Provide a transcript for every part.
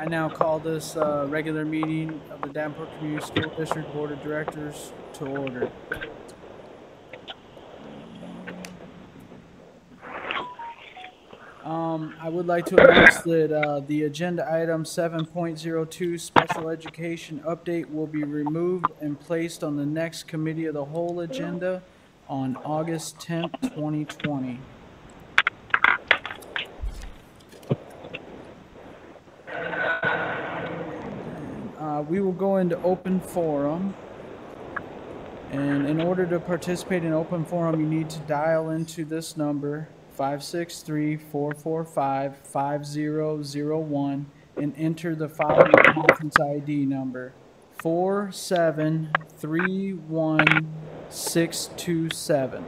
I now call this regular meeting of the Davenport Community School District Board of Directors to order. I would like to announce that the agenda item 7.02 special education update will be removed and placed on the next committee of the whole agenda on August 10th, 2020. We will go into open forum. And in order to participate in open forum, you need to dial into this number, 563-445-5001, and enter the following conference ID number, 4731627.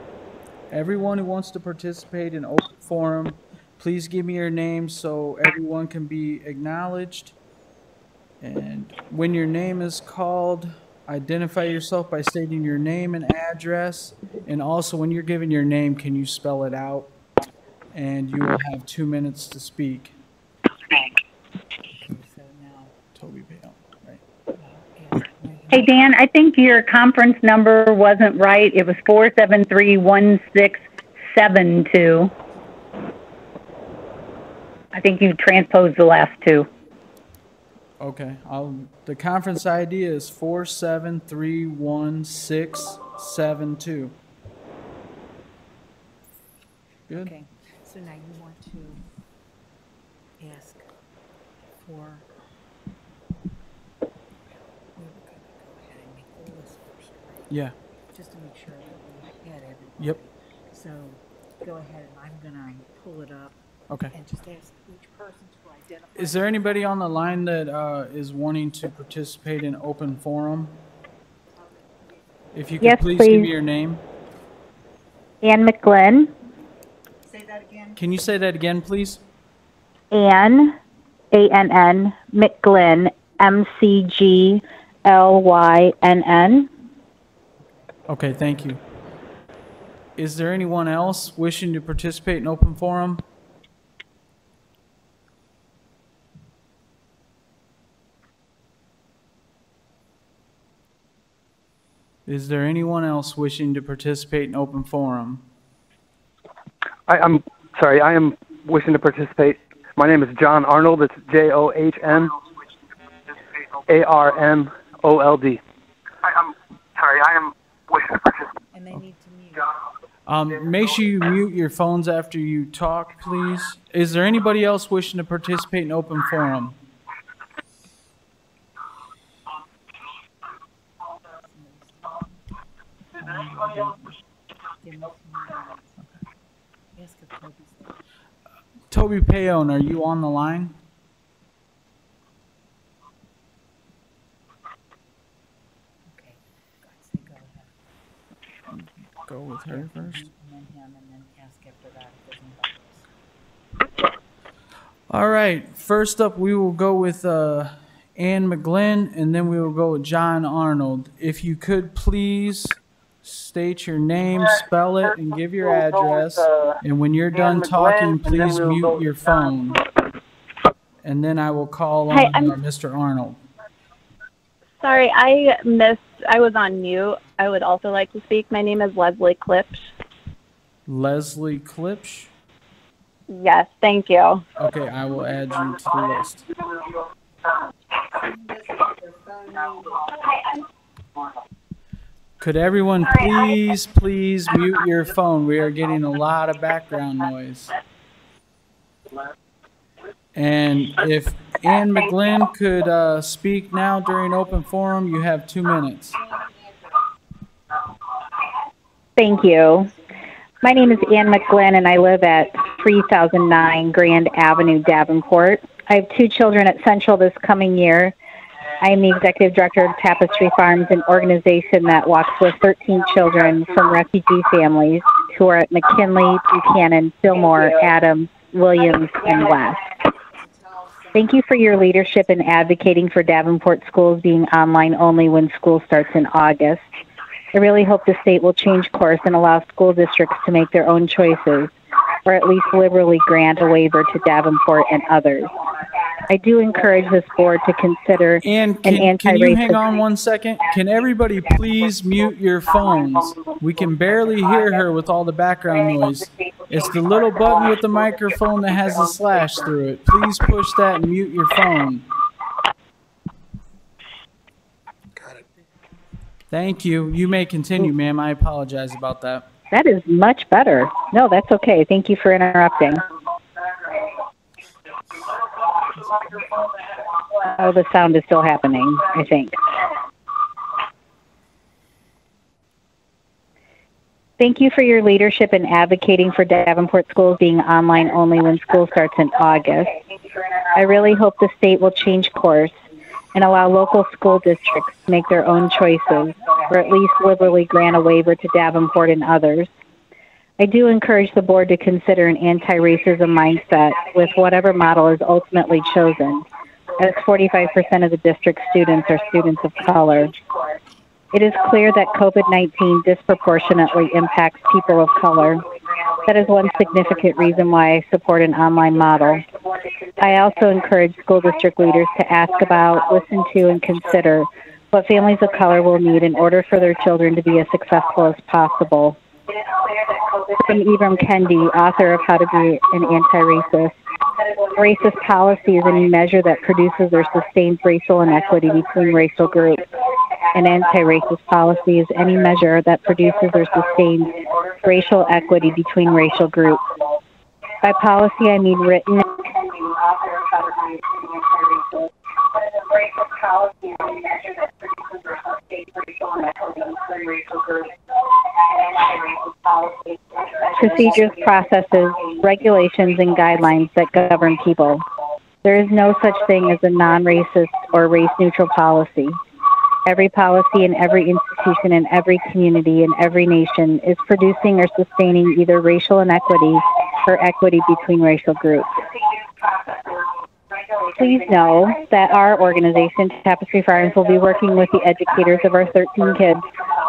Everyone who wants to participate in open forum, please give me your name so everyone can be acknowledged. And when your name is called, identify yourself by stating your name and address. And also, when you're giving your name, can you spell it out? And you will have 2 minutes to speak. Toby Bale, right? Hey, Dan, I think your conference number wasn't right. It was 4731672. I think you transposed the last two. Okay, the conference ID is 4731672. Good. Okay, so now you want to ask for, we were going to go ahead and make all this first, right? Yeah. Just to make sure that we had everything. Yep. So go ahead and I'm going to pull it up. Okay. And just ask each person to identify. Is there anybody on the line that is wanting to participate in open forum? If you could Yes, please please. give me your name. Ann McGlynn. Say that again. Can you say that again, please? Ann, A-N-N, McGlynn, M-C-G-L-Y-N-N. Okay, thank you. Is there anyone else wishing to participate in open forum? Is there anyone else wishing to participate in open forum? I'm sorry, I am wishing to participate. My name is John Arnold. It's JOHN-ARNOLD. I'm sorry, I am wishing to participate. And they need to mute. Make sure you mute your phones after you talk, please. Is there anybody else wishing to participate in open forum? Ask if Toby's there. Toby Payon, are you on the line? Okay. Say go ahead. Go with her first. And then him, and then ask after that if there's anybody else. All right. First up, we will go with Ann McGlynn, and then we will go with John Arnold. If you could please state your name, spell it, and give your address. And when you're done talking, please mute your phone. And then I will call on Mr. Arnold. Sorry, I was on mute. I would also like to speak. My name is Leslie Klipsch. Leslie Klipsch? Yes, thank you. Okay, I will add you to the list. Could everyone please mute your phone? We are getting a lot of background noise. And if Ann McGlynn could speak now during open forum, you have 2 minutes. Thank you. My name is Ann McGlynn, and I live at 3009 Grand Avenue, Davenport. I have 2 children at Central this coming year. I am the executive director of Tapestry Farms, an organization that walks with 13 children from refugee families who are at McKinley, Buchanan, Fillmore, Adams, Williams, and West. Thank you for your leadership in advocating for Davenport schools being online only when school starts in August. I really hope the state will change course and allow school districts to make their own choices, or at least liberally grant a waiver to Davenport and others. I do encourage this board to consider And an can you hang on anti-racist. 1 second? Can everybody please mute your phones? We can barely hear her with all the background noise. It's the little button with the microphone that has the slash through it. Please push that and mute your phone. Got it. Thank you. You may continue, ma'am. I apologize about that. That is much better. No, that's okay. Thank you for interrupting. Oh, the sound is still happening, I think. Thank you for your leadership in advocating for Davenport schools being online only when school starts in August. I really hope the state will change course and allow local school districts to make their own choices, or at least liberally grant a waiver to Davenport and others. I do encourage the board to consider an anti-racism mindset with whatever model is ultimately chosen, as 45% of the district students are students of color. It is clear that COVID-19 disproportionately impacts people of color. That is one significant reason why I support an online model. I also encourage school district leaders to ask about, listen to, and consider what families of color will need in order for their children to be as successful as possible. From Ibram Kendi, author of How to Be an Anti-Racist. Racist policy is any measure that produces or sustains racial inequity between racial groups. An anti-racist policy is any measure that produces or sustains racial equity between racial groups. By policy, I mean written. Procedures, processes, regulations, and guidelines that govern people. There is no such thing as a non-racist or race-neutral policy. Every policy in every institution in every community in every nation is producing or sustaining either racial inequity or equity between racial groups. Please know that our organization, Tapestry Farms, will be working with the educators of our 13 kids,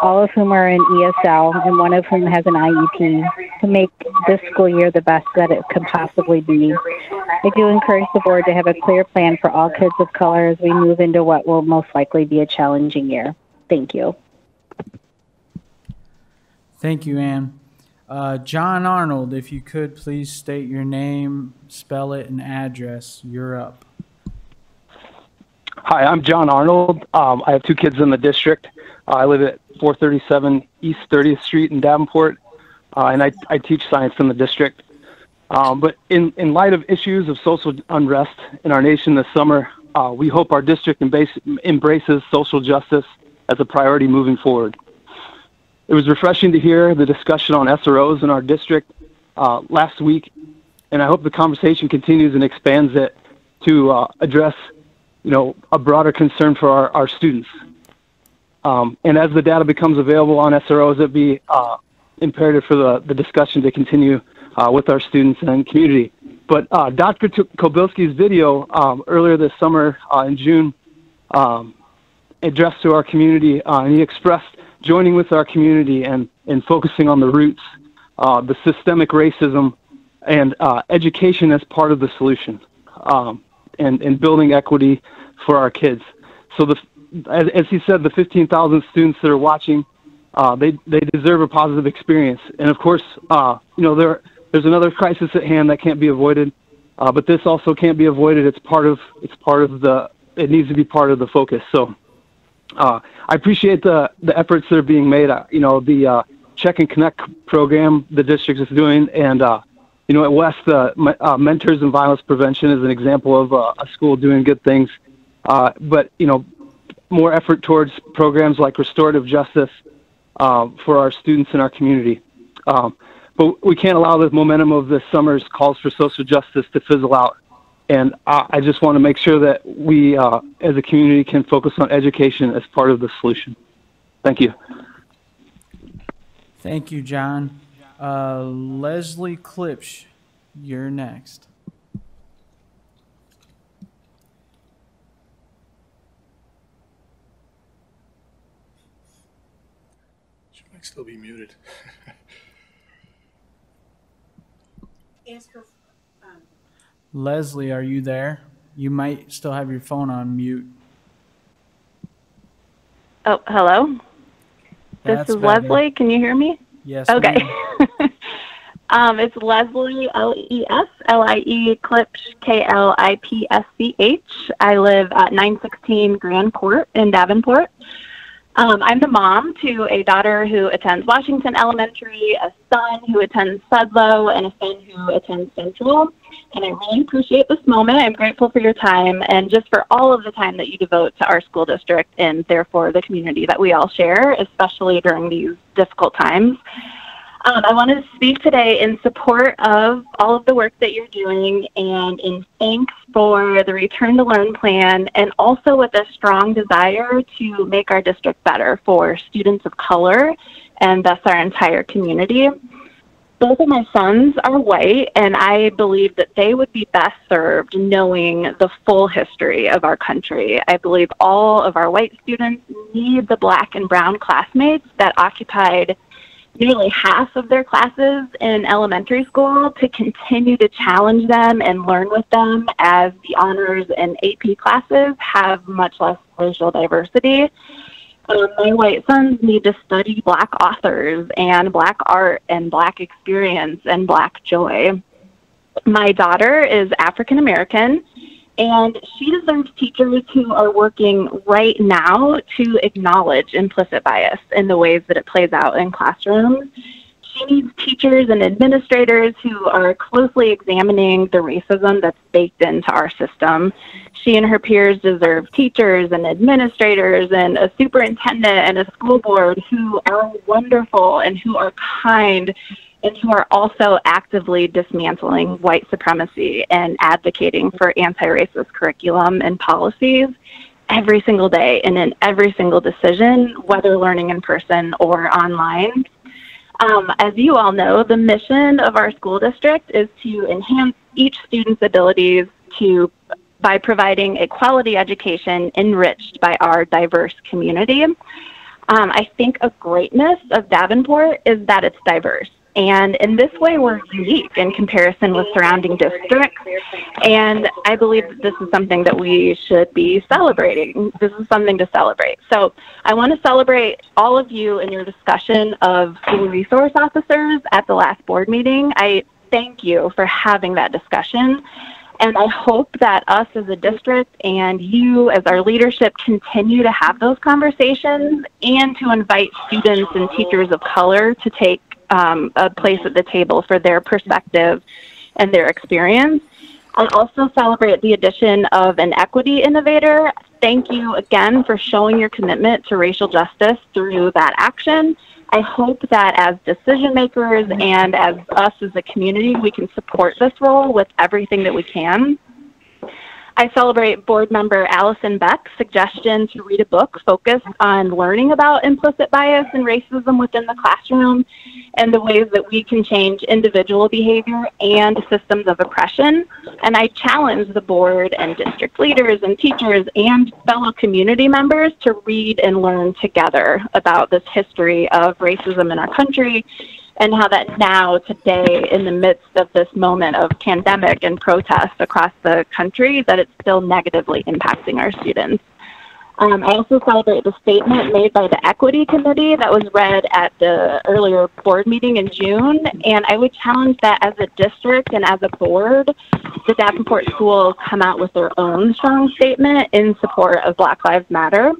all of whom are in ESL and one of whom has an IEP, to make this school year the best that it could possibly be. I do encourage the board to have a clear plan for all kids of color as we move into what will most likely be a challenging year. Thank you. Thank you, Ann. John Arnold, if you could please state your name, spell it, and address. You're up. Hi, I'm John Arnold. I have two kids in the district. I live at 437 East 30th Street in Davenport, and I teach science in the district. But in light of issues of social unrest in our nation this summer, we hope our district embraces social justice as a priority moving forward. It was refreshing to hear the discussion on SROs in our district last week, and I hope the conversation continues and expands it to address, a broader concern for our students. And as the data becomes available on SROs, it'd be imperative for the discussion to continue with our students and community. But Dr. Kobilski's video earlier this summer in June addressed to our community, and he expressed joining with our community and focusing on the roots, the systemic racism, and education as part of the solution, and building equity for our kids. So as he said, the 15,000 students that are watching, they deserve a positive experience. And of course, there's another crisis at hand that can't be avoided, but this also can't be avoided. It needs to be part of the focus. So I appreciate the efforts that are being made. The Check and Connect program the district is doing, and at West, Mentors in Violence Prevention is an example of a school doing good things. But more effort towards programs like restorative justice for our students in our community. But we can't allow the momentum of this summer's calls for social justice to fizzle out. And I just want to make sure that we, as a community, can focus on education as part of the solution. Thank you. Thank you, John. Leslie Klipsch, you're next. She might still be muted. Ask her. Leslie, are you there? You might still have your phone on mute. Oh, hello. This That's is better. Leslie. Can you hear me? Yes, Okay. ma'am. It's Leslie, Leslie, Klipsch, Klipsch. I live at 916 Grand Court in Davenport. I'm the mom to a daughter who attends Washington Elementary, a son who attends Sudlow, and a son who attends Central. And I really appreciate this moment. I'm grateful for your time and just for all of the time that you devote to our school district and therefore the community that we all share, especially during these difficult times. I wanted to speak today in support of all of the work that you're doing and in thanks for the Return to Learn plan, and also with a strong desire to make our district better for students of color and thus our entire community. Both of my sons are white, and I believe that they would be best served knowing the full history of our country. I believe all of our white students need the black and brown classmates that occupied nearly half of their classes in elementary school to continue to challenge them and learn with them, as the honors and AP classes have much less racial diversity. My white sons need to study Black authors and Black art and Black experience and Black joy. My daughter is African American, and she deserves teachers who are working right now to acknowledge implicit bias in the ways that it plays out in classrooms. She needs teachers and administrators who are closely examining the racism that's baked into our system. She and her peers deserve teachers and administrators and a superintendent and a school board who are wonderful and who are kind and who are also actively dismantling white supremacy and advocating for anti-racist curriculum and policies every single day and in every single decision, whether learning in person or online. As you all know, the mission of our school district is to enhance each student's abilities by providing a quality education enriched by our diverse community. I think a greatness of Davenport is that it's diverse. And in this way, we're unique in comparison with surrounding districts. And I believe that this is something that we should be celebrating. This is something to celebrate. So I want to celebrate all of you in your discussion of school resource officers at the last board meeting. I thank you for having that discussion. And I hope that us as a district and you as our leadership continue to have those conversations and to invite students and teachers of color to take a place at the table for their perspective and their experience. I also celebrate the addition of an equity innovator. Thank you again for showing your commitment to racial justice through that action. I hope that as decision makers and as us as a community, we can support this role with everything that we can. I celebrate board member Allison Beck's suggestion to read a book focused on learning about implicit bias and racism within the classroom and the ways that we can change individual behavior and systems of oppression. And I challenge the board and district leaders and teachers and fellow community members to read and learn together about this history of racism in our country and how that now, today, in the midst of this moment of pandemic and protest across the country, that it's still negatively impacting our students. I also celebrate the statement made by the Equity Committee that was read at the earlier board meeting in June, and I would challenge that as a district and as a board, the Davenport schools come out with their own strong statement in support of Black Lives Matter.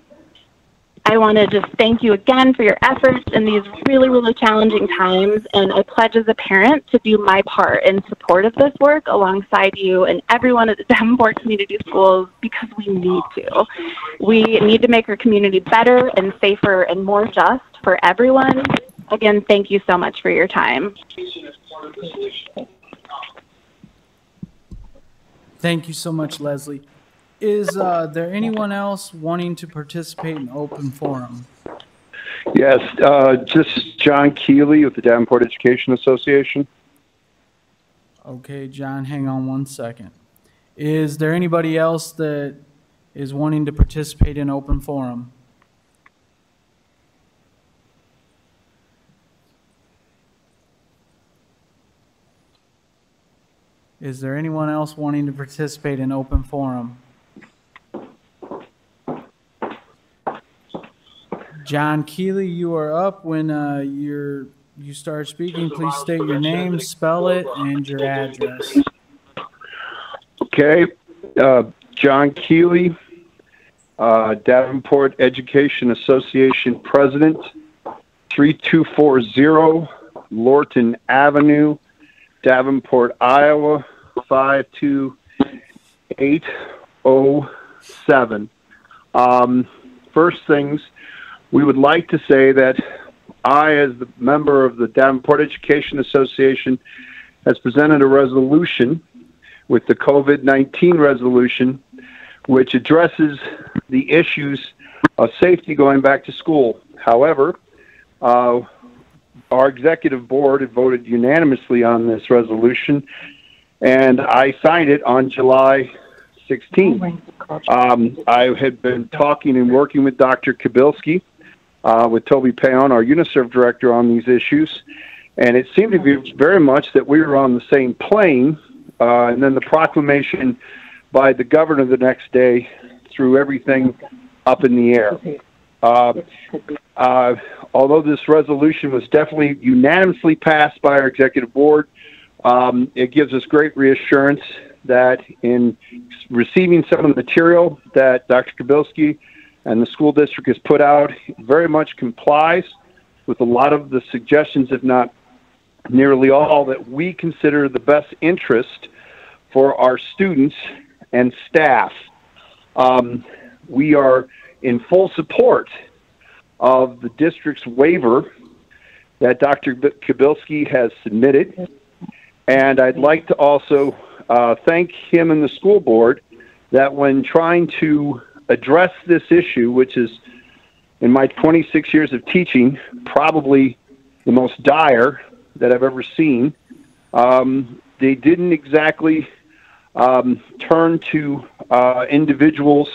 I want to just thank you again for your efforts in these really, really challenging times, and I pledge as a parent to do my part in support of this work alongside you and everyone at the Davenport Community Schools, because we need to. We need to make our community better and safer and more just for everyone. Again, thank you so much for your time. Thank you so much, Leslie. Is there anyone else wanting to participate in open forum? Yes, this is John Keeley with the Davenport Education Association. Okay, John, hang on one second. Is there anybody else that is wanting to participate in open forum? Is there anyone else wanting to participate in open forum? John Keeley, you are up. When you start speaking, please state your name, spell it, and your address. Okay. John Keeley, Davenport Education Association President, 3240 Lorton Avenue, Davenport, Iowa, 52807. First things, we would like to say that I, as the member of the Davenport Education Association, has presented a resolution with the COVID-19 resolution, which addresses the issues of safety going back to school. However, our executive board had voted unanimously on this resolution, and I signed it on July 16th. I had been talking and working with Dr. Kabilski, with Toby Payon, our UNICEF director, on these issues, and it seemed to be very much that we were on the same plane, and then the proclamation by the governor the next day threw everything up in the air. Although this resolution was definitely unanimously passed by our executive board, it gives us great reassurance that in receiving some of the material that Dr. Kabilski and the school district has put out, it very much complies with a lot of the suggestions, if not nearly all, that we consider the best interest for our students and staff. We are in full support of the district's waiver that Dr. Kabilski has submitted, and I'd like to also thank him and the school board that when trying to address this issue, which is, in my 26 years of teaching, probably the most dire that I've ever seen, they didn't exactly turn to individuals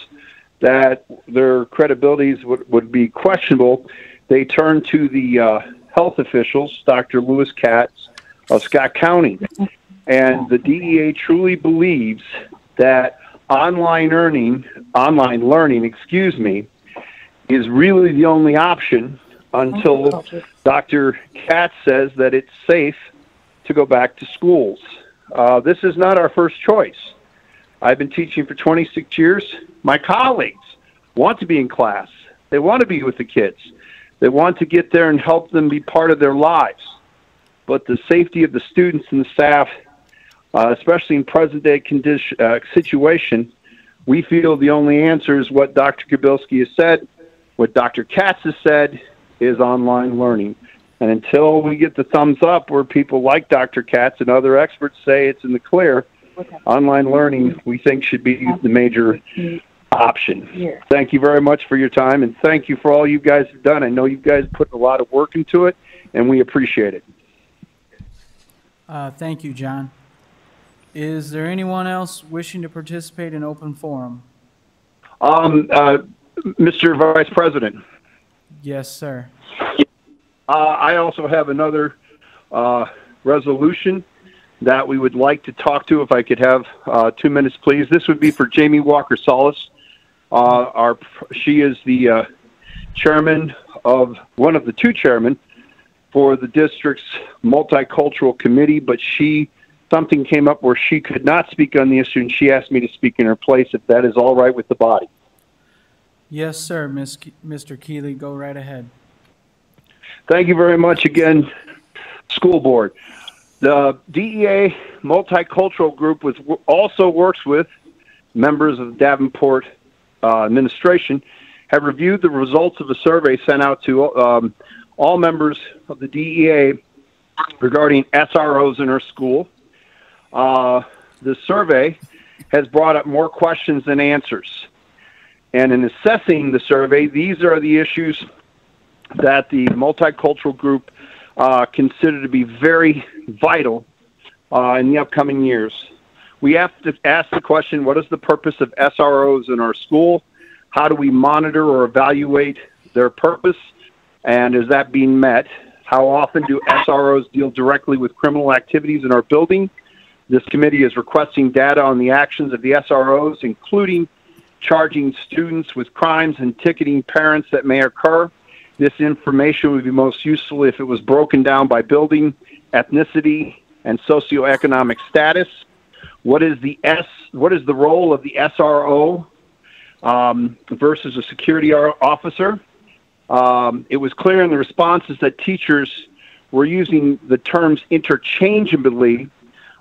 that their credibilities would be questionable. They turned to the health officials, Dr. Lewis Katz of Scott County. And the DEA truly believes that online learning, is really the only option until Dr. Katz says that it's safe to go back to schools. This is not our first choice. I've been teaching for 26 years. My colleagues want to be in class. They want to be with the kids. They want to get there and help them be part of their lives. But the safety of the students and the staff, especially in present-day situation, we feel the only answer is what Dr. Kabilski has said, what Dr. Katz has said, is online learning. And until we get the thumbs up where people like Dr. Katz and other experts say it's in the clear, online learning, we think, should be the major option. Thank you very much for your time, and thank you for all you guys have done. I know you guys put a lot of work into it, and we appreciate it. Thank you, John. Is there anyone else wishing to participate in open forum? Mr. Vice President. Yes, sir. I also have another resolution that we would like to talk to, if I could have 2 minutes, please. This would be for Jamie Walker Solis. She is the chairman of, one of the two chairmen for the district's multicultural committee, but something came up where she could not speak on the issue, and she asked me to speak in her place, if that is all right with the body. Yes, sir, Mr. Keeley, go right ahead. Thank you very much again, school board. The DEA multicultural group also works with members of the Davenport administration, have reviewed the results of a survey sent out to all members of the DEA regarding SROs in our school. The survey has brought up more questions than answers. And in assessing the survey, these are the issues that the multicultural group consider to be very vital in the upcoming years. We have to ask the question, what is the purpose of SROs in our school? How do we monitor or evaluate their purpose? And is that being met? How often do SROs deal directly with criminal activities in our building? This committee is requesting data on the actions of the SROs, including charging students with crimes and ticketing parents that may occur. This information would be most useful if it was broken down by building, ethnicity, and socioeconomic status. What is the role of the SRO versus a security officer? It was clear in the responses that teachers were using the terms interchangeably,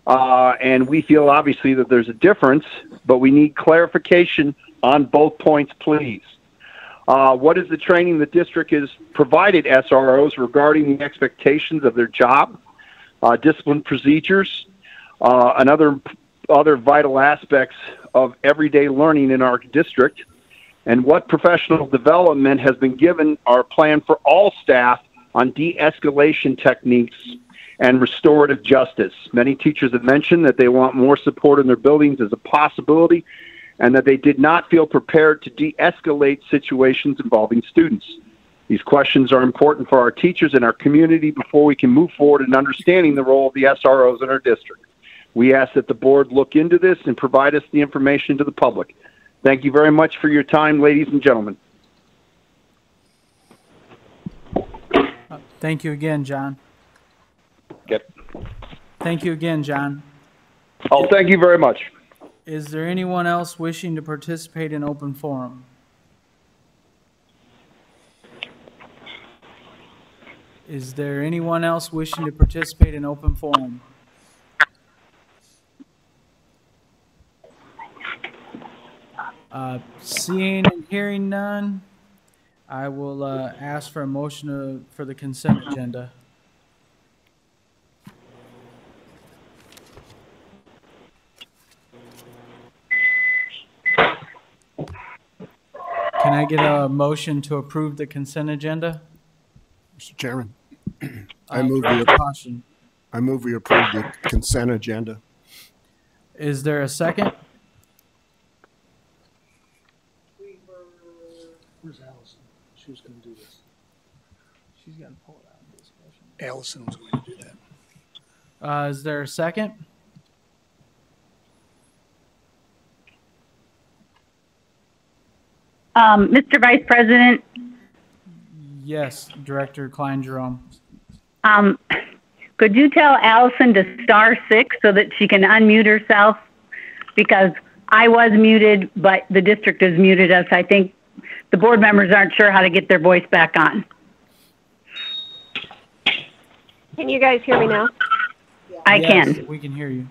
and we feel obviously that there's a difference, but we need clarification on both points, please. What is the training the district has provided SROs regarding the expectations of their job, discipline procedures, and other vital aspects of everyday learning in our district? And what professional development has been given or planned for all staff on de-escalation techniques and restorative justice? Many teachers have mentioned that they want more support in their buildings as a possibility, and that they did not feel prepared to de-escalate situations involving students. These questions are important for our teachers and our community before we can move forward in understanding the role of the SROs in our district. We ask that the board look into this and provide us the information to the public. Thank you very much for your time, ladies and gentlemen. Thank you again, John. Yep. Thank you again, John. Oh, thank you very much. Is there anyone else wishing to participate in open forum? Is there anyone else wishing to participate in open forum? Seeing and hearing none, I will ask for a motion for the consent agenda. Can I get a motion to approve the consent agenda? Mr. Chairman, I move we approve the consent agenda. Is there a second? Where's Allison? She was going to do this. She's got to pull it out of discussion. Allison was going to do that. Is there a second? Mr. Vice President, Yes, Director Klein Jerome. could you tell Allison to star 6 so that she can unmute herself? Because I was muted, but the district has muted us. I think the board members aren't sure how to get their voice back on. Can you guys hear me now? I Yes, can. we can hear you.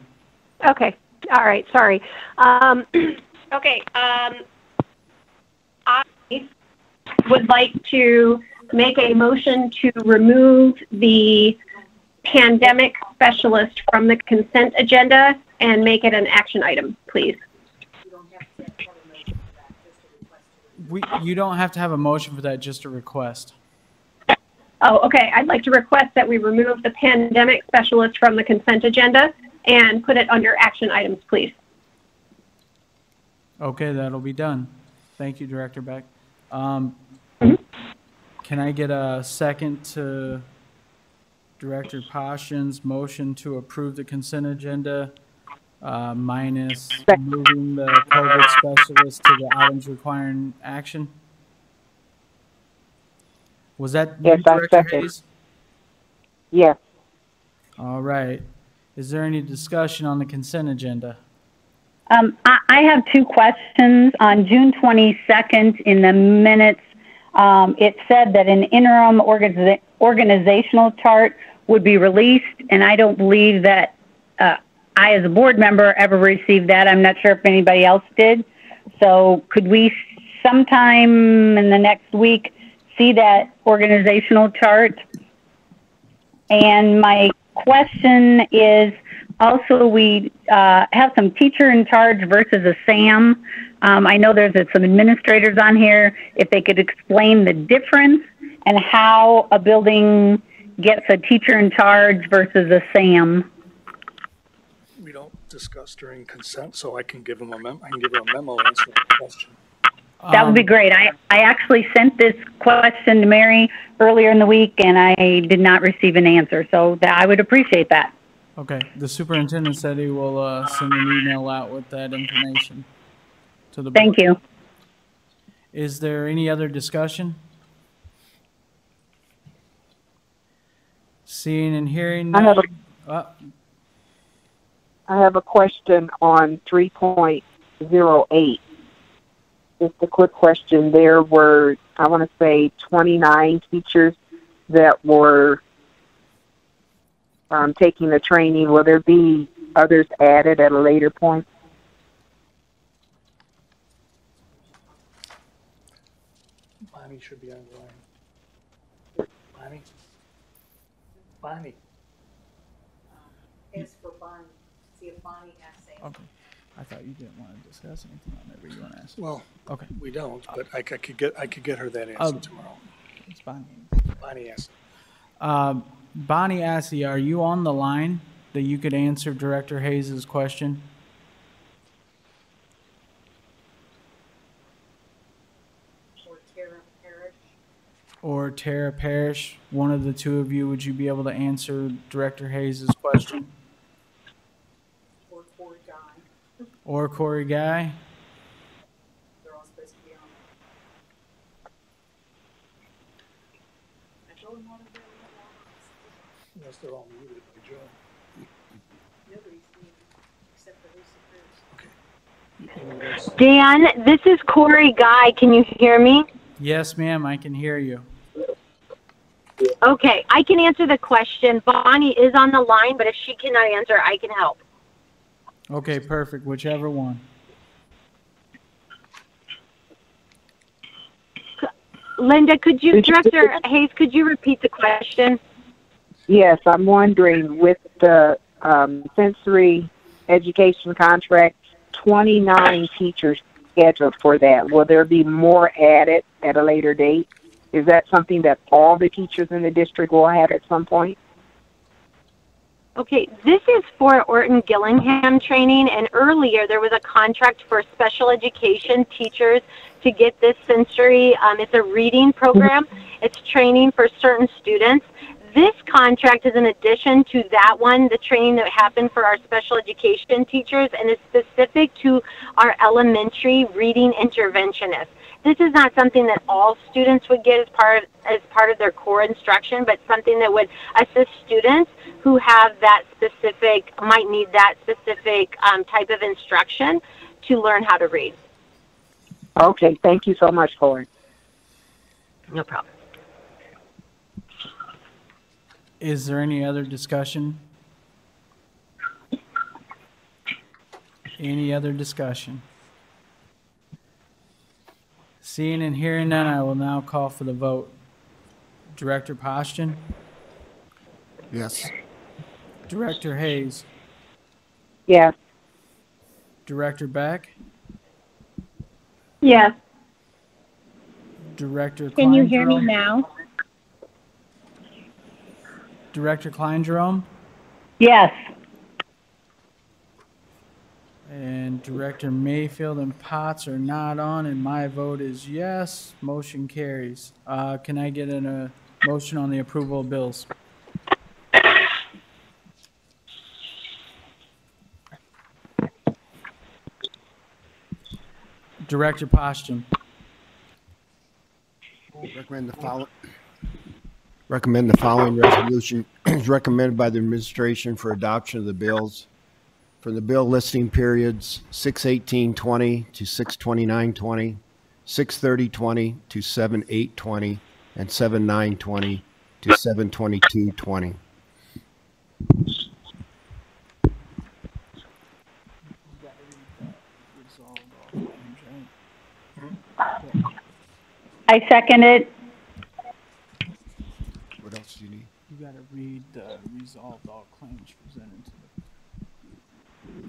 Okay. All right. Sorry. Okay. I would like to make a motion to remove the pandemic specialist from the consent agenda and make it an action item, please. You don't have to have a motion for that, just a request. Oh, okay. I'd like to request that we remove the pandemic specialist from the consent agenda and put it under action items, please. Okay, that'll be done. Thank you, Director Beck. Can I get a second to Director Passion's motion to approve the consent agenda minus moving the COVID specialist to the items requiring action? Was that you, Director Hayes? Yes. All right. Is there any discussion on the consent agenda? I have 2 questions. On June 22nd, in the minutes, it said that an interim organizational chart would be released, and I don't believe that I, as a board member, ever received that. I'm not sure if anybody else did. So could we sometime in the next week see that organizational chart? And my question is, also, we have some teacher in charge versus a SAM. I know there's some administrators on here. If they could explain the difference and how a building gets a teacher in charge versus a SAM. We don't discuss during consent, so I can give him a memo answering the question. That would be great. I actually sent this question to Mary earlier in the week, and I did not receive an answer. So I would appreciate that. Okay, the superintendent said he will send an email out with that information to the board. Thank you. Is there any other discussion? Seeing and hearing I have none. I have a question on 3.08. Just a quick question. There were, I want to say, 29 teachers that were taking the training. Will there be others added at a later point? Bonnie should be on the line. Bonnie. As for Bonnie, see if Bonnie has anything. Okay. I thought you didn't want to discuss anything on that, but you want to ask. Well, okay. We don't, but I could get her that answer tomorrow. It's Bonnie. Bonnie asked. Bonnie Assey, are you on the line that you could answer Director Hayes' question? Or Tara Parrish, one of the two of you, would you be able to answer Director Hayes' question? Or Corey Guy. Or Corey Guy? They're all supposed to be on. I told them all to be on. Unless they're all muted by Joe. Nobody's muted except for Lisa Cruz. Dan, this is Corey Guy. Can you hear me? Yes, ma'am, I can hear you. Okay, I can answer the question. Bonnie is on the line, but if she cannot answer, I can help. Okay, perfect. Whichever one. Linda, Director Hayes, could you repeat the question? Yes, I'm wondering, with the sensory education contract, 29 teachers scheduled for that. Will there be more added at a later date? Is that something that all the teachers in the district will have at some point? Okay, this is for Orton Gillingham training, and earlier there was a contract for special education teachers to get this sensory. It's a reading program. It's training for certain students. This contract is in addition to that one, the training that happened for our special education teachers, and is specific to our elementary reading interventionists. This is not something that all students would get as part of their core instruction, but something that would assist students who have that specific, might need that specific type of instruction to learn how to read. Okay, thank you so much, Corey. No problem. Is there any other discussion? Any other discussion? Seeing and hearing none, I will now call for the vote. Director Poston? Yes. Director Hayes? Yes. Director Beck? Yes. Director Klein? Can you hear me now? Director Klein Jerome? Yes. And Director Mayfield and Potts are not on, and my vote is yes. Motion carries. Can I get a motion on the approval of bills? Director Poston. Recommend the following resolution is recommended by the administration for adoption of the bills. For the bill listing periods 6/18/20 to 6/29/20, 6/30/20 to 7/8/20, and 7/9/20 to 7/22/20. I second it. What else do you need? You got to read resolved all claims presented to the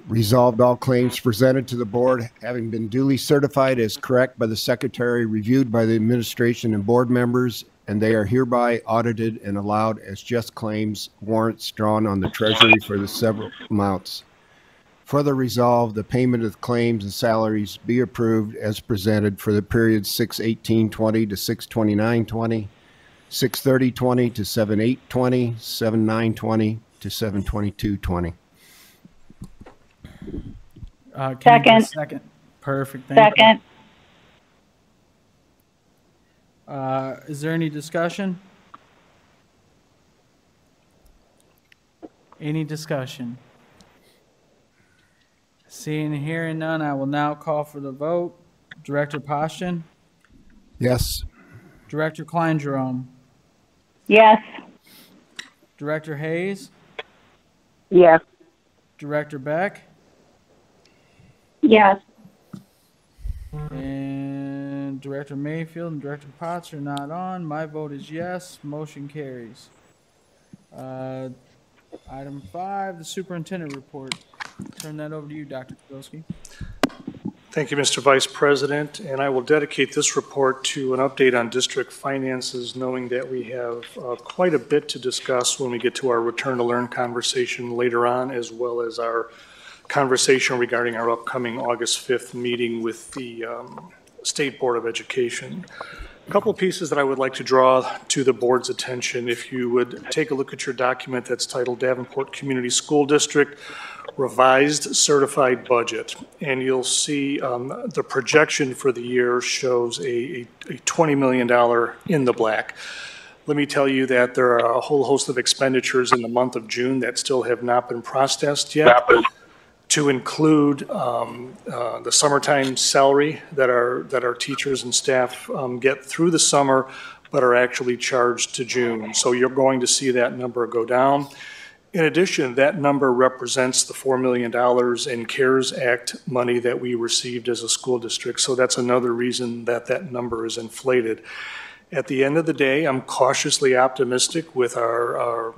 Resolved all claims presented to the board having been duly certified as correct by the secretary, reviewed by the administration and board members, and they are hereby audited and allowed as just claims warrants drawn on the treasury for the several amounts. Further resolved, the payment of claims and salaries be approved as presented for the period 6/18/20 to 6/29/20, 6/30/20 to 7/8/20, 7/9/20 to 7/22/20. Can I get a Second. second? Perfect. Thank Second. you. Is there any discussion? Any discussion? Seeing and hearing none, I will now call for the vote. Director Poston, Yes. Director Klein Jerome, Yes. Director Hayes, Yes. Director Beck, Yes. and Director Mayfield and Director Potts are not on. My vote is yes. Motion carries. Item 5, the superintendent report. Turn that over to you, Dr. Podolsky. Thank you, Mr. Vice President, and I will dedicate this report to an update on district finances, knowing that we have quite a bit to discuss when we get to our return to learn conversation later on, as well as our conversation regarding our upcoming August 5th meeting with the State Board of Education. A couple pieces that I would like to draw to the board's attention. If you would take a look at your document that's titled Davenport Community School District Revised Certified Budget, and you'll see the projection for the year shows a $20 million in the black. Let me tell you that there are a whole host of expenditures in the month of June that still have not been processed yet, to include the summertime salary that our teachers and staff get through the summer, but are actually charged to June. So you're going to see that number go down. In addition, that number represents the $4 million in CARES Act money that we received as a school district. So that's another reason that that number is inflated. At the end of the day, I'm cautiously optimistic with our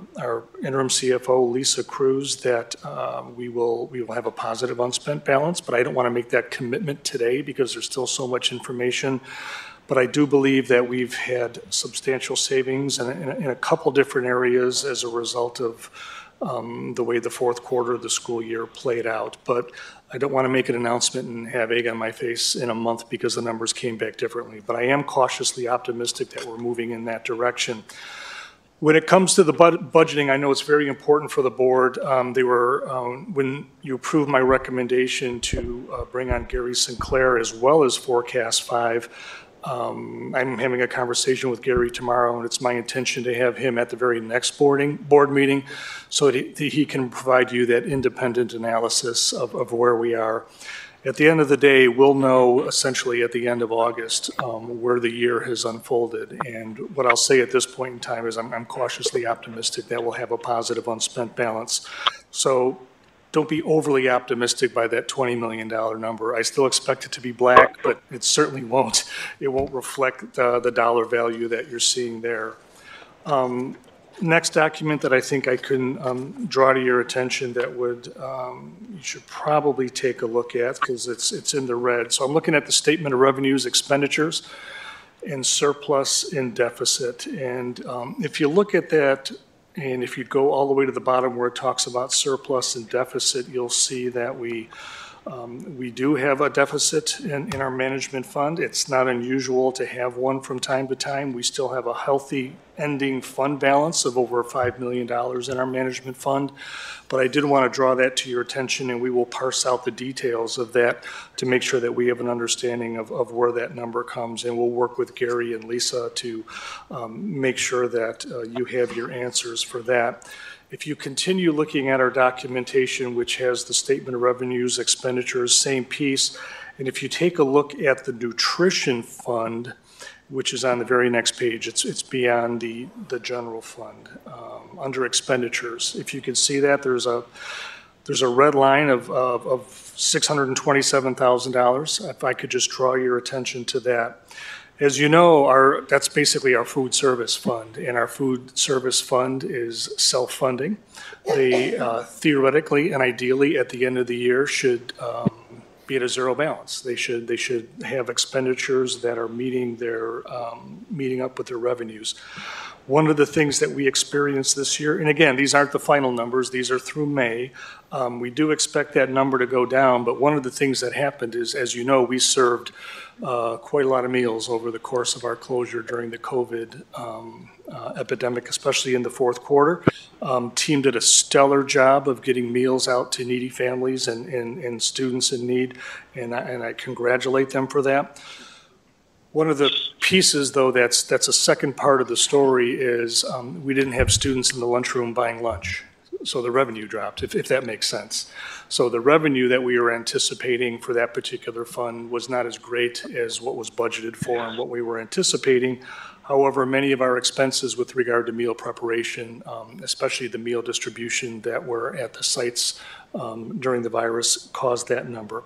interim CFO, Lisa Cruz, that we will have a positive unspent balance, but I don't want to make that commitment today because there's still so much information. But I do believe that we've had substantial savings in a couple different areas as a result of the way the fourth quarter of the school year played out. But I don't want to make an announcement and have egg on my face in a month because the numbers came back differently. But I am cautiously optimistic that we're moving in that direction. When it comes to the budgeting, I know it's very important for the board. When you approved my recommendation to bring on Gary Sinclair as well as Forecast 5, I'm having a conversation with Gary tomorrow, and it's my intention to have him at the very next board meeting so that he can provide you that independent analysis of where we are. At the end of the day, we'll know essentially at the end of August where the year has unfolded. And what I'll say at this point in time is I'm cautiously optimistic that we'll have a positive unspent balance. So don't be overly optimistic by that $20 million number. I still expect it to be black, but it certainly won't. It won't reflect the dollar value that you're seeing there. Next document that I think I can draw to your attention that would you should probably take a look at because it's in the red. So I'm looking at the statement of revenues, expenditures, and surplus and deficit. And if you look at that, and if you go all the way to the bottom where it talks about surplus and deficit, you'll see that we do have a deficit in our management fund. It's not unusual to have one from time to time. We still have a healthy ending fund balance of over $5 million in our management fund. But I did want to draw that to your attention, and we will parse out the details of that to make sure that we have an understanding of where that number comes. And we'll work with Gary and Lisa to make sure that you have your answers for that. If you continue looking at our documentation, which has the statement of revenues, expenditures, same piece, and if you take a look at the nutrition fund, which is on the very next page, it's beyond the general fund, under expenditures. If you can see that, there's a red line of $627,000. If I could just draw your attention to that. As you know, that's basically our food service fund, and our food service fund is self-funding. They theoretically and ideally at the end of the year should be at a zero balance. They should have expenditures that are meeting up with their revenues. One of the things that we experienced this year, and again, these aren't the final numbers, these are through May. We do expect that number to go down, but one of the things that happened is, as you know, we served quite a lot of meals over the course of our closure during the COVID epidemic, especially in the fourth quarter. Team did a stellar job of getting meals out to needy families and students in need, and I congratulate them for that. One of the pieces, though, that's a second part of the story is we didn't have students in the lunchroom buying lunch. So the revenue dropped, if that makes sense. So the revenue that we were anticipating for that particular fund was not as great as what was budgeted for and what we were anticipating. However, many of our expenses with regard to meal preparation, especially the meal distribution that were at the sites during the virus, caused that number.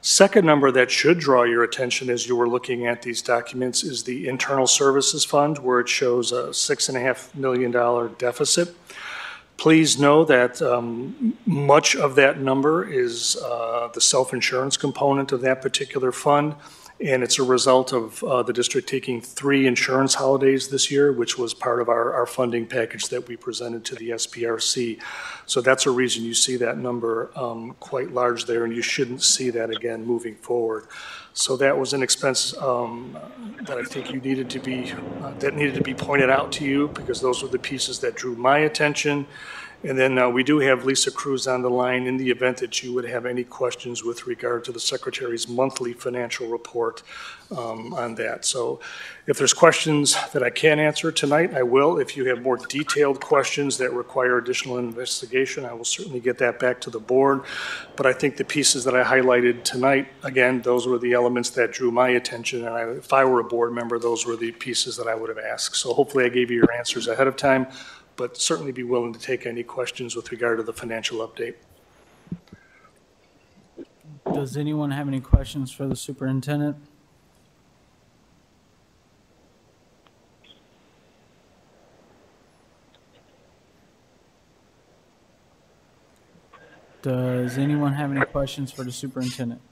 Second number that should draw your attention as you were looking at these documents is the Internal Services Fund, where it shows a $6.5 million deficit. Please know that much of that number is the self-insurance component of that particular fund, and it's a result of the district taking 3 insurance holidays this year, which was part of our funding package that we presented to the SPRC. So that's a reason you see that number quite large there, and you shouldn't see that again moving forward. So that was an expense that I think you needed to be, that needed to be pointed out to you, because those were the pieces that drew my attention. And then we do have Lisa Cruz on the line in the event that you would have any questions with regard to the Secretary's monthly financial report on that. So if there's questions that I can't answer tonight, I will. If you have more detailed questions that require additional investigation, I will certainly get that back to the board. But I think the pieces that I highlighted tonight, again, those were the elements that drew my attention. And if I were a board member, those were the pieces that I would have asked. So hopefully I gave you your answers ahead of time, but certainly be willing to take any questions with regard to the financial update. Does anyone have any questions for the superintendent? Does anyone have any questions for the superintendent?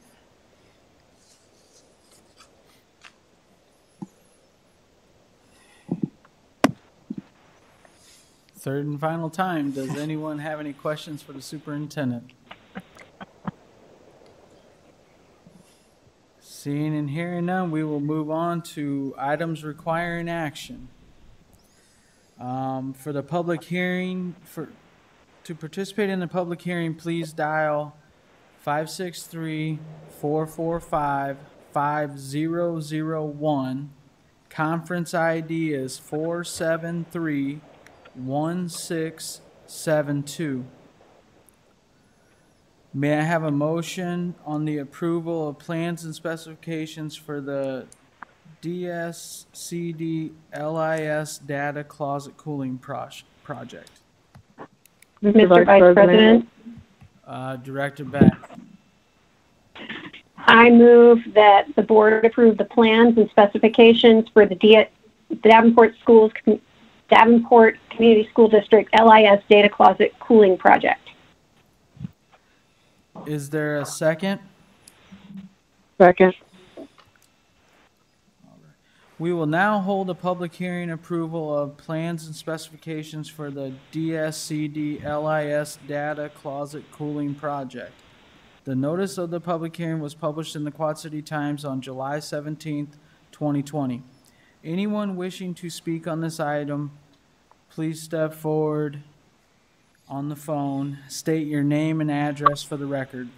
Third and final time, does anyone have any questions for the superintendent? Seeing and hearing none, we will move on to items requiring action. For the public hearing, to participate in the public hearing, please dial 563-445-5001. Conference ID is 473-1672. May I have a motion on the approval of plans and specifications for the DSCD LIS data closet cooling project? Mr. Vice President, Director Beck. I move that the board approve the plans and specifications for the Davenport Community School District LIS data closet cooling project. Is there a second? Second. We will now hold a public hearing approval of plans and specifications for the DSCD LIS data closet cooling project. The notice of the public hearing was published in the Quad City Times on July 17th, 2020. Anyone wishing to speak on this item, please step forward on the phone. State your name and address for the record.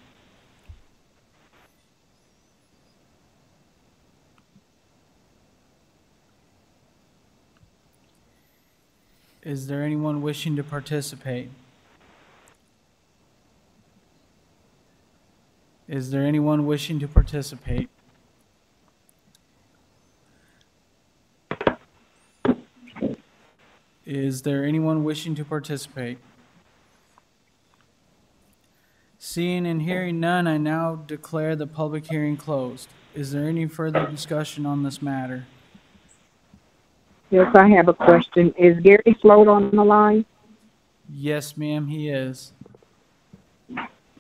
Is there anyone wishing to participate? Is there anyone wishing to participate? Is there anyone wishing to participate? Seeing and hearing none, I now declare the public hearing closed. Is there any further discussion on this matter? Yes, I have a question. Is Gary Float on the line? Yes, ma'am, he is.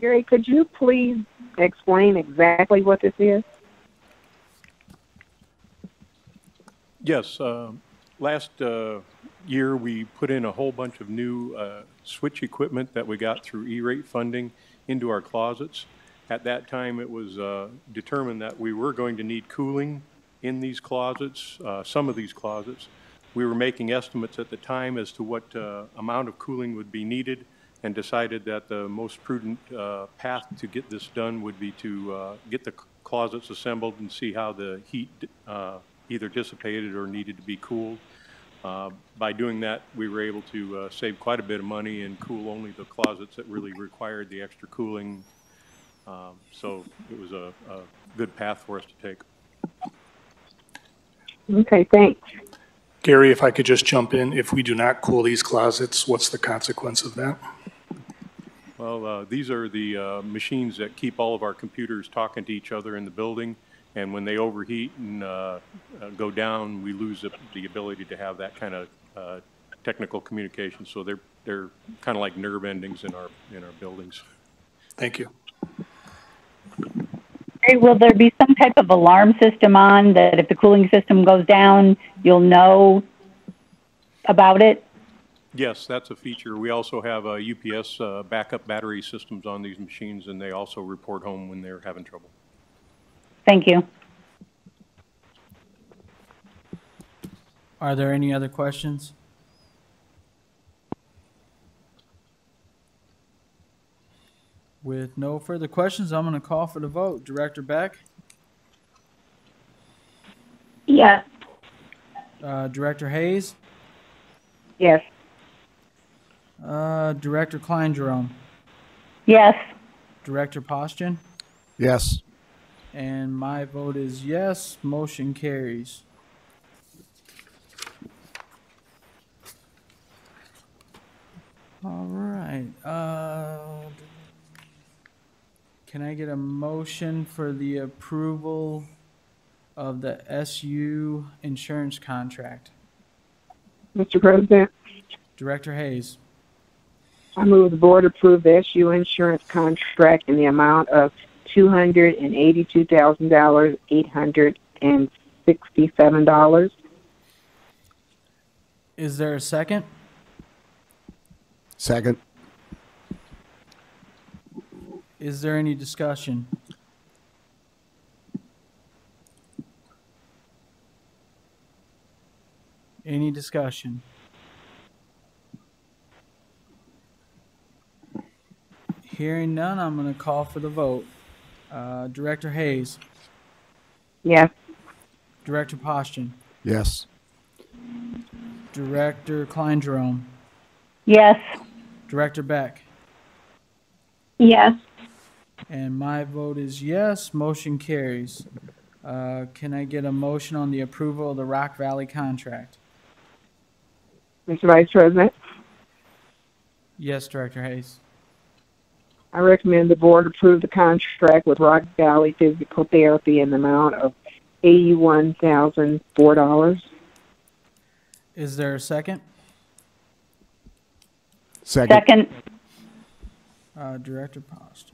Gary, could you please explain exactly what this is? Yes. Last year, we put in a whole bunch of new switch equipment that we got through E-rate funding into our closets. At that time, it was determined that we were going to need cooling in these closets, some of these closets. We were making estimates at the time as to what amount of cooling would be needed, and decided that the most prudent path to get this done would be to get the closets assembled and see how the heat either dissipated or needed to be cooled. By doing that, we were able to save quite a bit of money and cool only the closets that really required the extra cooling. So it was a good path for us to take. Okay, thanks. Gary, if I could just jump in, if we do not cool these closets, what's the consequence of that? Well, these are the machines that keep all of our computers talking to each other in the building. And when they overheat and go down, we lose the ability to have that kind of technical communication. So they're kind of like nerve endings in our buildings. Thank you. Hey, will there be some type of alarm system on that if the cooling system goes down, you'll know about it? Yes, that's a feature. We also have UPS backup battery systems on these machines, and they also report home when they're having trouble. Thank you. Are there any other questions? With no further questions, I'm going to call for the vote. Director Beck? Yes. Director Hayes? Yes. Director Klein-Jerome? Yes. Director Postian? Yes. And my vote is yes. Motion carries. All right. Can I get a motion for the approval of the SU insurance contract? Mr. President, Director Hayes. I move the board approve the SU insurance contract in the amount of $282,867. Is there a second? Second. Is there any discussion? Any discussion? Hearing none, I'm going to call for the vote. Director Hayes. Yes. Director Postian. Yes. Director Klein-Jerome. Yes. Director Beck. Yes. And my vote is yes. Motion carries. Can I get a motion on the approval of the Rock Valley contract? Mr. Vice President, Yes, Director Hayes. I recommend the board approve the contract with Rock Valley Physical Therapy in the amount of $81,004. Is there a second? Second. Director Postian.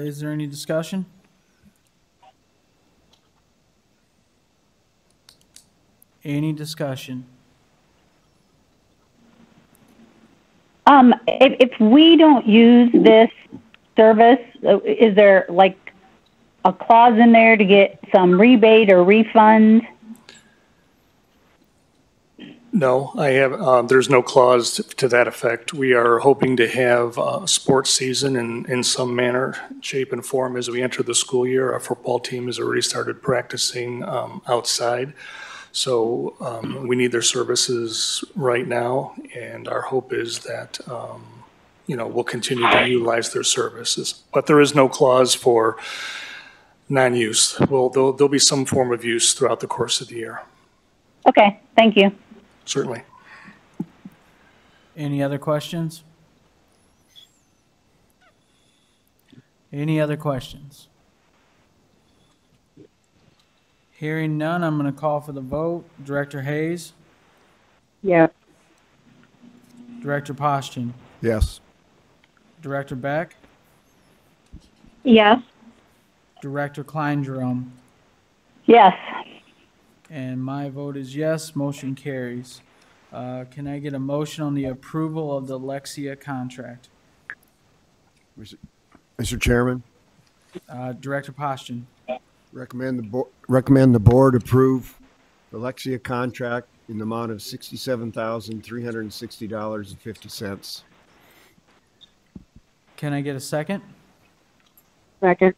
Is there any discussion? Any discussion? If we don't use this service, is there like a clause in there to get some rebate or refund? No, I have. There's no clause to that effect. We are hoping to have a sports season in some manner, shape, and form as we enter the school year. Our football team has already started practicing outside. So we need their services right now, and our hope is that we'll continue to utilize their services. But there is no clause for non-use. There'll be some form of use throughout the course of the year. Okay, thank you. Certainly. Any other questions? Any other questions? Hearing none, I'm going to call for the vote. Director Hayes. Yes. Director Postian. Yes. Director Beck. Yes. Director Klein-Jerome. Yes. And my vote is yes. Motion carries. Can I get a motion on the approval of the Lexia contract? Mr. Chairman, Director Poston. recommend the board approve the Lexia contract in the amount of $67,360.50. Can I get a second? Second.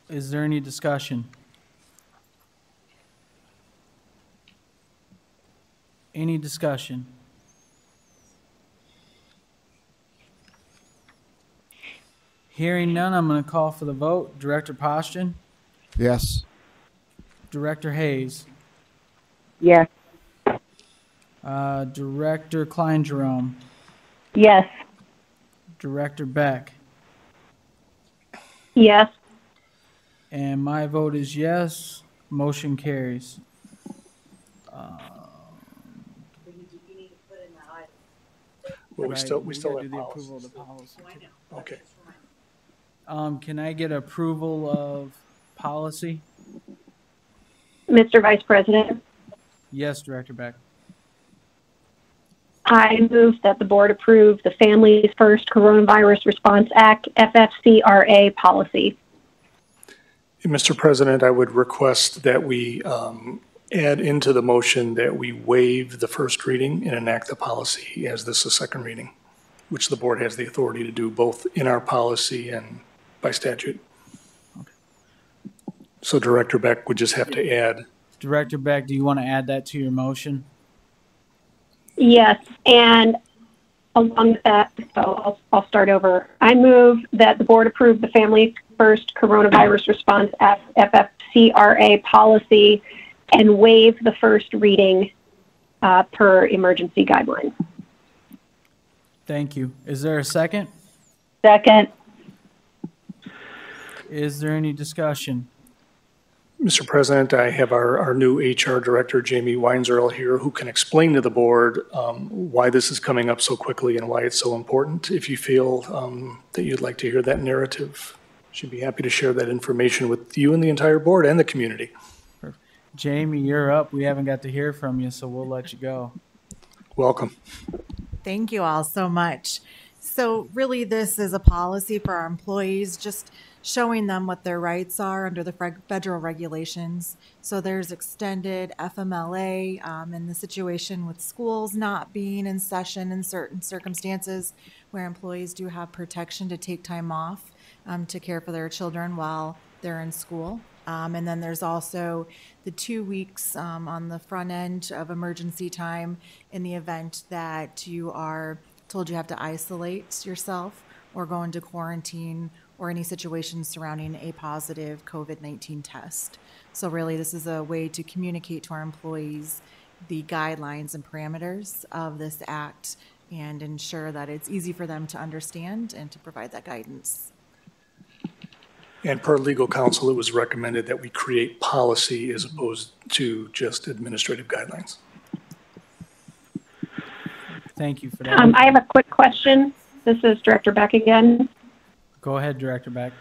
Is there any discussion? Any discussion? Hearing none, I'm going to call for the vote. Director Poston? Yes. Director Hayes? Yes. Director Klein Jerome? Yes. Director Beck? Yes. And my vote is yes. Motion carries. Well, we still gotta have do the policy. approval of the policy. Okay. Can I get approval of policy? Mr. Vice President, Yes, Director Beck. I move that the board approve the Families First Coronavirus Response Act, FFCRA policy. Mr. President, I would request that we add into the motion that we waive the first reading and enact the policy as this is second reading, which the board has the authority to do both in our policy and by statute. So Director Beck would just have to add. Director Beck, do you want to add that to your motion? Yes, and along with that, so I'll start over. I move that the board approve the Family First Coronavirus Response Act, FFCRA policy, and waive the first reading per emergency guidelines. Thank you. Is there a second? Second. Is there any discussion? Mr. President, I have our new HR Director, Jamie Weinzerl, here, who can explain to the board why this is coming up so quickly and why it's so important. If you feel that you'd like to hear that narrative, she'd be happy to share that information with you and the entire board and the community. Jamie, you're up. We haven't got to hear from you, so we'll let you go. Welcome. Thank you all so much. So really, this is a policy for our employees, just showing them what their rights are under the federal regulations. So there's extended FMLA in the situation with schools not being in session in certain circumstances where employees do have protection to take time off to care for their children while they're in school. And then there's also the 2 weeks on the front end of emergency time in the event that you are told you have to isolate yourself or go into quarantine or any situations surrounding a positive COVID-19 test. So really, this is a way to communicate to our employees the guidelines and parameters of this act and ensure that it's easy for them to understand and to provide that guidance. And per legal counsel, it was recommended that we create policy as opposed to just administrative guidelines. Thank you for that. I have a quick question. This is Director Beck again. Go ahead, Director Beck.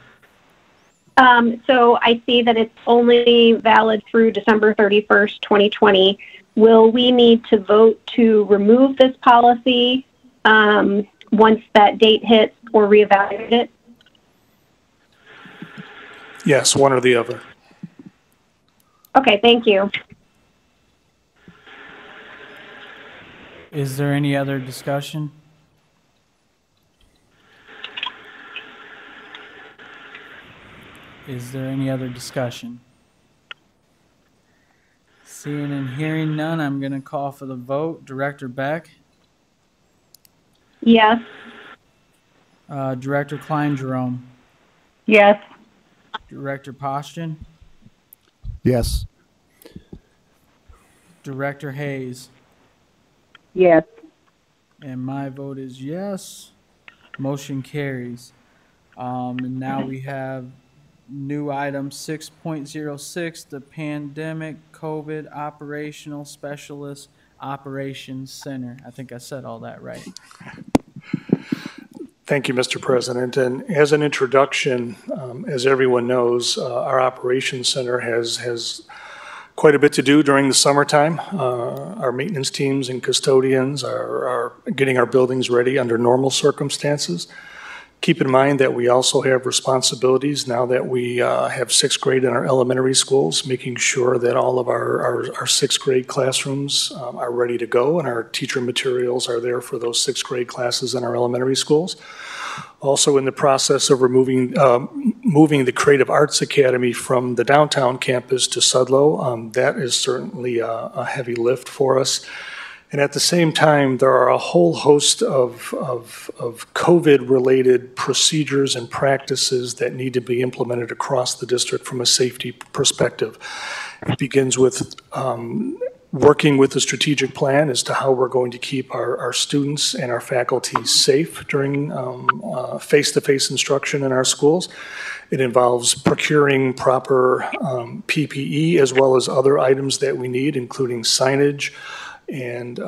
So I see that it's only valid through December 31st, 2020. Will we need to vote to remove this policy once that date hits or reevaluate it? Yes, one or the other. Okay, thank you. Is there any other discussion? Is there any other discussion? Seeing and hearing none, I'm going to call for the vote. Director Beck? Yes. Director Klein Jerome? Yes. Director Poston? Yes. Director Hayes? Yes. And my vote is yes. Motion carries. And now we have new item 6.06, the Pandemic COVID Operational Specialist Operations Center. I think I said all that right. Thank you, Mr. President. And as an introduction, as everyone knows, our Operations Center has quite a bit to do during the summertime. Our maintenance teams and custodians are getting our buildings ready under normal circumstances. Keep in mind that we also have responsibilities now that we have sixth grade in our elementary schools, making sure that all of our sixth grade classrooms are ready to go and our teacher materials are there for those sixth grade classes in our elementary schools. Also in the process of moving the Creative Arts Academy from the downtown campus to Sudlow. That is certainly a heavy lift for us. And at the same time, there are a whole host of COVID-related procedures and practices that need to be implemented across the district from a safety perspective. It begins with working with the strategic plan as to how we're going to keep our students and our faculty safe during face-to-face instruction in our schools. It involves procuring proper PPE as well as other items that we need, including signage, and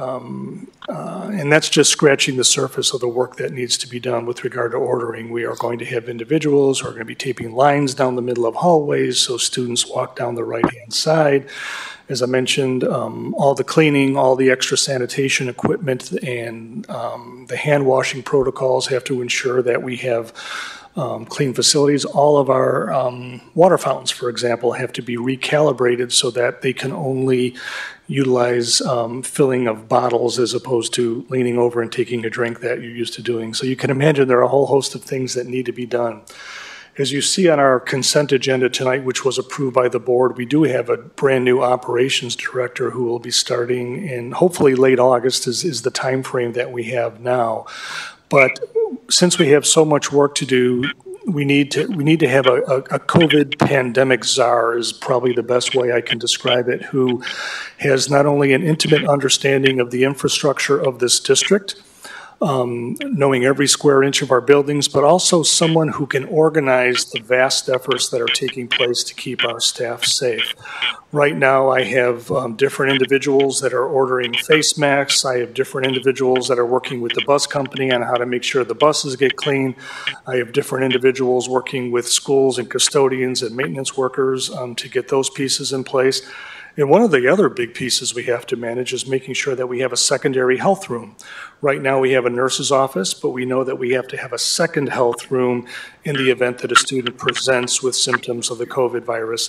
that's just scratching the surface of the work that needs to be done with regard to ordering. We are going to have individuals who are going to be taping lines down the middle of hallways so students walk down the right-hand side. As I mentioned, all the cleaning, all the extra sanitation equipment, and the hand washing protocols have to ensure that we have clean facilities. All of our water fountains, for example, have to be recalibrated so that they can only utilize filling of bottles as opposed to leaning over and taking a drink that you're used to doing. So you can imagine there are a whole host of things that need to be done. As you see on our consent agenda tonight, which was approved by the board, we do have a brand new operations director who will be starting in hopefully late August is the time frame that we have now. But since we have so much work to do, we need to have a COVID pandemic czar is probably the best way I can describe it, who has not only an intimate understanding of the infrastructure of this district, knowing every square inch of our buildings, but also someone who can organize the vast efforts that are taking place to keep our staff safe. Right now, I have different individuals that are ordering face masks. I have different individuals that are working with the bus company on how to make sure the buses get clean. I have different individuals working with schools and custodians and maintenance workers to get those pieces in place. And one of the other big pieces we have to manage is making sure that we have a secondary health room. Right now we have a nurse's office, but we know that we have to have a second health room in the event that a student presents with symptoms of the COVID virus.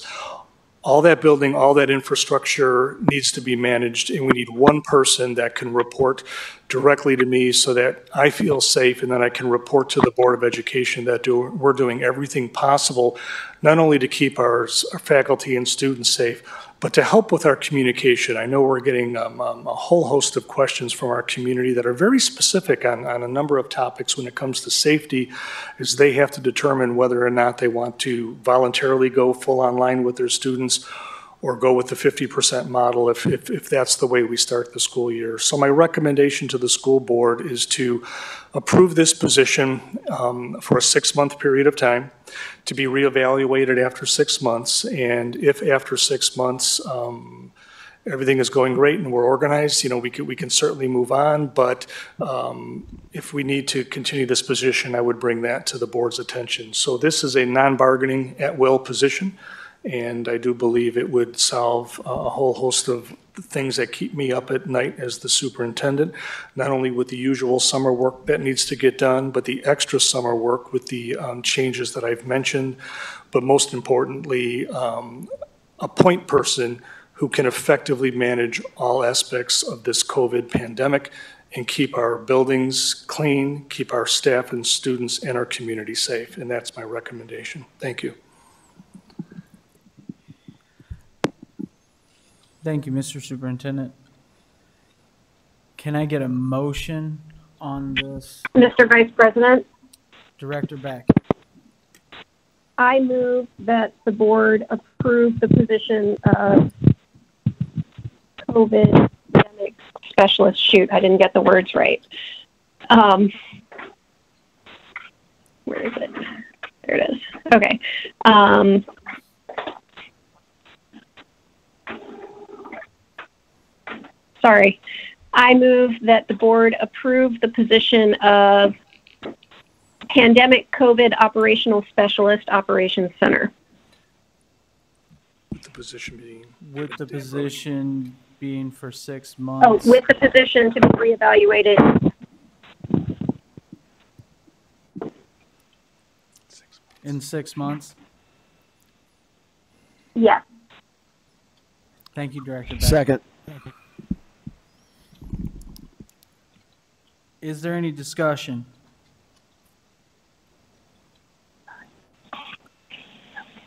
All that building, all that infrastructure needs to be managed, and we need one person that can report directly to me so that I feel safe, and then I can report to the Board of Education that we're doing everything possible, not only to keep our faculty and students safe, but to help with our communication. I know we're getting a whole host of questions from our community that are very specific on a number of topics when it comes to safety, as they have to determine whether or not they want to voluntarily go full online with their students or go with the 50% model if that's the way we start the school year. So my recommendation to the school board is to approve this position for a 6-month period of time, to be reevaluated after 6 months, and if after 6 months everything is going great and we're organized, we can certainly move on, but if we need to continue this position, I would bring that to the board's attention. So this is a non-bargaining at-will position, and I do believe it would solve a whole host of things that keep me up at night as the superintendent, not only with the usual summer work that needs to get done, but the extra summer work with the changes that I've mentioned, but most importantly, a point person who can effectively manage all aspects of this COVID pandemic and keep our buildings clean, keep our staff and students and our community safe. And that's my recommendation. Thank you. Thank you, Mr. Superintendent. Can I get a motion on this? Mr. Vice President, Director Beck. I move that the board approve the position of COVID pandemic specialist. Shoot, I didn't get the words right. Where is it? There it is. Okay. Sorry. I move that the board approve the position of Pandemic COVID Operational Specialist, Operations Center. the position being? With the position being for 6 Oh, months. with the position to be reevaluated. In 6 months? Yes. Thank you, Director Beck. Second. Is there any discussion?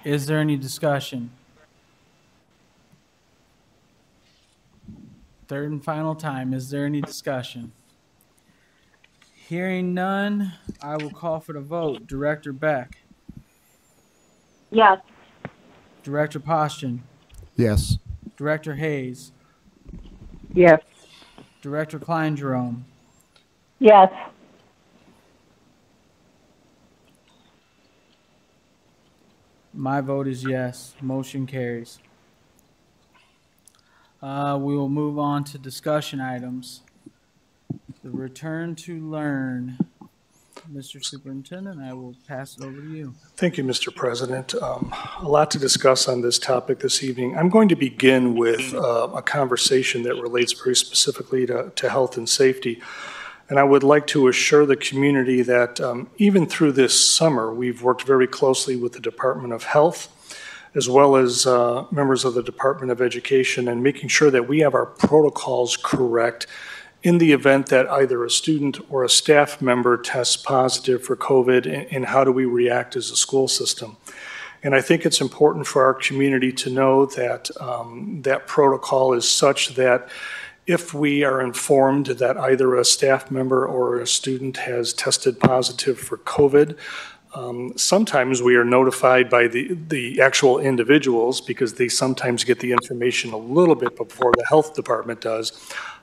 Is there any discussion? Third and final time, is there any discussion? Hearing none, I will call for the vote. Director Beck, Yes. Director Poston, Yes. Director Hayes, Yes. Director Klein Jerome, Yes. my vote is yes. Motion carries. We will move on to discussion items. The return to learn. Mr. Superintendent, I will pass it over to you. Thank you, Mr. President. A lot to discuss on this topic this evening. I'm going to begin with a conversation that relates very specifically to health and safety. And I would like to assure the community that even through this summer, we've worked very closely with the Department of Health, as well as members of the Department of Education, and making sure that we have our protocols correct in the event that either a student or a staff member tests positive for COVID, and how do we react as a school system. And I think it's important for our community to know that that protocol is such that if we are informed that either a staff member or a student has tested positive for COVID, sometimes we are notified by the actual individuals, because they sometimes get the information a little bit before the health department does.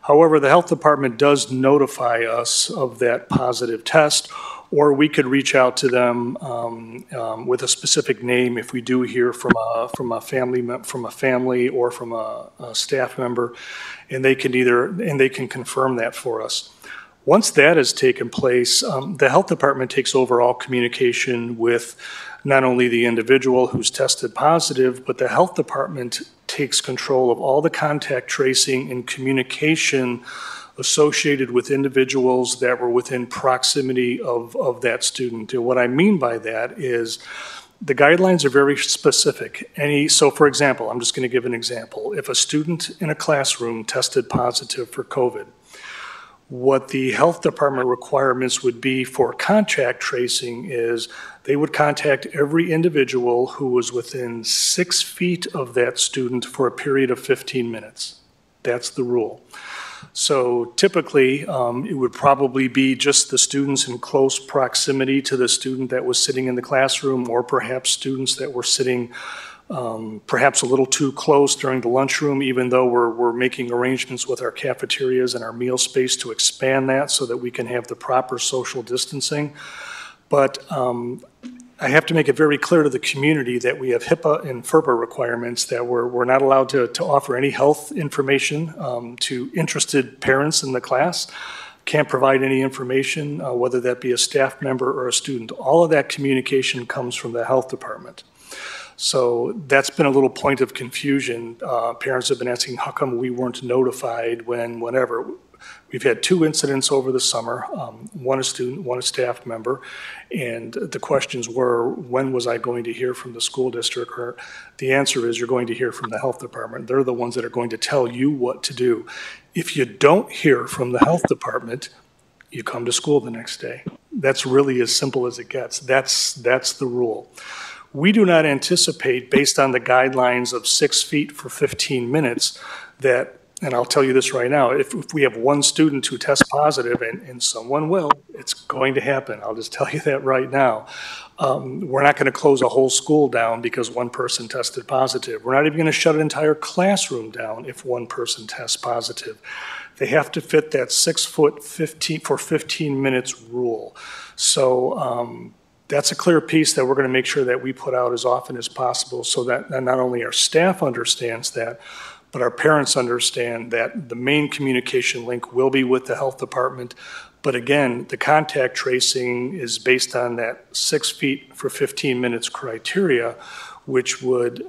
However, the health department does notify us of that positive test, or we could reach out to them with a specific name if we do hear from a family or from a staff member, and they can confirm that for us. Once that has taken place, the health department takes over all communication with not only the individual who's tested positive, but the health department takes control of all the contact tracing and communication associated with individuals that were within proximity of that student. And what I mean by that is the guidelines are very specific. So for example, I'm just going to give an example. If a student in a classroom tested positive for COVID, what the health department requirements would be for contact tracing is they would contact every individual who was within 6 feet of that student for a period of 15 minutes. That's the rule. So typically, it would probably be just the students in close proximity to the student that was sitting in the classroom, or perhaps students that were sitting perhaps a little too close during the lunchroom, even though we're making arrangements with our cafeterias and our meal space to expand that so that we can have the proper social distancing. But I have to make it very clear to the community that we have HIPAA and FERPA requirements that we're not allowed to offer any health information to interested parents in the class. Can't provide any information, whether that be a staff member or a student. All of that communication comes from the health department. So that's been a little point of confusion. Parents have been asking, how come we weren't notified whenever? We've had 2 incidents over the summer, one a student, one a staff member, and the questions were, when was I going to hear from the school district? Or the answer is, you're going to hear from the health department. They're the ones that are going to tell you what to do. If you don't hear from the health department, you come to school the next day. That's really as simple as it gets. That's the rule. We do not anticipate, based on the guidelines of 6 feet for 15 minutes, that, and I'll tell you this right now, if we have one student who tests positive, and someone will, it's going to happen. I'll just tell you that right now. We're not going to close a whole school down because one person tested positive. We're not even going to shut an entire classroom down if one person tests positive. They have to fit that 6 foot 15 minutes rule. So that's a clear piece that we're going to make sure that we put out as often as possible, so that not only our staff understands that, but our parents understand that the main communication link will be with the health department. But again, the contact tracing is based on that 6 feet for 15 minutes criteria, which would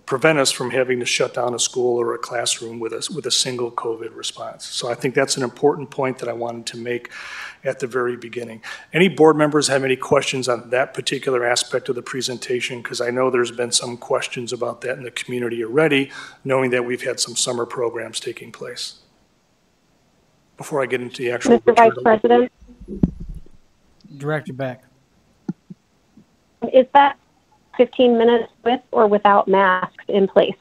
prevent us from having to shut down a school or a classroom with a single COVID response. So I think that's an important point that I wanted to make at the very beginning. Any board members have any questions on that particular aspect of the presentation? Because I know there's been some questions about that in the community already, knowing that we've had some summer programs taking place. Before I get into the actual Mr. Vice President, Director Beck. is that 15 minutes with or without masks in place?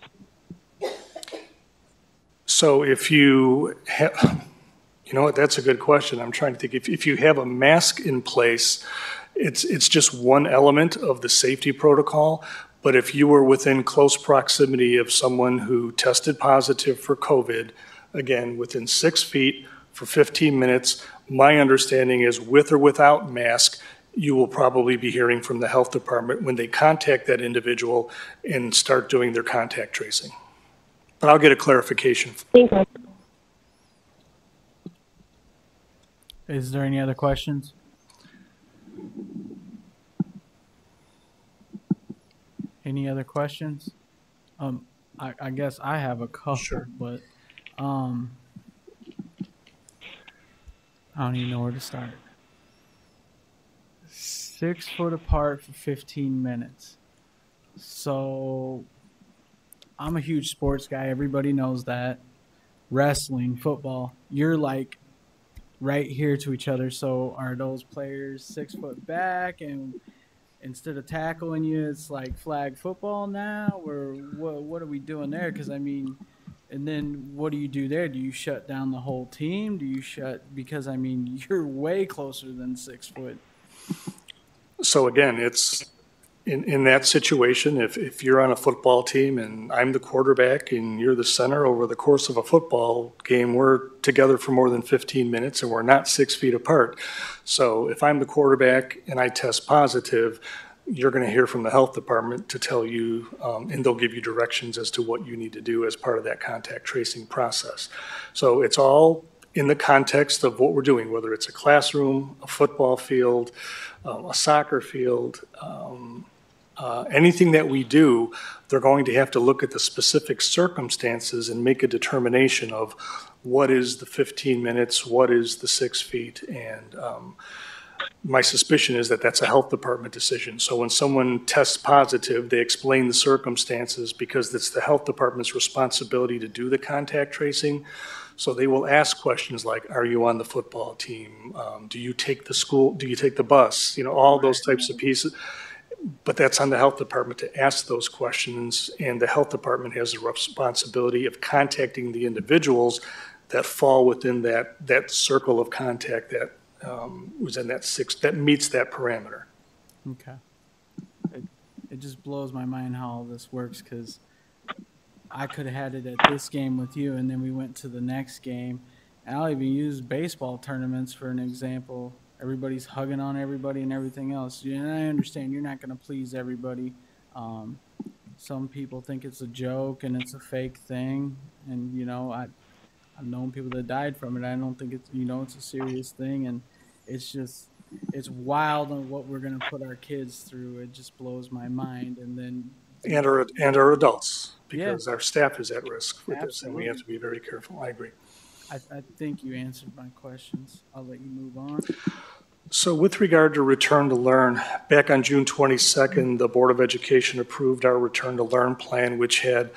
So if you have, you know what, that's a good question. I'm trying to think. If you have a mask in place, it's just one element of the safety protocol. But if you were within close proximity of someone who tested positive for COVID, again, within 6 feet for 15 minutes, my understanding is with or without mask, you will probably be hearing from the health department when they contact that individual and start doing their contact tracing. But I'll get a clarification. Thank you. Is there any other questions? Any other questions? I guess I have a couple, sure. But I don't even know where to start. 6 foot apart for 15 minutes. So I'm a huge sports guy. Everybody knows that. Wrestling, football, you're like right here to each other. So are those players 6 foot back, and instead of tackling you, it's like flag football now? Or what are we doing there? Because I mean, and then what do you do there? Do you shut down the whole team? Do you because I mean, you're way closer than 6 foot. So again, it's in that situation, if you're on a football team and I'm the quarterback and you're the center, over the course of a football game, we're together for more than 15 minutes and we're not 6 feet apart. So if I'm the quarterback and I test positive, you're going to hear from the health department to tell you, and they'll give you directions as to what you need to do as part of that contact tracing process. So it's all in the context of what we're doing, whether it's a classroom, a football field, a soccer field, anything that we do, they're going to have to look at the specific circumstances and make a determination of what is the 15 minutes, what is the 6 feet, and my suspicion is that that's a health department decision. So when someone tests positive, they explain the circumstances because it's the health department's responsibility to do the contact tracing. So they will ask questions like, are you on the football team? Do you take the bus? You know, all those types of pieces. But that's on the health department to ask those questions, and the health department has the responsibility of contacting the individuals that fall within that circle of contact that was in that meets that parameter. Okay. It just blows my mind how all this works, because I could have had it at this game with you, and then we went to the next game. And I'll even use baseball tournaments for an example. Everybody's hugging on everybody and everything else. And I understand you're not going to please everybody. Some people think it's a joke and it's a fake thing. And, you know, I've known people that died from it. I don't think it's, you know, it's a serious thing. And it's just, it's wild on what we're going to put our kids through. It just blows my mind. And then. And our adults, because our staff is at risk with this, and we have to be very careful. I agree. I think you answered my questions. I'll let you move on. So with regard to Return to Learn, back on June 22nd, the Board of Education approved our Return to Learn plan, which had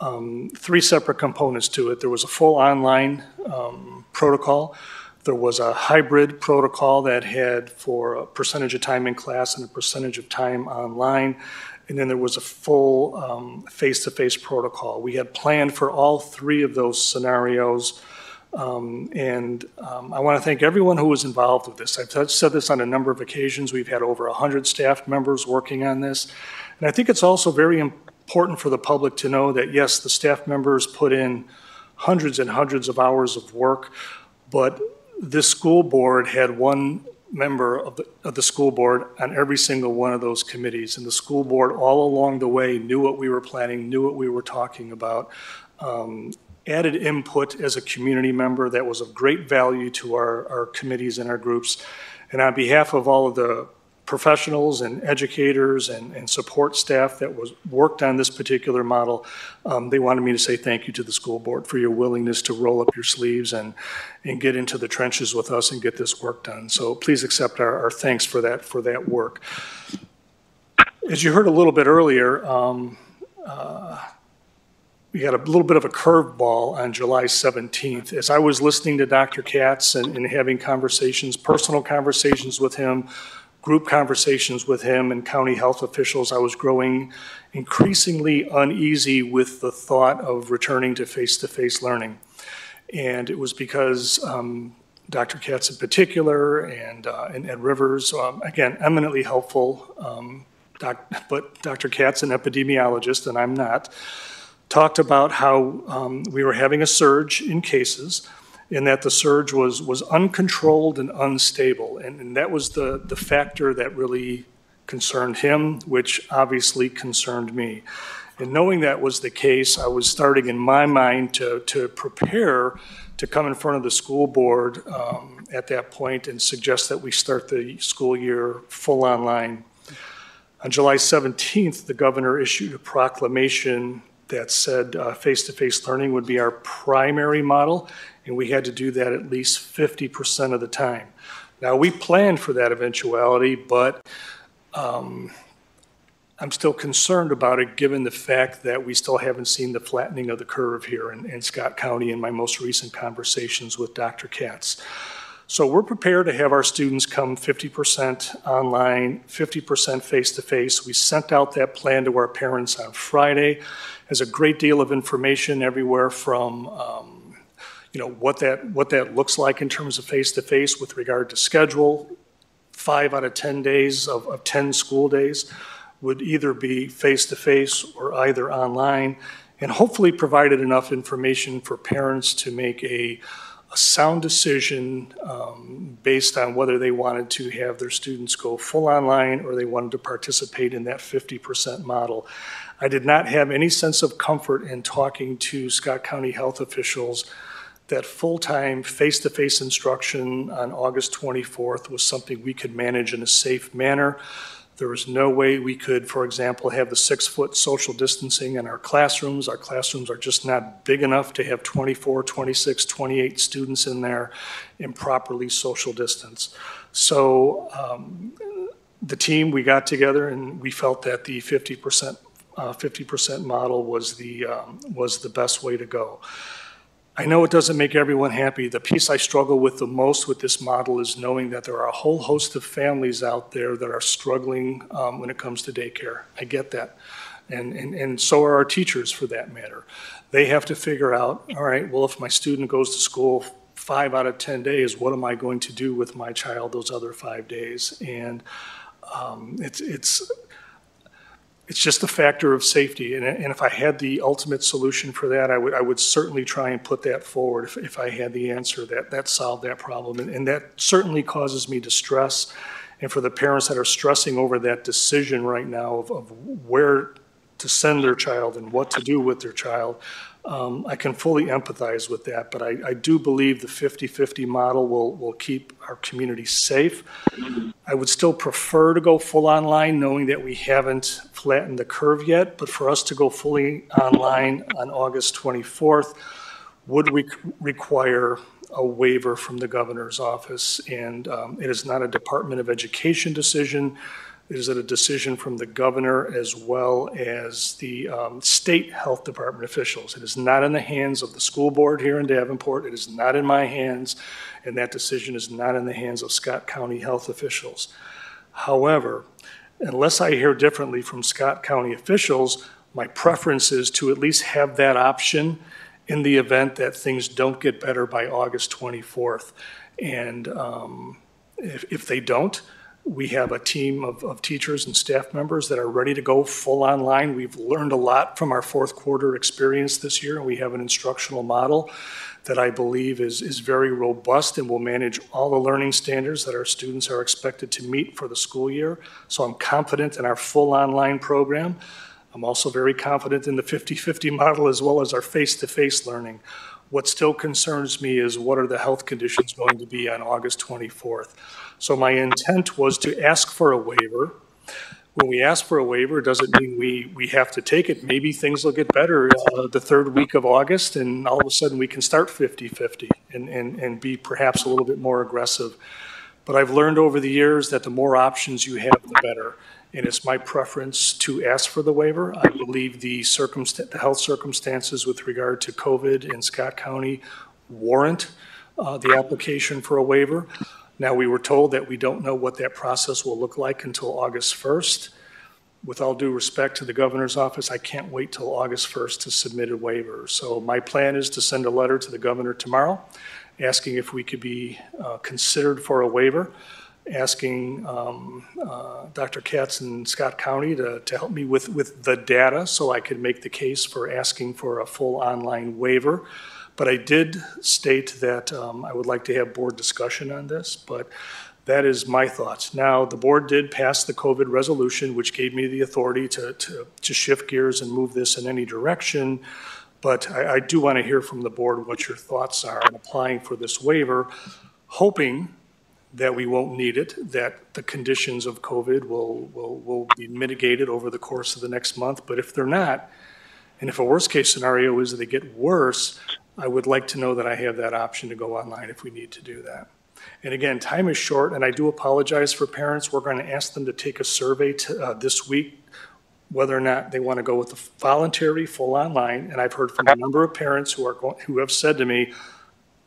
3 separate components to it. There was a full online protocol. There was a hybrid protocol that had for a percentage of time in class and a percentage of time online. And then there was a full face-to-face protocol. We had planned for all 3 of those scenarios. I want to thank everyone who was involved with this. I've said this on a number of occasions. We've had over 100 staff members working on this. And I think it's also very important for the public to know that, yes, the staff members put in hundreds and hundreds of hours of work, but this school board had one member of the school board on every single one of those committees. And the school board all along the way knew what we were planning, knew what we were talking about, added input as a community member that was of great value to our committees and our groups. And on behalf of all of the professionals and educators and support staff that was worked on this particular model, they wanted me to say thank you to the school board for your willingness to roll up your sleeves and get into the trenches with us and get this work done. So please accept our thanks for that work. As you heard a little bit earlier, we had a little bit of a curveball on July 17th. As I was listening to Dr. Katz and having conversations, personal conversations with him, group conversations with him and county health officials, I was growing increasingly uneasy with the thought of returning to face-to-face learning. And it was because Dr. Katz in particular and Ed Rivers, again, eminently helpful, but Dr. Katz, an epidemiologist, and I'm not, talked about how we were having a surge in cases and that the surge was uncontrolled and unstable. And that was the factor that really concerned him, which obviously concerned me. And knowing that was the case, I was starting in my mind to prepare to come in front of the school board at that point and suggest that we start the school year full online. On July 17th, the governor issued a proclamation that said face-to-face learning would be our primary model, and we had to do that at least 50% of the time. Now, we planned for that eventuality, but I'm still concerned about it given the fact that we still haven't seen the flattening of the curve here in Scott County in my most recent conversations with Dr. Katz. So we're prepared to have our students come 50% online, 50% face-to-face. We sent out that plan to our parents on Friday. There's a great deal of information everywhere from what that looks like in terms of face-to-face with regard to schedule. 5 out of 10 days of 10 school days would either be face-to-face or either online, and hopefully provided enough information for parents to make a sound decision based on whether they wanted to have their students go full online or they wanted to participate in that 50% model. I did not have any sense of comfort in talking to Scott County health officials that full-time face-to-face instruction on August 24th was something we could manage in a safe manner. There was no way we could, for example, have the 6-foot social distancing in our classrooms. Our classrooms are just not big enough to have 24, 26, 28 students in there and properly social distance. So the team, we got together and we felt that the 50% model was the best way to go. I know it doesn't make everyone happy. The piece I struggle with the most with this model is knowing that there are a whole host of families out there that are struggling when it comes to daycare. I get that. And so are our teachers for that matter. They have to figure out, all right, well, if my student goes to school 5 out of 10 days, what am I going to do with my child those other 5 days? And it's just a factor of safety, and if I had the ultimate solution for that, I would certainly try and put that forward if I had the answer that solved that problem, and that certainly causes me distress. And for the parents that are stressing over that decision right now of where to send their child and what to do with their child, I can fully empathize with that, but I do believe the 50-50 model will keep our community safe. I would still prefer to go full online, knowing that we haven't flattened the curve yet, but for us to go fully online on August 24th would require a waiver from the governor's office, and it is not a Department of Education decision. It is a decision from the governor as well as the state health department officials. It is not in the hands of the school board here in Davenport. It is not in my hands, and that decision is not in the hands of Scott County health officials. However, unless I hear differently from Scott County officials, my preference is to at least have that option in the event that things don't get better by August 24th. And if they don't, we have a team of teachers and staff members that are ready to go full online. We've learned a lot from our fourth quarter experience this year, and we have an instructional model that I believe is very robust and will manage all the learning standards that our students are expected to meet for the school year. So I'm confident in our full online program. I'm also very confident in the 50-50 model as well as our face-to-face learning. What still concerns me is what are the health conditions going to be on August 24th? So my intent was to ask for a waiver. When we ask for a waiver, it doesn't mean we have to take it. Maybe things will get better the third week of August, and all of a sudden we can start 50-50 and be perhaps a little bit more aggressive. But I've learned over the years that the more options you have, the better. And it's my preference to ask for the waiver. I believe the health circumstances with regard to COVID in Scott County warrant the application for a waiver. Now, we were told that we don't know what that process will look like until August 1st. With all due respect to the governor's office, I can't wait till August 1st to submit a waiver. So my plan is to send a letter to the governor tomorrow, asking if we could be considered for a waiver, asking Dr. Katz in Scott County to help me with the data so I could make the case for asking for a full online waiver. But I did state that I would like to have board discussion on this, but that is my thoughts. Now, the board did pass the COVID resolution, which gave me the authority to shift gears and move this in any direction. But I do want to hear from the board what your thoughts are on applying for this waiver, hoping that we won't need it, that the conditions of COVID will be mitigated over the course of the next month. But if they're not, and if a worst case scenario is that they get worse, I would like to know that I have that option to go online if we need to do that. And again, time is short, and I do apologize for parents. We're going to ask them to take a survey this week, whether or not they want to go with the voluntary full online. And I've heard from a number of parents who have said to me,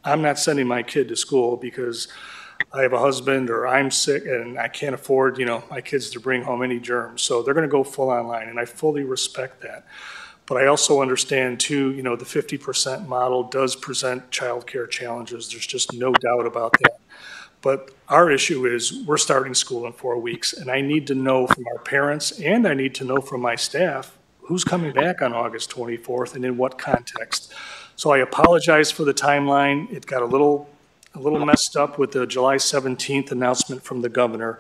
I'm not sending my kid to school because I have a husband or I'm sick and I can't afford, my kids to bring home any germs. So they're going to go full online, and I fully respect that. But I also understand too, the 50% model does present childcare challenges. There's just no doubt about that. But our issue is we're starting school in 4 weeks, and I need to know from our parents and I need to know from my staff who's coming back on August 24th and in what context. So I apologize for the timeline. It got a little messed up with the July 17th announcement from the governor.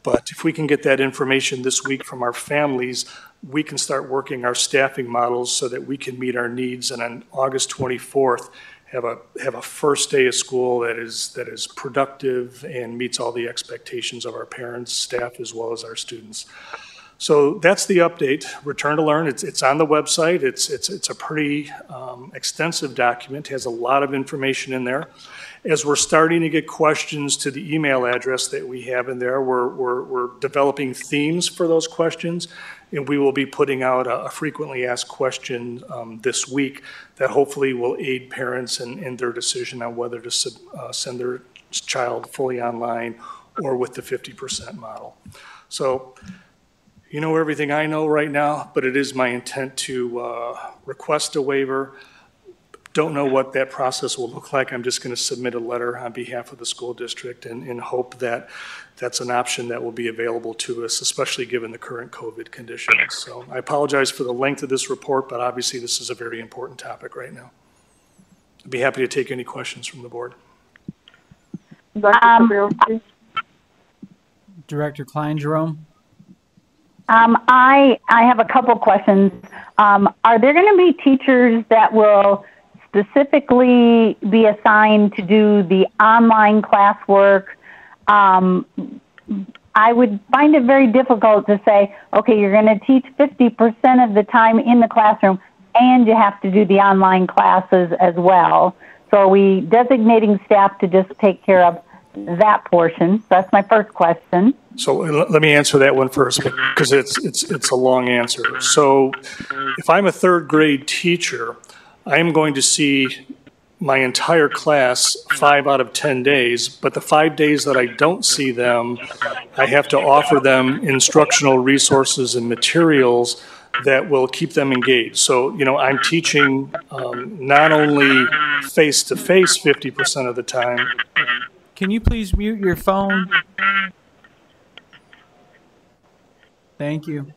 But if we can get that information this week from our families, we can start working our staffing models so that we can meet our needs. And on August 24th, have a first day of school that is productive and meets all the expectations of our parents, staff, as well as our students. So that's the update. Return to Learn. It's on the website. It's a pretty extensive document. It has a lot of information in there. As we're starting to get questions to the email address that we have in there, we're developing themes for those questions, and we will be putting out a frequently asked question this week that hopefully will aid parents in their decision on whether to send their child fully online or with the 50% model. So you know everything I know right now, but it is my intent to request a waiver. Don't know what that process will look like. I'm just going to submit a letter on behalf of the school district and hope that that's an option that will be available to us, especially given the current COVID conditions. So I apologize for the length of this report, but obviously this is a very important topic right now. I'd be happy to take any questions from the board. Director Klein Jerome. I have a couple questions. Are there going to be teachers that will specifically be assigned to do the online classwork? I would find it very difficult to say, okay, you're going to teach 50% of the time in the classroom and you have to do the online classes as well. So are we designating staff to just take care of that portion? That's my first question. So let me answer that one first because it's a long answer. So if I'm a third grade teacher, I'm going to see my entire class 5 out of 10 days, but the 5 days that I don't see them, I have to offer them instructional resources and materials that will keep them engaged. So, I'm teaching not only face-to-face 50% of the time. Can you please mute your phone? Thank you.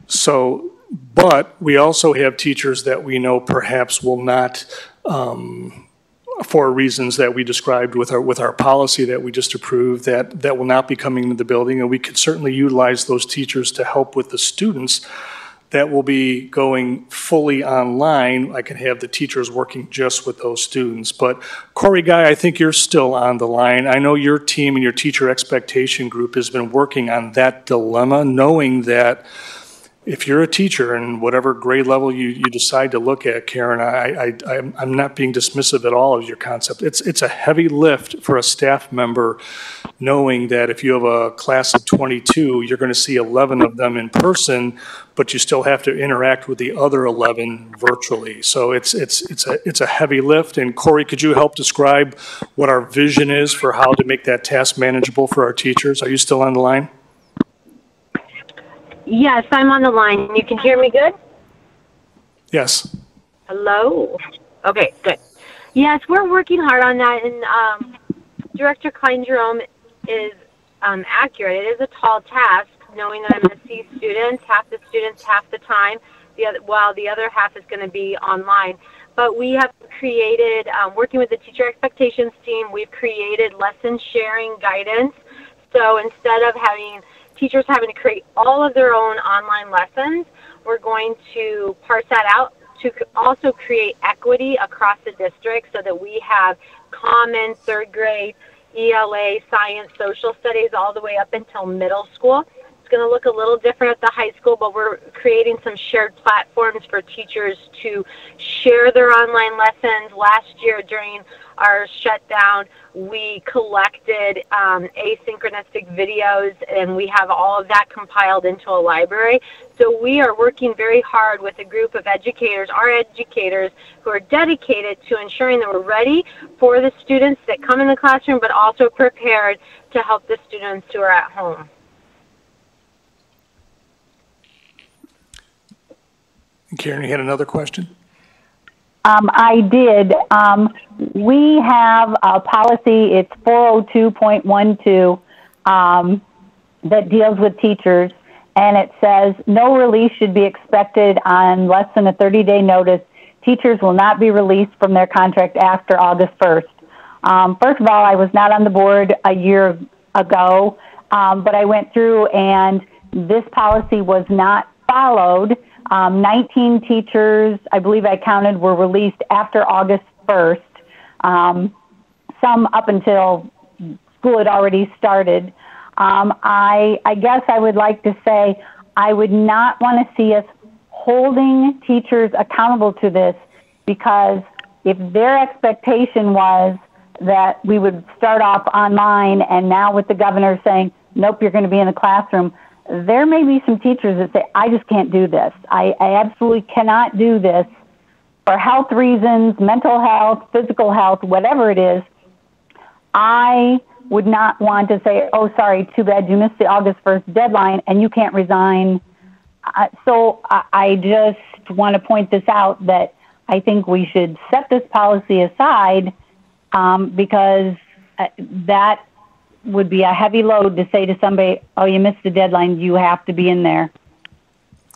So, but we also have teachers that we know perhaps will not, for reasons that we described with our policy that we just approved, that will not be coming into the building, and we could certainly utilize those teachers to help with the students that will be going fully online, I can have the teachers working just with those students. But Corey Guy, I think you're still on the line. I know your team and your teacher expectation group has been working on that dilemma, knowing that if you're a teacher and whatever grade level you decide to look at, Karen, I'm not being dismissive at all of your concept. It's a heavy lift for a staff member knowing that if you have a class of 22, you're going to see 11 of them in person, but you still have to interact with the other 11 virtually. So it's a heavy lift. And Corey, could you help describe what our vision is for how to make that task manageable for our teachers? Are you still on the line? Yes, I'm on the line. You can hear me good? Yes. Hello? Okay, good. Yes, we're working hard on that, and Director Klein-Jerome is accurate. It is a tall task, knowing that I'm going to see students half the time, while the other half is going to be online. But we have created, working with the teacher expectations team, we've created lesson sharing guidance. So instead of having teachers having to create all of their own online lessons, we're going to parse that out to also create equity across the district so that we have common third grade ELA, science, social studies all the way up until middle school. It's going to look a little different at the high school, but we're creating some shared platforms for teachers to share their online lessons. Last year during our shutdown, we collected asynchronistic videos, and we have all of that compiled into a library. So we are working very hard with a group of educators, our educators, who are dedicated to ensuring that we're ready for the students that come in the classroom, but also prepared to help the students who are at home. Karen, you had another question? I did. We have a policy, it's 402.12, that deals with teachers, and it says no release should be expected on less than a 30-day notice. Teachers will not be released from their contract after August 1st. First of all, I was not on the board a year ago, but I went through and this policy was not followed. 19 teachers, I believe I counted, were released after August 1st. Some up until school had already started. I guess I would like to say I would not want to see us holding teachers accountable to this, because if their expectation was that we would start off online and now with the governor saying, nope, you're going to be in the classroom, there may be some teachers that say, I just can't do this. I absolutely cannot do this for health reasons, mental health, physical health, whatever it is. I would not want to say, oh, sorry, too bad you missed the August 1st deadline and you can't resign. So I just want to point this out that I think we should set this policy aside because that would be a heavy load to say to somebody, oh, you missed the deadline, you have to be in there.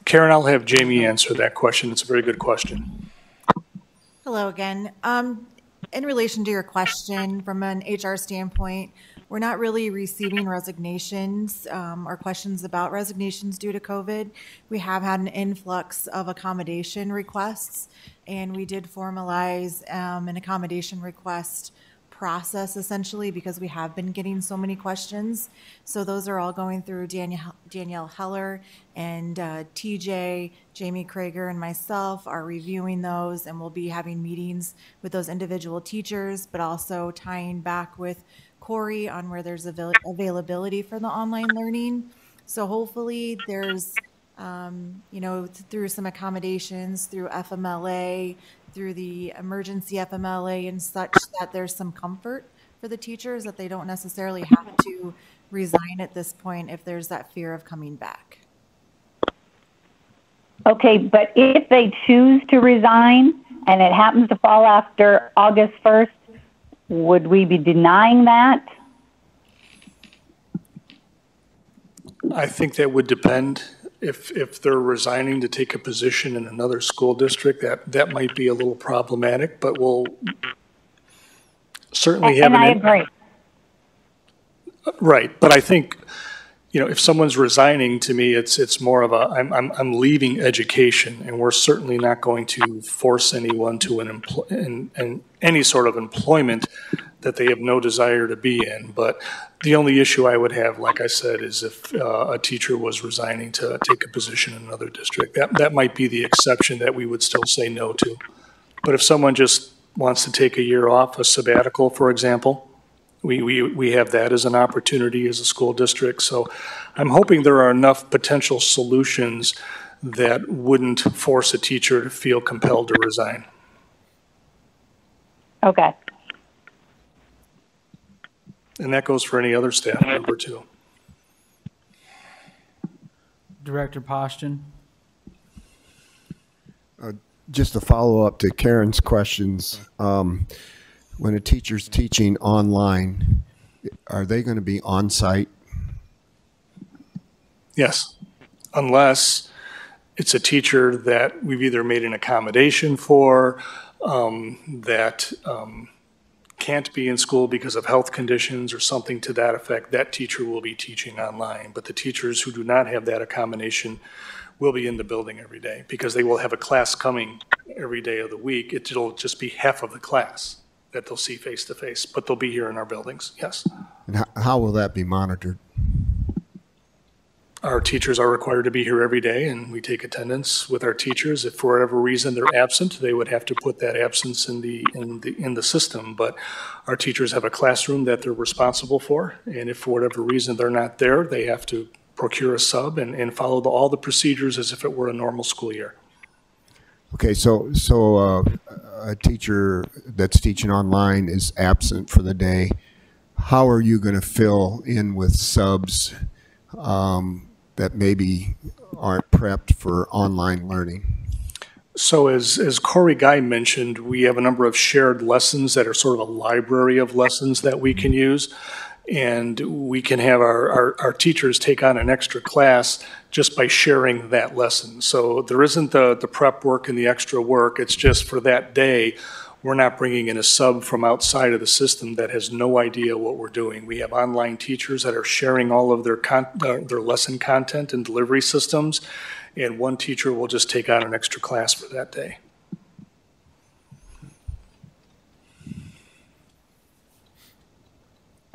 Karen, I'll have Jamie answer that question. It's a very good question. Hello again. In relation to your question, from an HR standpoint, we're not really receiving resignations or questions about resignations due to COVID. We have had an influx of accommodation requests, and we did formalize an accommodation request process essentially because we have been getting so many questions. So those are all going through Danielle Heller, and TJ, Jamie Krager, and myself are reviewing those, and we'll be having meetings with those individual teachers, but also tying back with Corey on where there's availability for the online learning. So hopefully there's through some accommodations, through FMLA, through the emergency FMLA and such, that there's some comfort for the teachers that they don't necessarily have to resign at this point if there's that fear of coming back. Okay, but if they choose to resign and it happens to fall after August 1st, would we be denying that? I think that would depend. If they're resigning to take a position in another school district, that might be a little problematic, but we'll certainly have and I agree. Right, but I think, if someone's resigning, to me, it's more of a I'm leaving education, and we're certainly not going to force anyone to any sort of employment that they have no desire to be in. But the only issue I would have, like I said, is if a teacher was resigning to take a position in another district. That might be the exception that we would still say no to. But if someone just wants to take a year off, a sabbatical, for example, we have that as an opportunity as a school district. So I'm hoping there are enough potential solutions that wouldn't force a teacher to feel compelled to resign. Okay. And that goes for any other staff member too. Director Poston. Just a follow up to Karen's questions. When a teacher's teaching online, are they going to be on site? Yes, unless it's a teacher that we've either made an accommodation for, that can't be in school because of health conditions or something to that effect. That teacher will be teaching online. But the teachers who do not have that accommodation will be in the building every day because they will have a class coming every day of the week. It'll just be half of the class that they'll see face to face, but they'll be here in our buildings, yes. And how will that be monitored? Our teachers are required to be here every day, and we take attendance with our teachers. If for whatever reason they're absent, they would have to put that absence in the system. But our teachers have a classroom that they're responsible for, and if for whatever reason they're not there, they have to procure a sub and follow all the procedures as if it were a normal school year. Okay, so a teacher that's teaching online is absent for the day. How are you going to fill in with subs that maybe aren't prepped for online learning? So as Corey Guy mentioned, we have a number of shared lessons that are sort of a library of lessons that we can use. And we can have our teachers take on an extra class just by sharing that lesson. So there isn't the prep work and the extra work. It's just for that day, we're not bringing in a sub from outside of the system that has no idea what we're doing. We have online teachers that are sharing all of their lesson content and delivery systems, and one teacher will just take on an extra class for that day.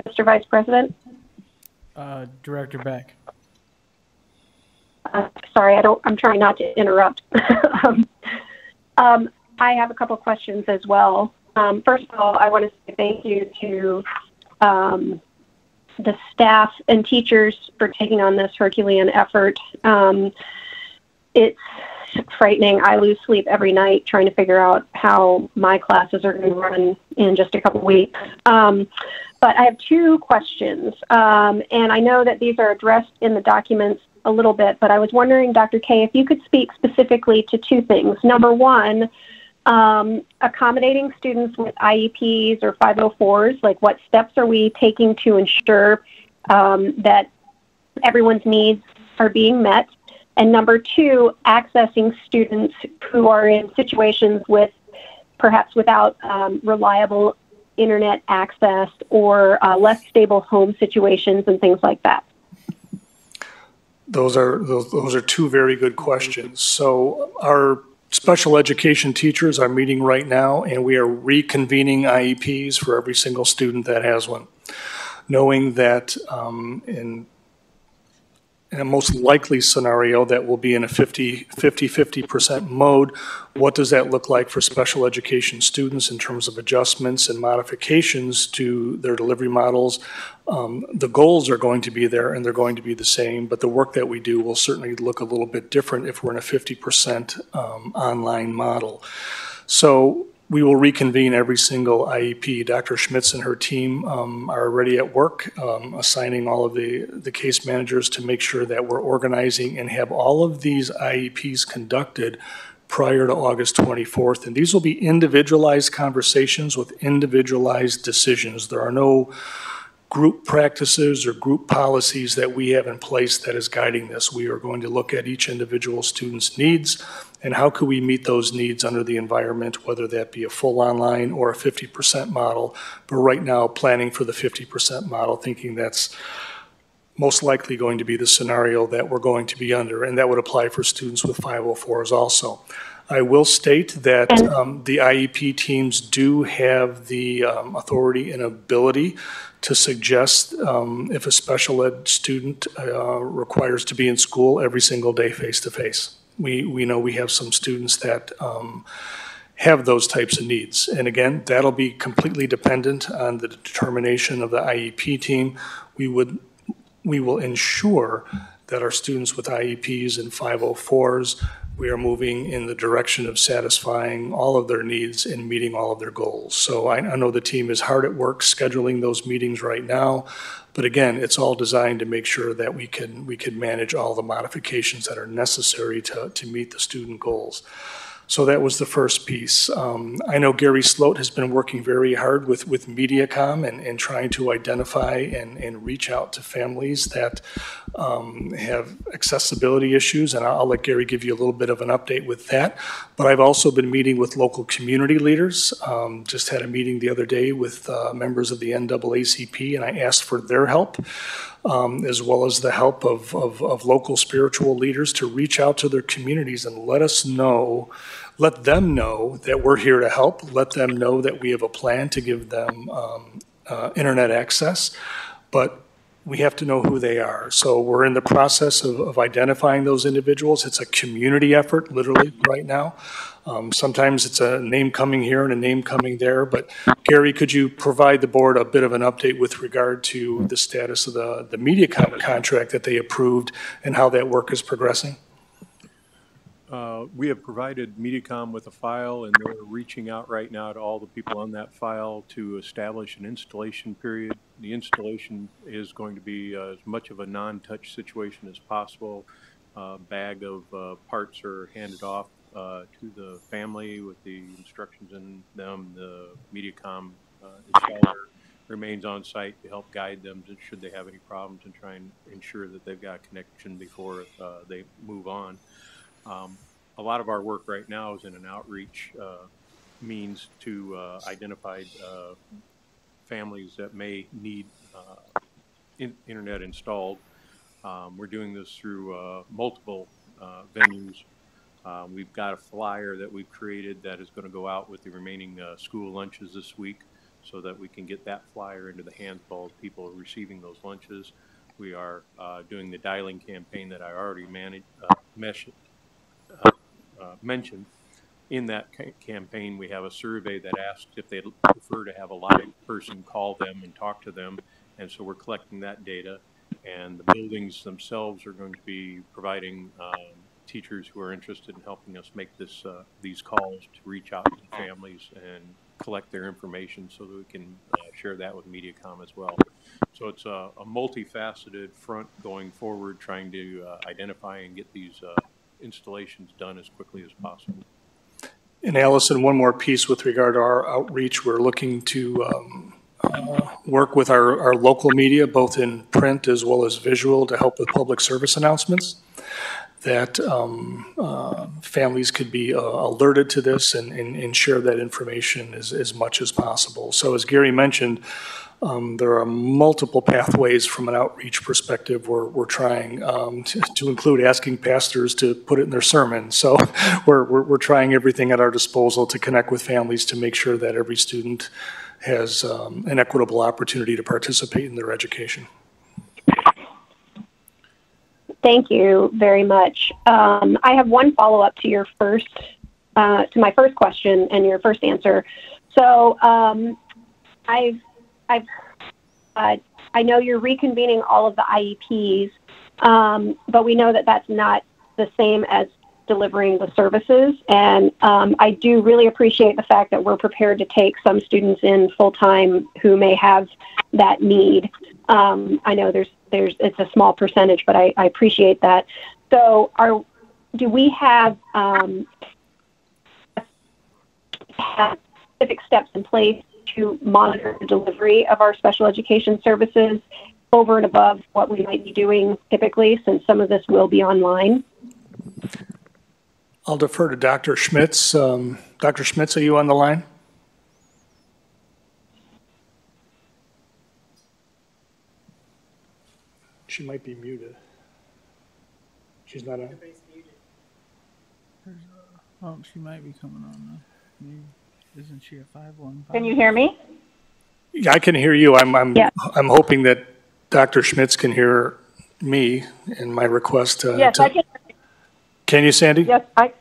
Mr. Vice President? Director Beck. Sorry, I'm trying not to interrupt. I have a couple questions as well. First of all, I want to say thank you to the staff and teachers for taking on this Herculean effort. It's frightening. I lose sleep every night trying to figure out how my classes are going to run in just a couple weeks. But I have two questions, and I know that these are addressed in the documents a little bit, but I was wondering, Dr. K, if you could speak specifically to two things. Number one, accommodating students with IEPs or 504s, like what steps are we taking to ensure that everyone's needs are being met? And number two, accessing students who are in situations with perhaps without reliable internet access or less stable home situations and things like that? Those are two very good questions. So our special education teachers are meeting right now, and we are reconvening IEPs for every single student that has one, knowing that in a most likely scenario that will be in a 50% mode. What does that look like for special education students in terms of adjustments and modifications to their delivery models? The goals are going to be there and they're going to be the same, but the work that we do will certainly look a little bit different if we're in a 50% online model. So we will reconvene every single IEP. Dr. Schmitz and her team are already at work, assigning all of the case managers to make sure that we're organizing and have all of these IEPs conducted prior to August 24th. And these will be individualized conversations with individualized decisions. There are no group practices or group policies that we have in place that is guiding this. We are going to look at each individual student's needs and how could we meet those needs under the environment, whether that be a full online or a 50% model. But right now, planning for the 50% model, thinking that's most likely going to be the scenario that we're going to be under, and that would apply for students with 504s also. I will state that the IEP teams do have the authority and ability to suggest if a special ed student requires to be in school every single day face-to-face. We know we have some students that have those types of needs. And again, that'll be completely dependent on the determination of the IEP team. We will ensure that our students with IEPs and 504s, we are moving in the direction of satisfying all of their needs and meeting all of their goals. So I know the team is hard at work scheduling those meetings right now, but again, it's all designed to make sure that we can manage all the modifications that are necessary to meet the student goals. So that was the first piece. I know Gary Sloat has been working very hard with MediaCom and trying to identify and reach out to families that have accessibility issues, and I'll let Gary give you a little bit of an update with that. But I've also been meeting with local community leaders. Just had a meeting the other day with members of the NAACP, and I asked for their help. As well as the help of local spiritual leaders to reach out to their communities and let them know that we're here to help, let them know that we have a plan to give them internet access, but we have to know who they are. So we're in the process of identifying those individuals. It's a community effort, literally, right now. Sometimes it's a name coming here and a name coming there, but Gary, could you provide the board a bit of an update with regard to the status of the MediaCom contract that they approved and how that work is progressing? We have provided MediaCom with a file, and they're reaching out right now to all the people on that file to establish an installation period. The installation is going to be as much of a non-touch situation as possible. A bag of parts are handed off to the family with the instructions in them. The MediaCom installer remains on site to help guide them should they have any problems and try and ensure that they've got a connection before they move on. A lot of our work right now is in an outreach means to identify families that may need internet installed. We're doing this through multiple venues. We've got a flyer that we've created that is going to go out with the remaining school lunches this week so that we can get that flyer into the hands of all the people receiving those lunches. We are doing the dialing campaign that I already mentioned. In that campaign, we have a survey that asks if they'd prefer to have a live person call them and talk to them. And so we're collecting that data. And the buildings themselves are going to be providing teachers who are interested in helping us make these calls to reach out to the families and collect their information so that we can share that with MediaCom as well. So it's a multifaceted front going forward, trying to identify and get these installations done as quickly as possible. And Allison, one more piece with regard to our outreach. We're looking to work with our local media, both in print as well as visual, to help with public service announcements, that families could be alerted to this and share that information as much as possible. So as Gary mentioned, there are multiple pathways from an outreach perspective. We're trying to include asking pastors to put it in their sermon. So we're trying everything at our disposal to connect with families to make sure that every student has an equitable opportunity to participate in their education. Thank you very much. I have one follow-up to your to my first question and your first answer. So I know you're reconvening all of the IEPs, but we know that that's not the same as delivering the services. And I do really appreciate the fact that we're prepared to take some students in full-time who may have that need. I know it's a small percentage, but I appreciate that. So do we have specific steps in place to monitor the delivery of our special education services over and above what we might be doing typically, since some of this will be online? I'll defer to Dr. Schmitz. Dr. Schmitz, are you on the line? She might be muted. She's not on. Oh, she might be coming on now. Maybe. Isn't she a 515? Can you hear me? Yeah, I can hear you. I'm Yeah. I'm hoping that Dr. Schmitz can hear me and my request. Yes, I can. Can you, Sandy? Yes, I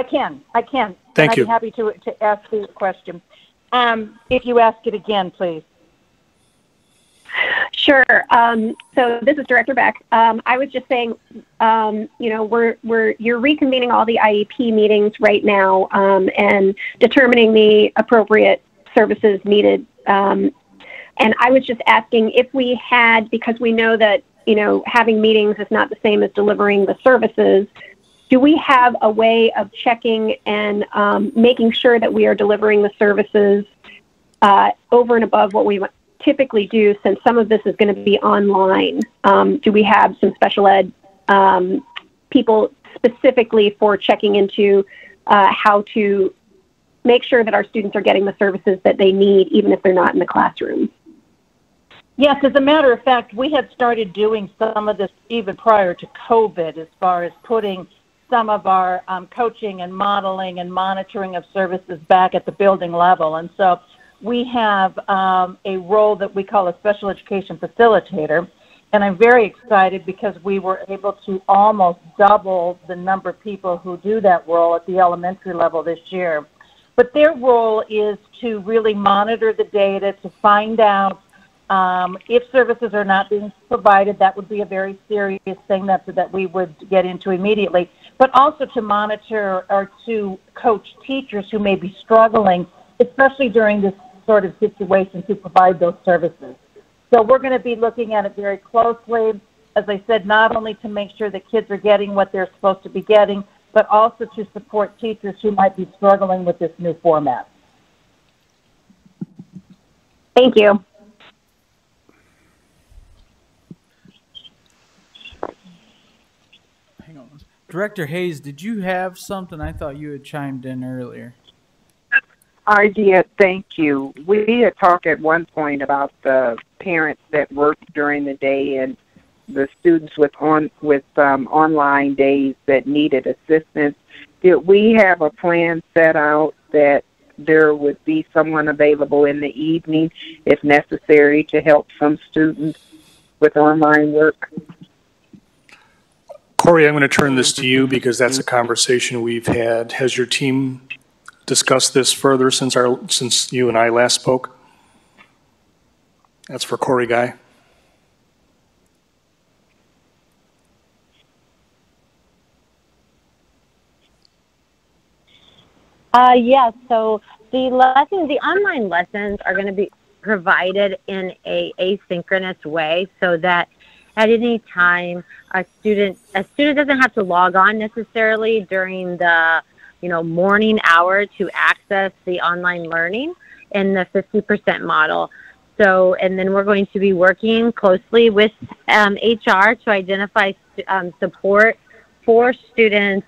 can. I can. Thank and you. I'd be happy to ask you a question. If you ask it again, please. Sure. So this is Director Beck. I was just saying, you know, you're reconvening all the IEP meetings right now and determining the appropriate services needed. And I was just asking if we had, because we know that, you know, having meetings is not the same as delivering the services. Do we have a way of checking and making sure that we are delivering the services over and above what we typically do, since some of this is going to be online? Do we have some special ed people specifically for checking into how to make sure that our students are getting the services that they need, even if they're not in the classroom? Yes, as a matter of fact, we had started doing some of this even prior to COVID, as far as putting some of our coaching and modeling and monitoring of services back at the building level. And so we have a role that we call a special education facilitator. And I'm very excited because we were able to almost double the number of people who do that role at the elementary level this year. But their role is to really monitor the data, to find out if services are not being provided. That would be a very serious thing that we would get into immediately. But also to monitor or to coach teachers who may be struggling, especially during this sort of situation, to provide those services. So we're going to be looking at it very closely, as I said, not only to make sure that kids are getting what they're supposed to be getting, but also to support teachers who might be struggling with this new format. Thank you. Hang on. Director Hayes, did you have something? I thought you had chimed in earlier. I did, thank you. We had talked at one point about the parents that work during the day and the students with online days that needed assistance. Did we have a plan set out that there would be someone available in the evening if necessary to help some students with online work? Corey, I'm going to turn this to you because that's a conversation we've had. Has your team discussed this further since you and I last spoke? That's for Corey Guy. Yes, so the online lessons are going to be provided in a asynchronous way, so that at any time a student doesn't have to log on necessarily during the morning hour to access the online learning in the 50% model. So, and then we're going to be working closely with HR to identify support for students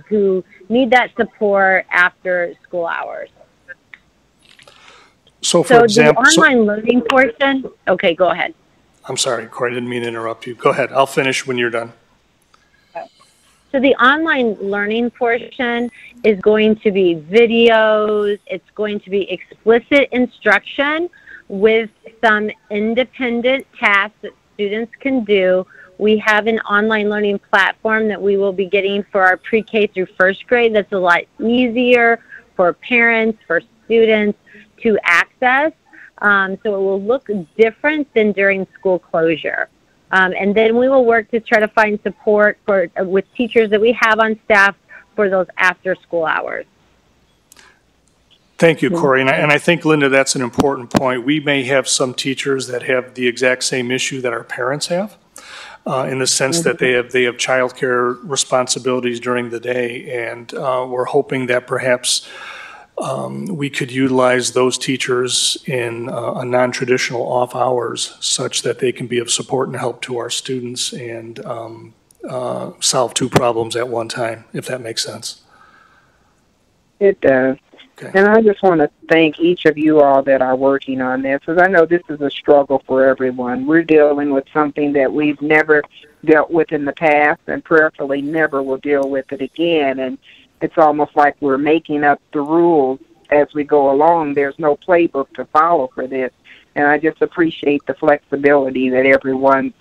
who need that support after school hours. So for example, the online learning portion, okay, go ahead. I'm sorry, Corey, I didn't mean to interrupt you. Go ahead, I'll finish when you're done. So the online learning portion is going to be videos, it's going to be explicit instruction with some independent tasks that students can do. We have an online learning platform that we will be getting for our pre-K through first grade that's a lot easier for parents, for students to access. So it will look different than during school closure. And then we will work to try to find support with teachers that we have on staff for those after school hours. Thank you, Corey. And I think, Linda, that's an important point. We may have some teachers that have the exact same issue that our parents have, in the sense that they have childcare responsibilities during the day. And we're hoping that perhaps we could utilize those teachers in a non-traditional off hours such that they can be of support and help to our students and solve two problems at one time, if that makes sense. It does. And I just want to thank each of you all that are working on this, because I know this is a struggle for everyone. We're dealing with something that we've never dealt with in the past, and prayerfully never will deal with it again. And it's almost like we're making up the rules as we go along. There's no playbook to follow for this. And I just appreciate the flexibility that everyone's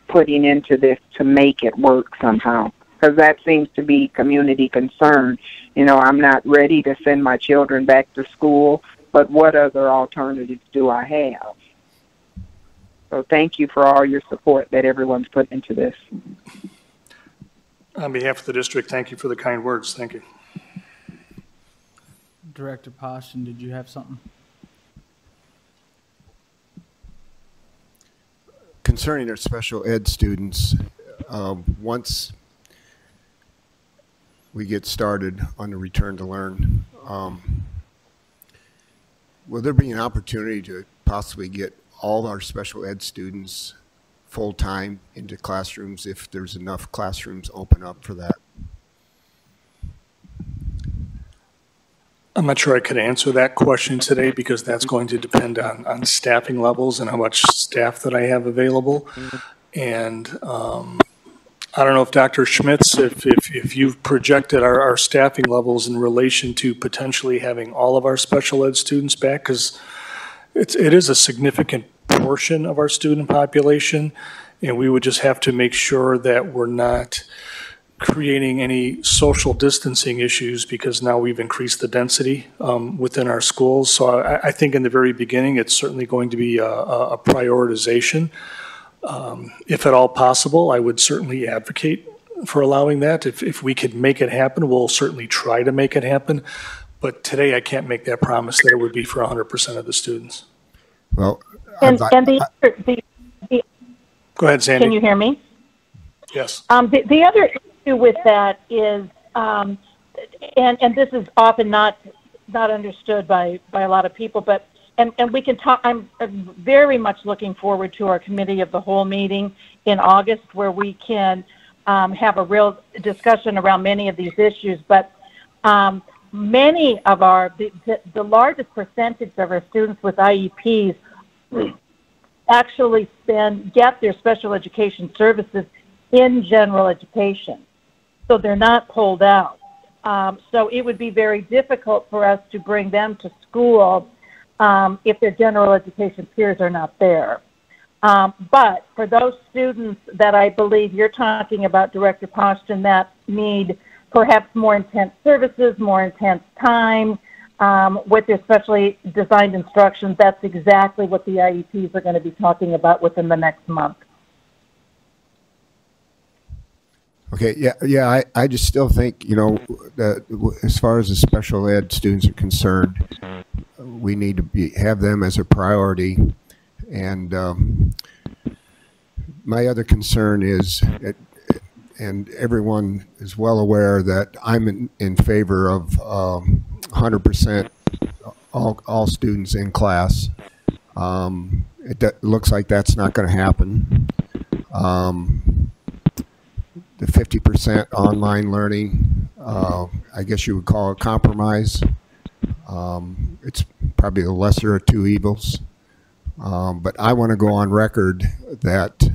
putting into this to make it work somehow, because that seems to be community concern. You know, I'm not ready to send my children back to school, but what other alternatives do I have? So thank you for all your support that everyone's put into this. On behalf of the district, thank you for the kind words. Thank you. Director Poston, did you have something? Concerning our special ed students, once we get started on the return to learn, will there be an opportunity to possibly get all our special ed students full-time into classrooms if there's enough classrooms open up for that? I'm not sure I could answer that question today, because that's going to depend on staffing levels and how much staff that I have available. And I don't know if Dr. Schmitz, if you've projected our staffing levels in relation to potentially having all of our special ed students back, because it is a significant portion of our student population, and we would just have to make sure that we're not creating any social distancing issues, because now we've increased the density within our schools. So I think in the very beginning, it's certainly going to be a prioritization. If at all possible, I would certainly advocate for allowing that. If we could make it happen, we'll certainly try to make it happen. But today, I can't make that promise that it would be for 100% of the students. Well, Go ahead, Sandy. Can you hear me? Yes. The other issue with that is, and this is often not understood by a lot of people, but and we can talk. I'm very much looking forward to our committee of the whole meeting in August, where we can have a real discussion around many of these issues. But many of the largest percentage of our students with IEPs actually get their special education services in general education. So they're not pulled out. So it would be very difficult for us to bring them to school if their general education peers are not there. But for those students that I believe you're talking about, Director Poston, that need perhaps more intense services, more intense time, with their specially designed instructions, that's exactly what the IEPs are going to be talking about within the next month. Okay, yeah. I just still think, you know, that as far as the special ed students are concerned, we need to have them as a priority. And my other concern is, and everyone is well aware that I'm in favor of 100% all students in class. It looks like that's not going to happen. The 50% online learning, I guess you would call it compromise. It's probably the lesser of two evils. But I want to go on record that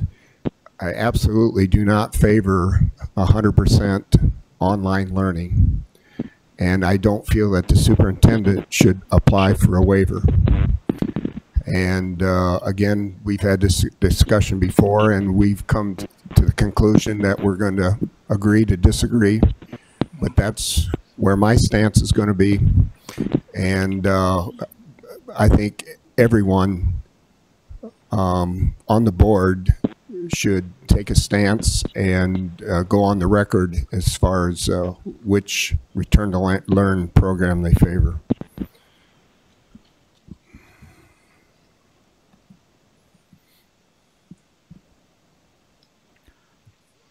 I absolutely do not favor 100% online learning. And I don't feel that the superintendent should apply for a waiver. And again, we've had this discussion before, and we've come to the conclusion that we're going to agree to disagree. But that's where my stance is going to be. And I think everyone on the board should take a stance and go on the record as far as which return to learn program they favor.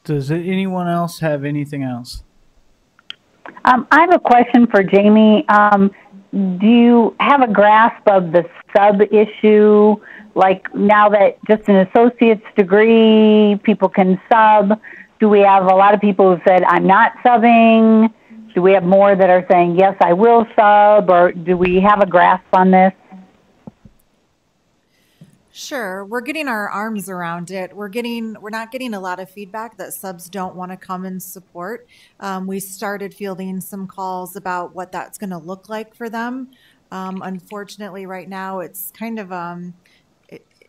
Does anyone else have anything else? I have a question for Jamie. Do you have a grasp of the sub issue? Like now that just an associate's degree, people can sub. Do we have a lot of people who said, I'm not subbing? Do we have more that are saying, yes, I will sub, or do we have a grasp on this? Sure, we're getting our arms around it. We're not getting a lot of feedback that subs don't want to come and support. We started fielding some calls about what that's going to look like for them. Unfortunately, right now it's kind of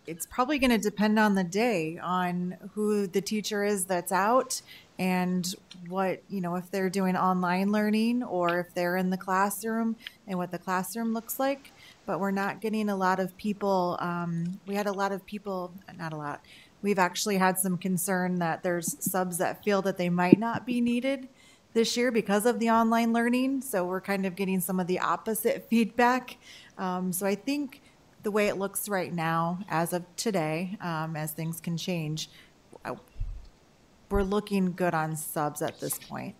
it's probably going to depend on the day, on who the teacher is that's out, and what, if they're doing online learning or if they're in the classroom and what the classroom looks like. But we're not getting a lot of people. We had a lot of people, not a lot. We've actually had some concern that there's subs that feel that they might not be needed this year because of the online learning. So we're kind of getting some of the opposite feedback. So I think the way it looks right now, as of today, as things can change, we're looking good on subs at this point.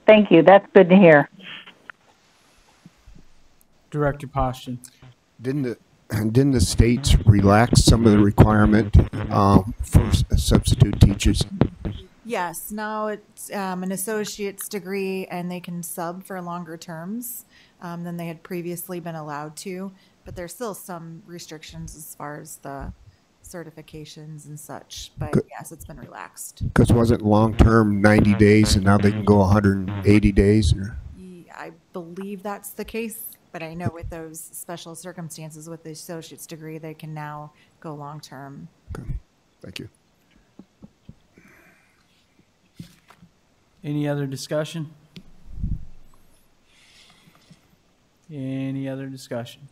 Thank you. That's good to hear. Director Poston. Didn't the states relax some of the requirement for substitute teachers? Yes, now it's an associate's degree, and they can sub for longer terms than they had previously been allowed to. But there's still some restrictions as far as the certifications and such. But yes, it's been relaxed. Because wasn't long-term 90 days, and now they can go 180 days? Or? I believe that's the case. But I know with those special circumstances with the associate's degree, they can now go long-term. Okay. Thank you. Any other discussion? Any other discussion?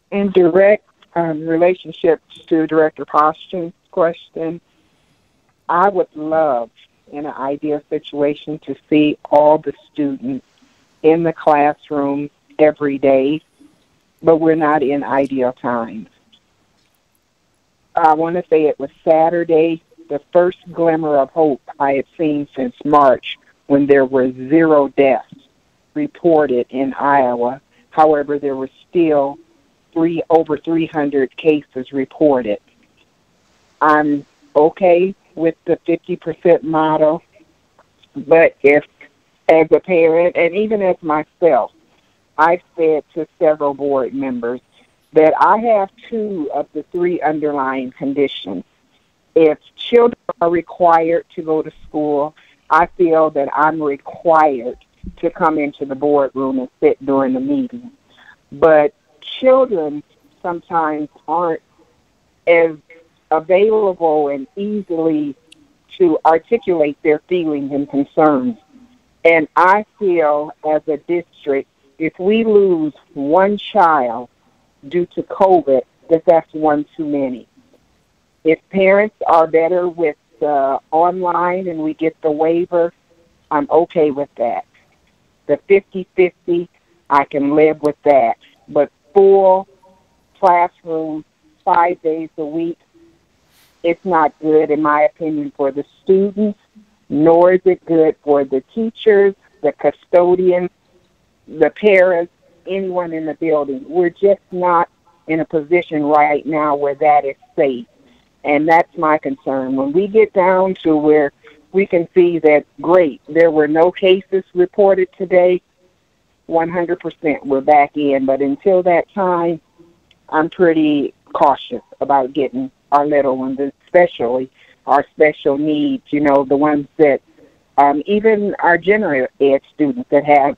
In direct relationship to Director Poston's question, I would love, in an ideal situation, to see all the students in the classroom every day, but we're not in ideal times. I want to say it was Saturday, the first glimmer of hope I had seen since March, when there were 0 deaths reported in Iowa. However, there were still over 300 cases reported. I'm okay with the 50% model, but if, as a parent, and even as myself, I've said to several board members that I have 2 of the 3 underlying conditions. If children are required to go to school, I feel that I'm required to come into the boardroom and sit during the meeting. But children sometimes aren't as available and easily to articulate their feelings and concerns. And I feel, as a district, if we lose 1 child due to COVID, that's 1 too many. If parents are better with online and we get the waiver, I'm okay with that. The 50-50, I can live with that. But full classroom, 5 days a week, it's not good, in my opinion, for the students, nor is it good for the teachers, the custodians, the parents, anyone in the building. We're just not in a position right now where that is safe. And that's my concern. When we get down to where we can see that, great, there were no cases reported today, 100% we're back in. But until that time, I'm pretty cautious about getting our little ones, especially our special needs, the ones that, even our general ed students that have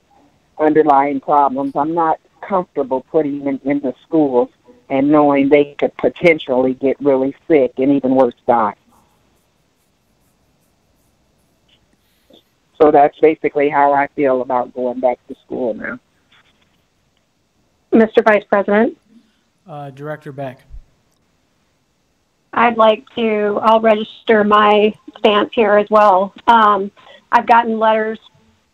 underlying problems. I'm not comfortable putting them in the schools and knowing they could potentially get really sick and even worse, die. So that's basically how I feel about going back to school now. Mr. Vice President? Director Beck. I'll register my stance here as well. I've gotten letters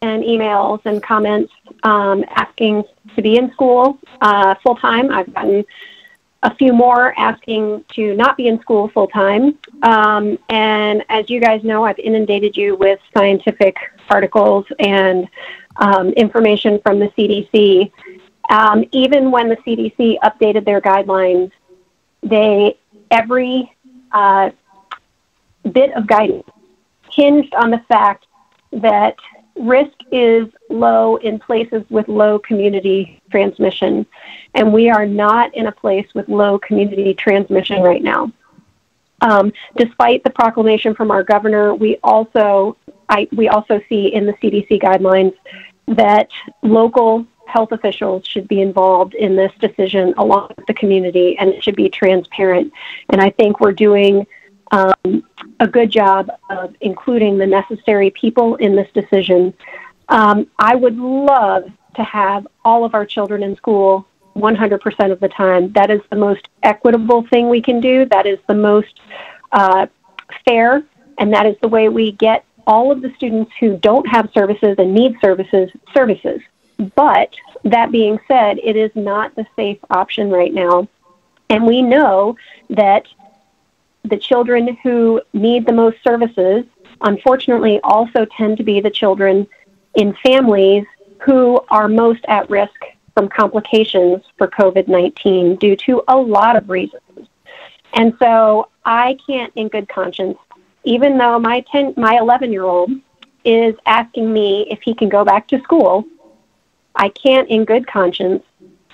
and emails and comments asking to be in school full-time. I've gotten a few more asking to not be in school full-time. And as you guys know, I've inundated you with scientific articles and information from the CDC. Even when the CDC updated their guidelines, every bit of guidance hinged on the fact that risk is low in places with low community transmission, and we are not in a place with low community transmission right now. Despite the proclamation from our governor, we also see in the CDC guidelines that local health officials should be involved in this decision along with the community, and it should be transparent. And I think we're doing a good job of including the necessary people in this decision. I would love to have all of our children in school 100% of the time. That is the most equitable thing we can do. That is the most fair, and that is the way we get all of the students who don't have services and need services. But that being said, it is not the safe option right now. And we know that the children who need the most services, unfortunately, also tend to be the children in families who are most at risk from complications for COVID-19 due to a lot of reasons. And so I can't in good conscience, even though my 11-year-old is asking me if he can go back to school, I can't in good conscience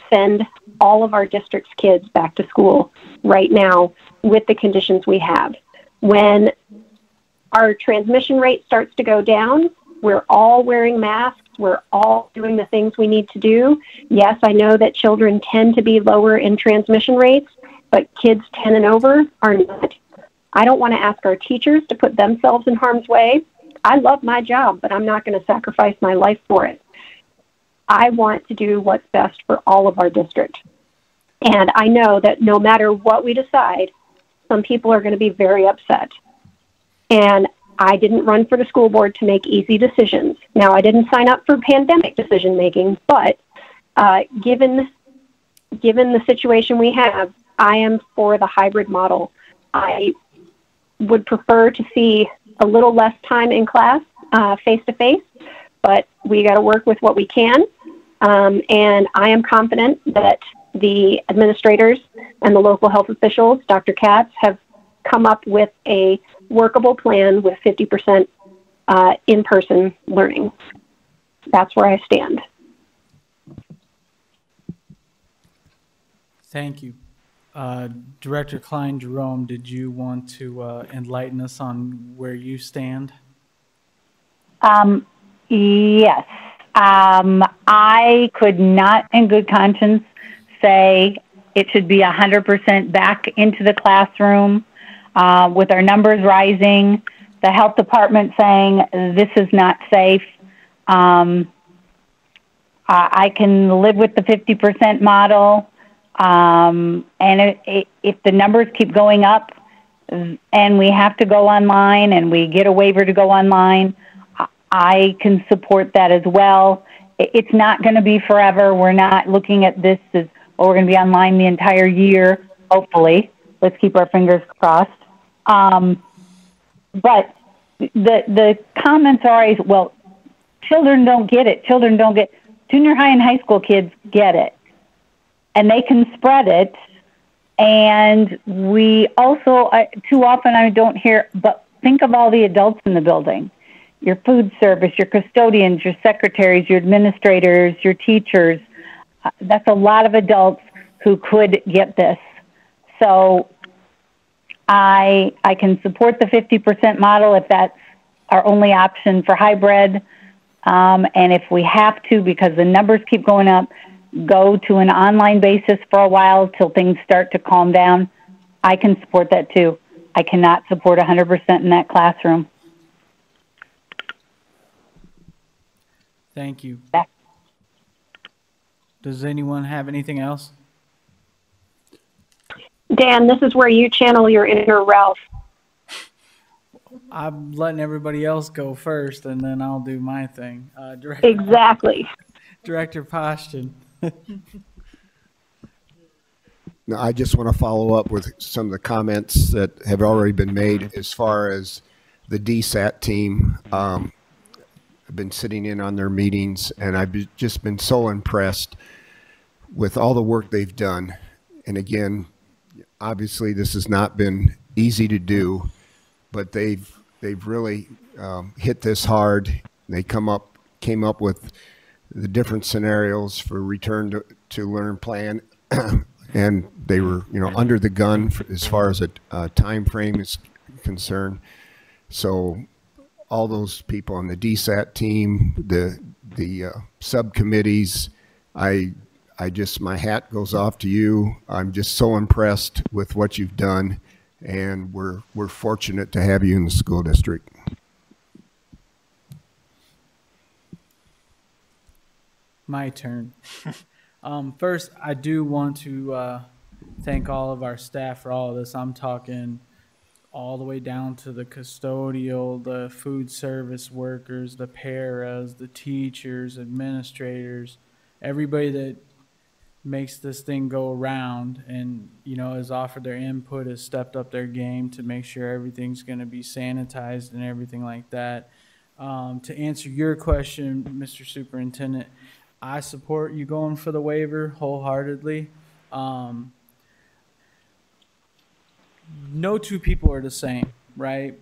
send all of our district's kids back to school right now with the conditions we have. When our transmission rate starts to go down, we're all wearing masks, we're all doing the things we need to do. Yes, I know that children tend to be lower in transmission rates, but kids 10 and over are not. I don't want to ask our teachers to put themselves in harm's way. I love my job, but I'm not going to sacrifice my life for it. I want to do what's best for all of our district. And I know that no matter what we decide, some people are going to be very upset. And I didn't run for the school board to make easy decisions. Now, I didn't sign up for pandemic decision making, but given the situation we have, I am for the hybrid model. I would prefer to see a little less time in class face-to-face, but we got to work with what we can. And I am confident that the administrators and the local health officials, Dr. Katz, have come up with a workable plan with 50% in-person learning. That's where I stand. Thank you. Director Klein Jerome, did you want to enlighten us on where you stand? Yes. I could not in good conscience say it should be 100% back into the classroom. With our numbers rising, the health department saying this is not safe. I can live with the 50% model. And if the numbers keep going up and we have to go online and we get a waiver to go online, I can support that as well. It's not going to be forever. We're not looking at this as, oh, we're going to be online the entire year, hopefully. Let's keep our fingers crossed. But the comments are always, well, children don't get it. Children don't get, junior high and high school kids get it. And they can spread it. And we also, too often I don't hear, but think of all the adults in the building. Your food service, your custodians, your secretaries, your administrators, your teachers. That's a lot of adults who could get this. So I can support the 50% model if that's our only option for hybrid. And if we have to, because the numbers keep going up, go to an online basis for a while till things start to calm down, I can support that too. I cannot support 100% in that classroom. Thank you. Does anyone have anything else? Dan, this is where you channel your inner Ralph. I'm letting everybody else go first, and then I'll do my thing. Director Postian. Now, I just want to follow up with some of the comments that have already been made as far as the DSAT team. I've been sitting in on their meetings, and I've just been so impressed with all the work they've done. And again, obviously this has not been easy to do, but they've they've really hit this hard. They came up with the different scenarios for return to learn plan, and they were under the gun as far as a time frame is concerned. So all those people on the DSAT team, the subcommittees, I just, my hat goes off to you. I'm just so impressed with what you've done, and we're fortunate to have you in the school district. My turn. First, I do want to thank all of our staff for all of this. I'm talking all the way down to the custodial, the food service workers, the paras, the teachers, administrators, everybody that makes this thing go around and, has offered their input, has stepped up their game to make sure everything's going to be sanitized and everything like that. To answer your question, Mr. Superintendent, I support you going for the waiver wholeheartedly. No two people are the same, right?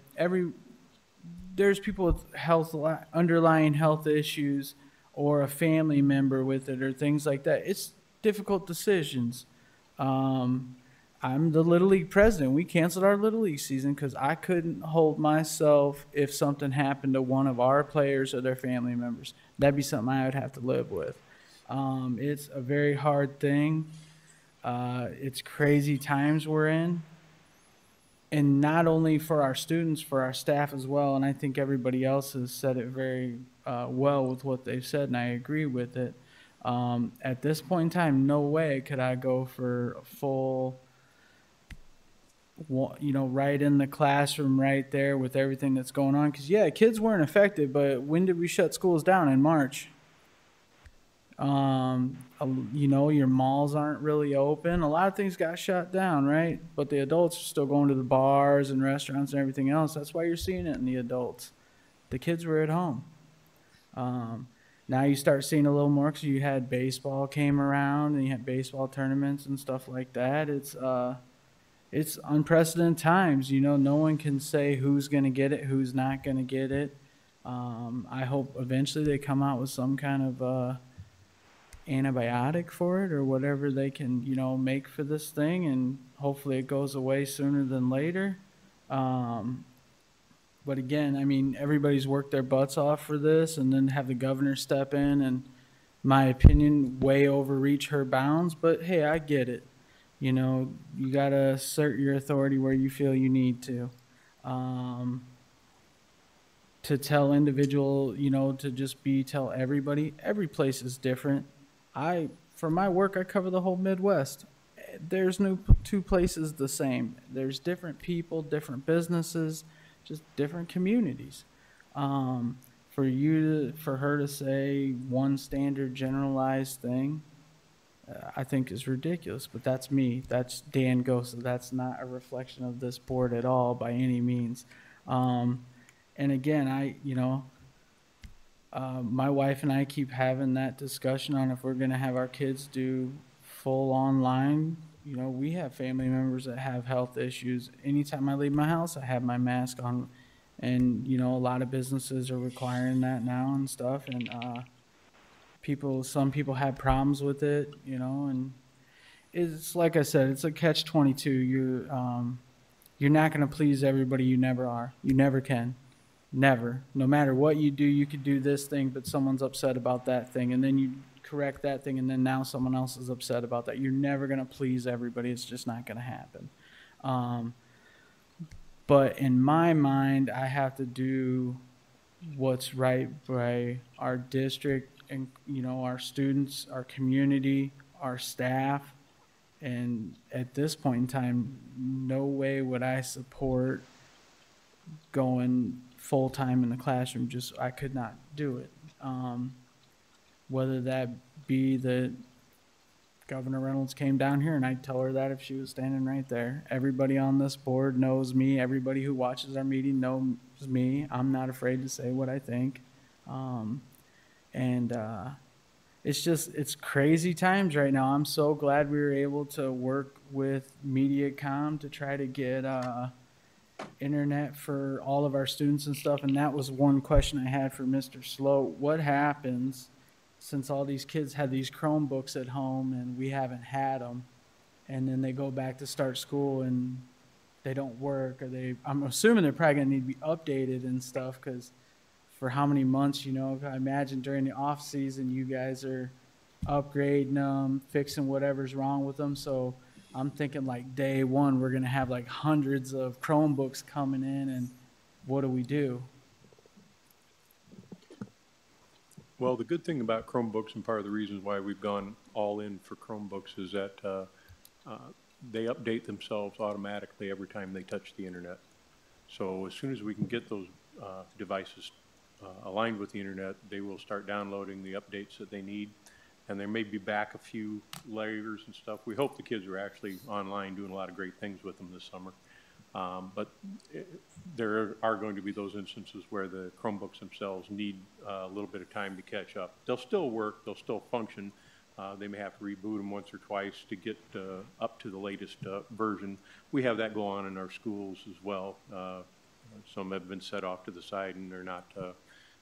There's people with underlying health issues or a family member with it or things like that. It's difficult decisions. I'm the Little League president. We canceled our Little League season because I couldn't hold myself if something happened to one of our players or their family members. That'd be something I would have to live with. It's a very hard thing. It's crazy times we're in. And not only for our students, for our staff as well. And I think everybody else has said it very well with what they've said, and I agree with it. At this point in time, no way could I go for a full, right in the classroom right there with everything that's going on. Because, yeah, kids weren't affected, but when did we shut schools down? In March. Your malls aren't really open. A lot of things got shut down, right? But the adults are still going to the bars and restaurants and everything else. That's why you're seeing it in the adults. The kids were at home. Now you start seeing a little more because you had baseball came around and you had baseball tournaments and stuff like that. It's unprecedented times. No one can say who's going to get it, who's not going to get it. I hope eventually they come out with some kind of antibiotic for it or whatever they can, make for this thing, and hopefully it goes away sooner than later. But again, everybody's worked their butts off for this, and then have the governor step in and, my opinion, way overreach her bounds. But hey, I get it. You got to assert your authority where you feel you need to. To tell individual, to just tell everybody, every place is different. For my work, I cover the whole Midwest. There's no two places the same. There's different people, different businesses, just different communities. For her to say one standard generalized thing, I think is ridiculous. But that's me. That's Dan Gosa. That's not a reflection of this board at all by any means. And again, my wife and I keep having that discussion on if we're going to have our kids do full online. We have family members that have health issues. Anytime I leave my house, I have my mask on. And, a lot of businesses are requiring that now and stuff. And some people have problems with it, and it's like I said, it's a catch-22. You're not going to please everybody. You never are. You never can. Never. No matter what you do, you could do this thing, but someone's upset about that thing, and then you correct that thing, and then now someone else is upset about that. You're never going to please everybody. It's just not going to happen. But in my mind, I have to do what's right by our district and, our students, our community, our staff. And at this point in time, no way would I support going full-time in the classroom. I could not do it. Whether that be that Governor Reynolds came down here, and I'd tell her that if she was standing right there. Everybody on this board knows me. Everybody who watches our meeting knows me. I'm not afraid to say what I think. It's crazy times right now. I'm so glad we were able to work with MediaCom to try to get internet for all of our students and stuff. And that was one question I had for Mr. Sloat. What happens since all these kids had these Chromebooks at home and we haven't had them, and then they go back to start school and they don't work, or I'm assuming they're probably going to need to be updated and stuff, because for how many months, I imagine during the off season, you guys are upgrading them, fixing whatever's wrong with them. So I'm thinking like day one, we're going to have like hundreds of Chromebooks coming in, and what do we do? Well, the good thing about Chromebooks, and part of the reasons why we've gone all in for Chromebooks, is that they update themselves automatically every time they touch the internet. So as soon as we can get those devices aligned with the internet, they will start downloading the updates that they need. And they may be back a few layers and stuff. We hope the kids are actually online doing a lot of great things with them this summer. But there are going to be those instances where the Chromebooks themselves need a little bit of time to catch up. They'll still work, they'll still function. They may have to reboot them once or twice to get up to the latest version. We have that go on in our schools as well. Some have been set off to the side and they're not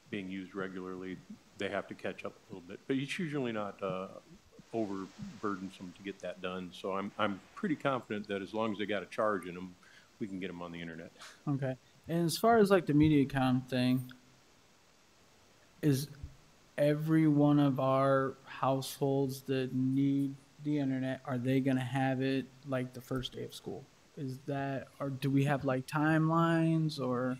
being used regularly. They have to catch up a little bit, but it's usually not overburdensome to get that done. So I'm pretty confident that as long as they got a charge in them, we can get them on the internet. Okay. And as far as like the MediaCom thing, is every one of our households that need the internet, are they going to have it like the first day of school? Is that, or do we have like timelines, or?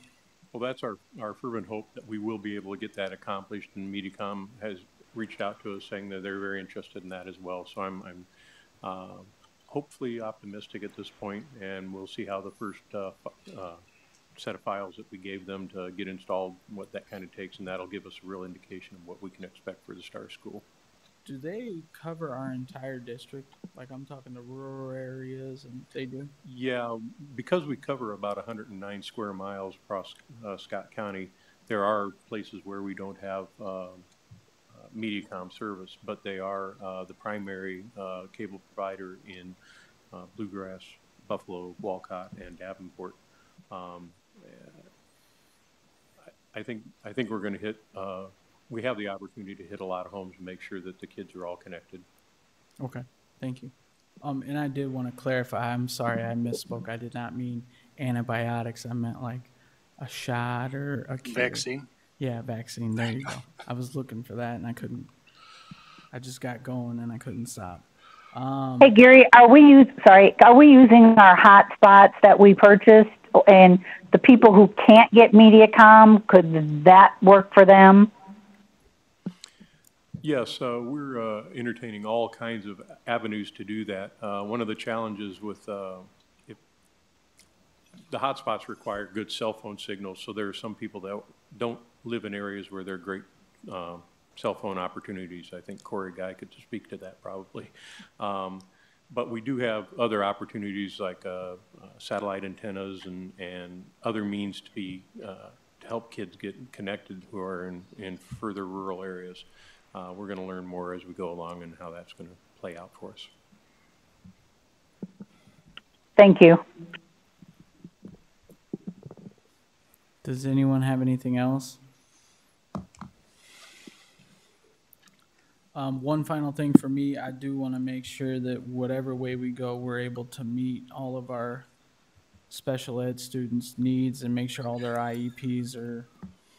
Well, that's our fervent hope that we will be able to get that accomplished, and MediaCom has reached out to us saying that they're very interested in that as well. So I'm hopefully optimistic at this point, and we'll see how the first set of files that we gave them to get installed, what that kind of takes, and that'll give us a real indication of what we can expect for the start of school. Do they cover our entire district? Like I'm talking the rural areas, and they do? Yeah, because we cover about 109 square miles across Scott County, there are places where we don't have MediaCom service, but they are the primary cable provider in Bluegrass, Buffalo, Walcott, and Davenport. I think we're going to hit. We have the opportunity to hit a lot of homes and make sure that the kids are all connected. Okay, thank you. And I did want to clarify. I'm sorry, I misspoke. I did not mean antibiotics. I meant like a shot or a cure. Vaccine. Yeah, vaccine. There you go. I was looking for that and I couldn't. I just got going and I couldn't stop. Hey Gary, are we using our hotspots that we purchased, and the people who can't get MediaCom, could that work for them? Yes, we're entertaining all kinds of avenues to do that. One of the challenges with if the hotspots require good cell phone signals, so there are some people that don't live in areas where there are great cell phone opportunities. I think Corey Guy could speak to that probably. But we do have other opportunities like satellite antennas and other means to help kids get connected who are in further rural areas. We're going to learn more as we go along and how that's going to play out for us. Thank you. Does anyone have anything else? One final thing for me, I do want to make sure that whatever way we go, we're able to meet all of our special ed students' needs and make sure all their IEPs are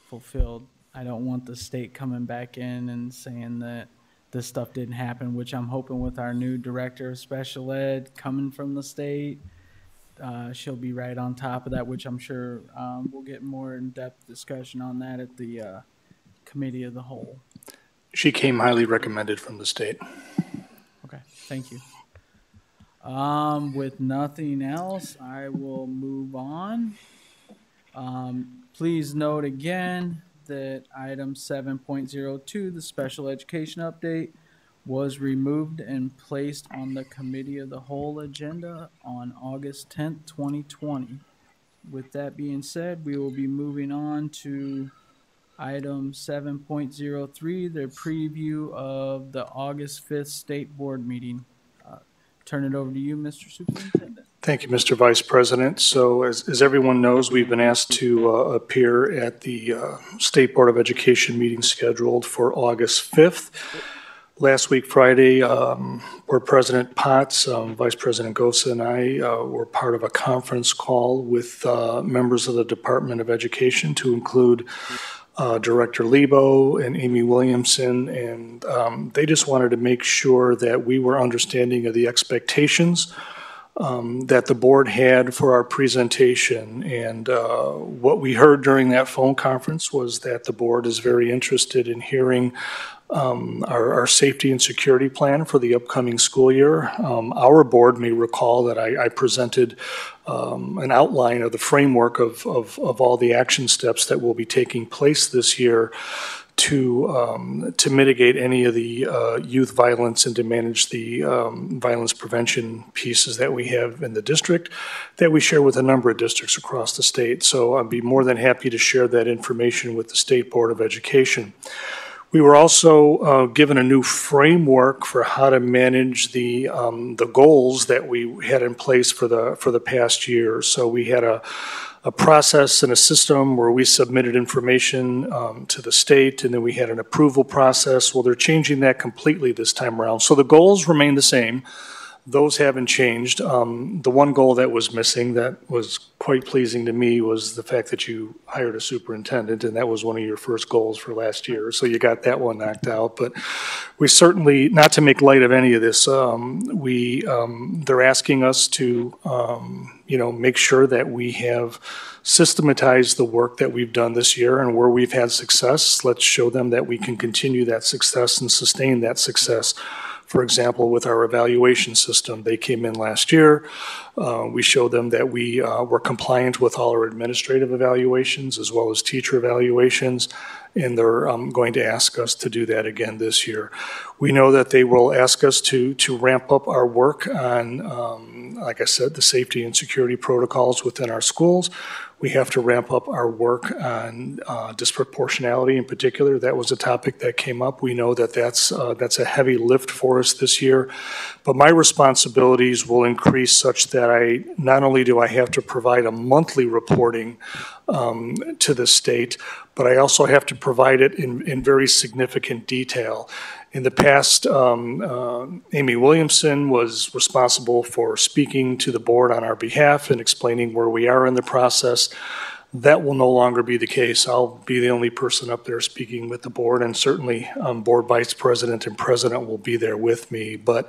fulfilled. I don't want the state coming back in and saying that this stuff didn't happen, which I'm hoping with our new director of special ed coming from the state, she'll be right on top of that, which I'm sure we'll get more in-depth discussion on that at the committee of the whole. She came highly recommended from the state. Okay, thank you. With nothing else, I will move on. Please note again that item 7.02, the special education update, was removed and placed on the committee of the whole agenda on August 10th, 2020. With that being said, we will be moving on to item 7.03, the preview of the August 5th State Board meeting. Turn it over to you, Mr. Superintendent. Thank you, Mr. Vice President. So as everyone knows, we've been asked to appear at the State Board of Education meeting scheduled for August 5th. Last week, Friday, Board President Potts, Vice President Gosa, and I were part of a conference call with members of the Department of Education to include Director Lebo and Amy Williamson, and they just wanted to make sure that we were understanding of the expectations that the board had for our presentation. And what we heard during that phone conference was that the board is very interested in hearing our safety and security plan for the upcoming school year. Our board may recall that I presented an outline of the framework of all the action steps that will be taking place this year to mitigate any of the youth violence and to manage the violence prevention pieces that we have in the district that we share with a number of districts across the state. So I'd be more than happy to share that information with the State Board of Education. We were also given a new framework for how to manage the goals that we had in place for the past year. So we had a process and a system where we submitted information to the state, and then we had an approval process. Well, they're changing that completely this time around. So the goals remain the same. Those haven't changed. The one goal that was missing that was quite pleasing to me was the fact that you hired a superintendent, and that was one of your first goals for last year. So you got that one knocked out. But we certainly, not to make light of any of this, they're asking us to, make sure that we have systematized the work that we've done this year, and where we've had success, let's show them that we can continue that success and sustain that success. For example, with our evaluation system, they came in last year. We showed them that we were compliant with all our administrative evaluations as well as teacher evaluations, and they're going to ask us to do that again this year. We know that they will ask us to ramp up our work on, like I said, the safety and security protocols within our schools. We have to ramp up our work on disproportionality in particular. That was a topic that came up. We know that that's a heavy lift for us this year. But my responsibilities will increase such that not only do I have to provide a monthly reporting to the state, but I also have to provide it in very significant detail. In the past, Amy Williamson was responsible for speaking to the board on our behalf and explaining where we are in the process. That will no longer be the case. I'll be the only person up there speaking with the board, and certainly board vice president and president will be there with me. But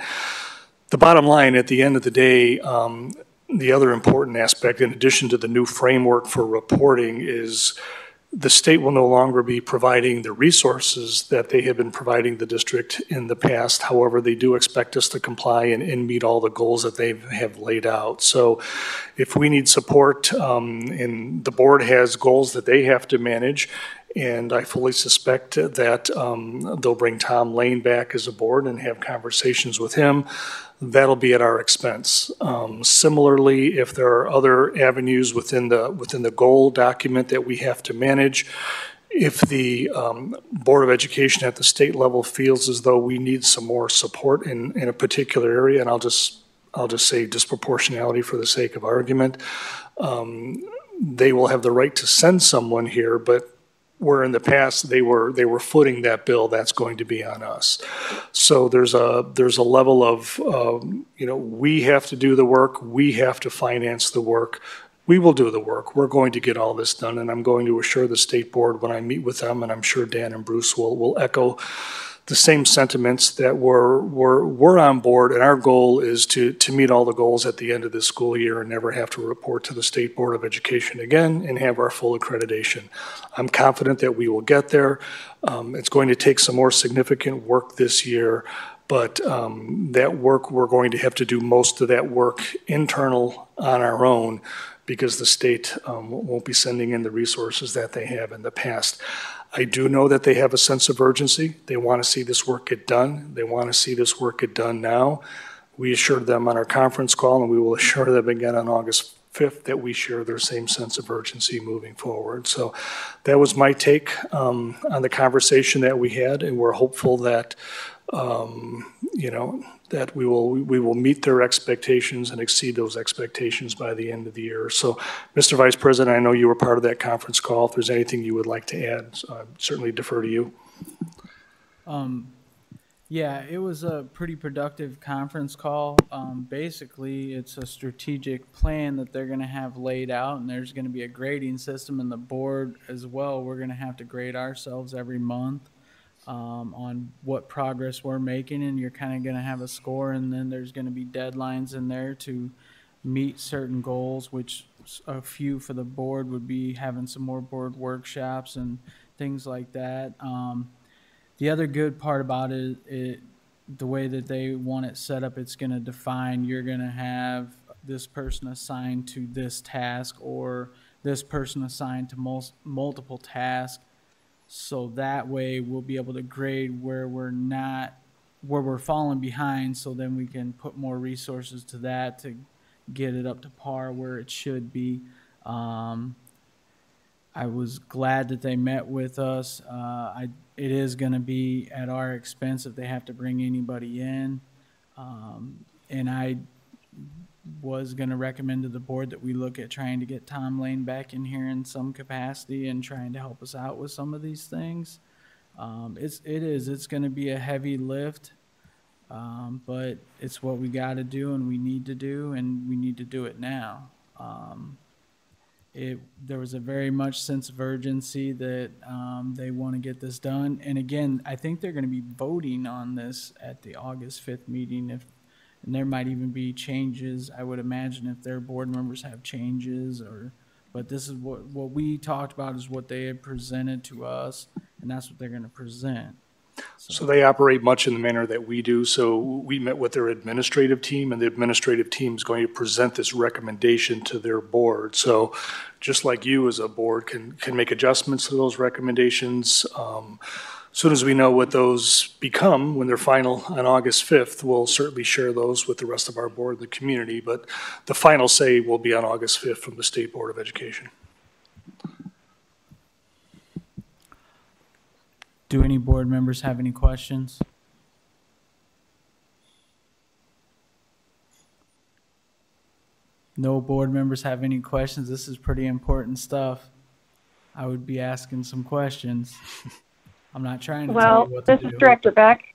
the bottom line, at the end of the day, the other important aspect, in addition to the new framework for reporting, is the state will no longer be providing the resources that they have been providing the district in the past. However, they do expect us to comply and meet all the goals that they have laid out. So if we need support, and the board has goals that they have to manage, and I fully suspect that they'll bring Tom Lane back as a board and have conversations with him. That'll be at our expense. Similarly, if there are other avenues within the goal document that we have to manage, if the Board of Education at the state level feels as though we need some more support in a particular area, and I'll just say disproportionality for the sake of argument, they will have the right to send someone here, but where in the past they were footing that bill, that's going to be on us. So there's a level of we have to do the work, we have to finance the work. We will do the work. We're going to get all this done, and I'm going to assure the state board when I meet with them, and I'm sure Dan and Bruce will echo the same sentiments that we're on board, and our goal is to meet all the goals at the end of this school year and never have to report to the State Board of Education again and have our full accreditation. I'm confident that we will get there. It's going to take some more significant work this year, but that work, we're going to have to do most of that work internal on our own because the state won't be sending in the resources that they have in the past. I do know that they have a sense of urgency. They want to see this work get done. They want to see this work get done now. We assured them on our conference call, and we will assure them again on August 5th that we share their same sense of urgency moving forward. So that was my take on the conversation that we had, and we're hopeful that that we will meet their expectations and exceed those expectations by the end of the year. So, Mr. Vice President, I know you were part of that conference call. If there's anything you would like to add, I certainly defer to you. Yeah, it was a pretty productive conference call. Basically, it's a strategic plan that they're going to have laid out, and there's going to be a grading system, and the board as well. We're going to have to grade ourselves every month on what progress we're making, and you're kind of going to have a score, and then there's going to be deadlines in there to meet certain goals, which a few for the board would be having some more board workshops and things like that. The other good part about it, the way that they want it set up, it's going to define you're going to have this person assigned to this task or this person assigned to multiple tasks. So that way we'll be able to grade where we're falling behind. So then we can put more resources to that to get it up to par where it should be. I was glad that they met with us. It is going to be at our expense if they have to bring anybody in. And I was going to recommend to the board that we look at trying to get Tom Lane back in here in some capacity and trying to help us out with some of these things. It's going to be a heavy lift, but it's what we got to do and we need to do, and we need to do it now. There was a very much sense of urgency that they want to get this done. And again, I think they're going to be voting on this at the August 5th meeting, and there might even be changes, I would imagine, if their board members have changes. But this is what we talked about is what they had presented to us, and that's what they're going to present. So they operate much in the manner that we do. So we met with their administrative team, and the administrative team is going to present this recommendation to their board. So just like you as a board can make adjustments to those recommendations. As soon as we know what those become when they're final on August 5th, we'll certainly share those with the rest of our board and the community. But the final say will be on August 5th from the State Board of Education. Do any board members have any questions? No board members have any questions? This is pretty important stuff. I would be asking some questions. I'm not trying to tell you what to do. This is Director Beck.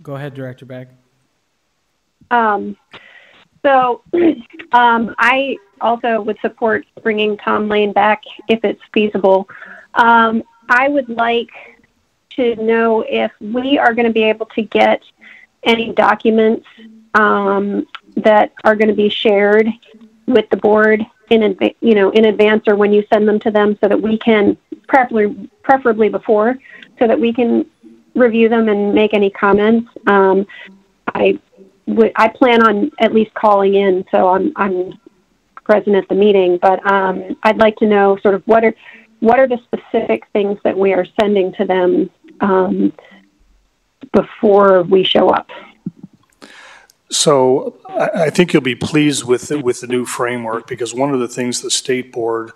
Go ahead, Director Beck. I also would support bringing Tom Lane back if it's feasible. I would like to know if we are going to be able to get any documents that are going to be shared with the board in advance or when you send them to them, so that we can preferably before, so that we can review them and make any comments. I plan on at least calling in, so I'm present at the meeting. But I'd like to know sort of what are the specific things that we are sending to them before we show up. So I think you'll be pleased with the new framework, because one of the things the state board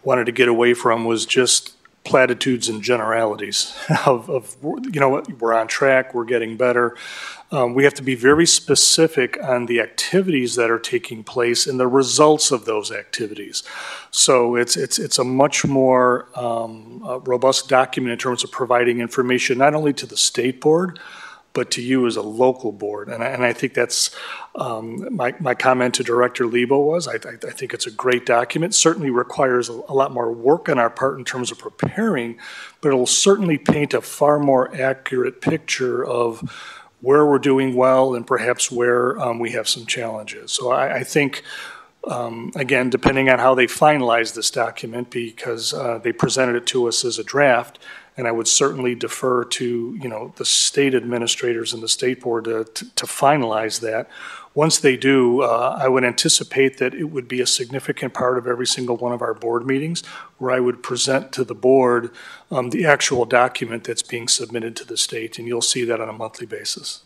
wanted to get away from was just platitudes and generalities of we're on track, we're getting better. We have to be very specific on the activities that are taking place and the results of those activities. So it's a much more robust document in terms of providing information not only to the state board, but to you as a local board. And I think that's my comment to Director Lebo was, I think it's a great document. Certainly requires a lot more work on our part in terms of preparing, but it'll certainly paint a far more accurate picture of where we're doing well and perhaps where we have some challenges. So I think, again, depending on how they finalize this document, because they presented it to us as a draft, and I would certainly defer to the state administrators and the state board to finalize that. Once they do, I would anticipate that it would be a significant part of every single one of our board meetings, where I would present to the board the actual document that's being submitted to the state, and you'll see that on a monthly basis.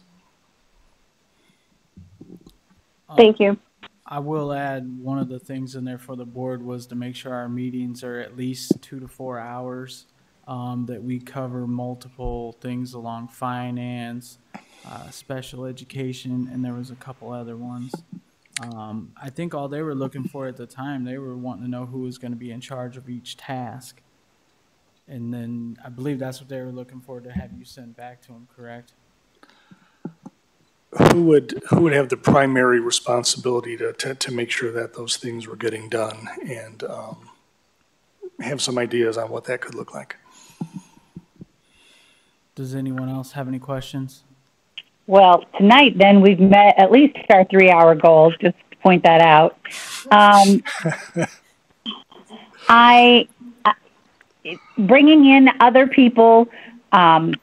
Thank you. I will add, one of the things in there for the board was to make sure our meetings are at least 2 to 4 hours, that we cover multiple things along finance, special education, and there was a couple other ones. I think all they were looking for at the time, they were wanting to know who was going to be in charge of each task. And then I believe that's what they were looking for to have you sent back to them, correct? Who would have the primary responsibility to make sure that those things were getting done, and have some ideas on what that could look like? Does anyone else have any questions? Well, tonight then we've met at least our 3-hour goals, just to point that out. Bringing in other people, the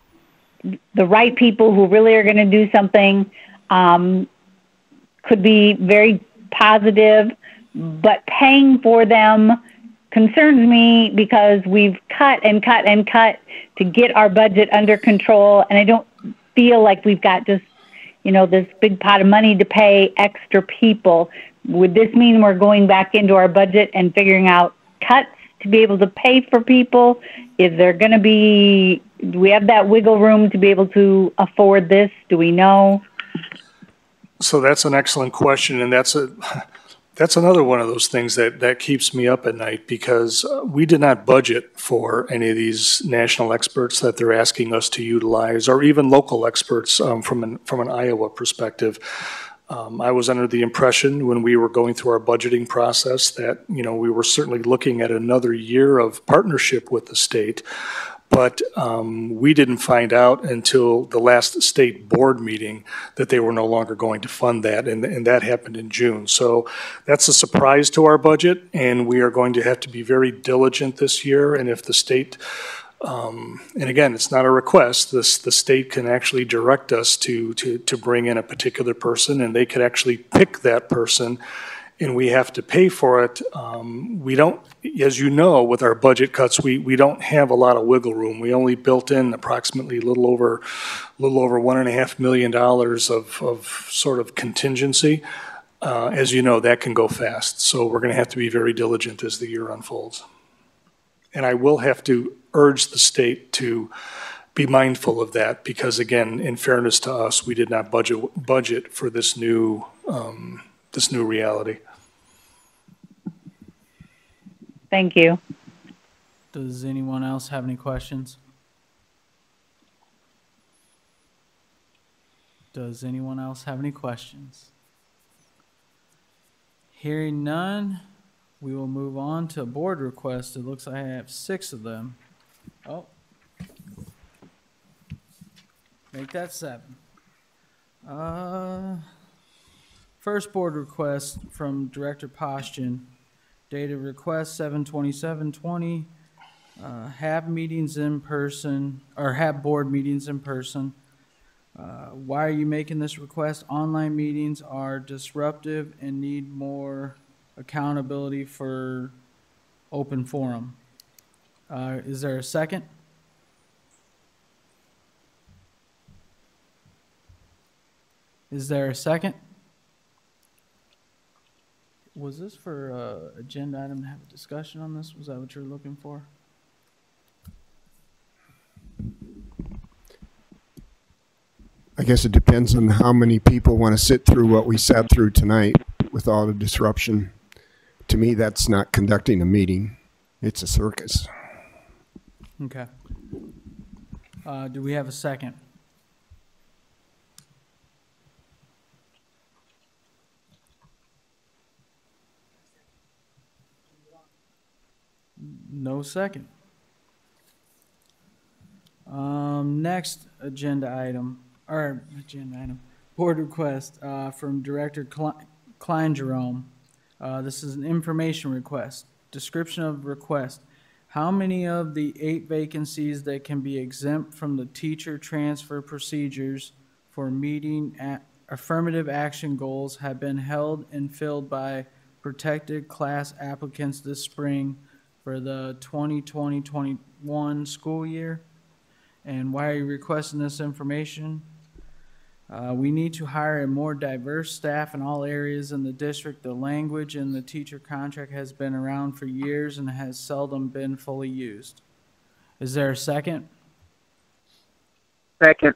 right people who really are going to do something, could be very positive, but paying for them concerns me because we've cut and cut and cut to get our budget under control, and I don't feel like we've got just, this big pot of money to pay extra people. Would this mean we're going back into our budget and figuring out cuts to be able to pay for people? Is there going to be, do we have that wiggle room to be able to afford this? Do we know? So that's an excellent question, and that's another one of those things that keeps me up at night, because we did not budget for any of these national experts that they're asking us to utilize, or even local experts from an Iowa perspective. I was under the impression when we were going through our budgeting process that, we were certainly looking at another year of partnership with the state. But we didn't find out until the last state board meeting that they were no longer going to fund that, and that happened in June. So that's a surprise to our budget, and we are going to have to be very diligent this year. And if the state, and again, it's not a request, the state can actually direct us to bring in a particular person, and they could actually pick that person, and we have to pay for it. We don't, as you know, with our budget cuts, we don't have a lot of wiggle room. We only built in approximately a little over $1.5 million of sort of contingency. As you know, that can go fast. So we're going to have to be very diligent as the year unfolds. And I will have to urge the state to be mindful of that, because again, in fairness to us, we did not budget for this new reality. Thank you. Does anyone else have any questions? Does anyone else have any questions? Hearing none, we will move on to board requests. It looks like I have 6 of them. Oh. Make that 7. First board request from Director Postian. Data request 7/27/20. Have meetings in person, or have board meetings in person. Why are you making this request? Online meetings are disruptive and need more accountability for open forum. Is there a second? Is there a second? Was this for agenda item to have a discussion on this? Was that what you're looking for? I guess it depends on how many people want to sit through what we sat through tonight with all the disruption. To me, that's not conducting a meeting. It's a circus. Okay. Do we have a second? No second. Next agenda item, board request from Director Klein Jerome. This is an information request. Description of request. How many of the 8 vacancies that can be exempt from the teacher transfer procedures for meeting affirmative action goals have been held and filled by protected class applicants this spring for the 2020-21 school year? And why are you requesting this information? We need to hire a more diverse staff in all areas in the district. The language in the teacher contract has been around for years and has seldom been fully used. Is there a second? Second.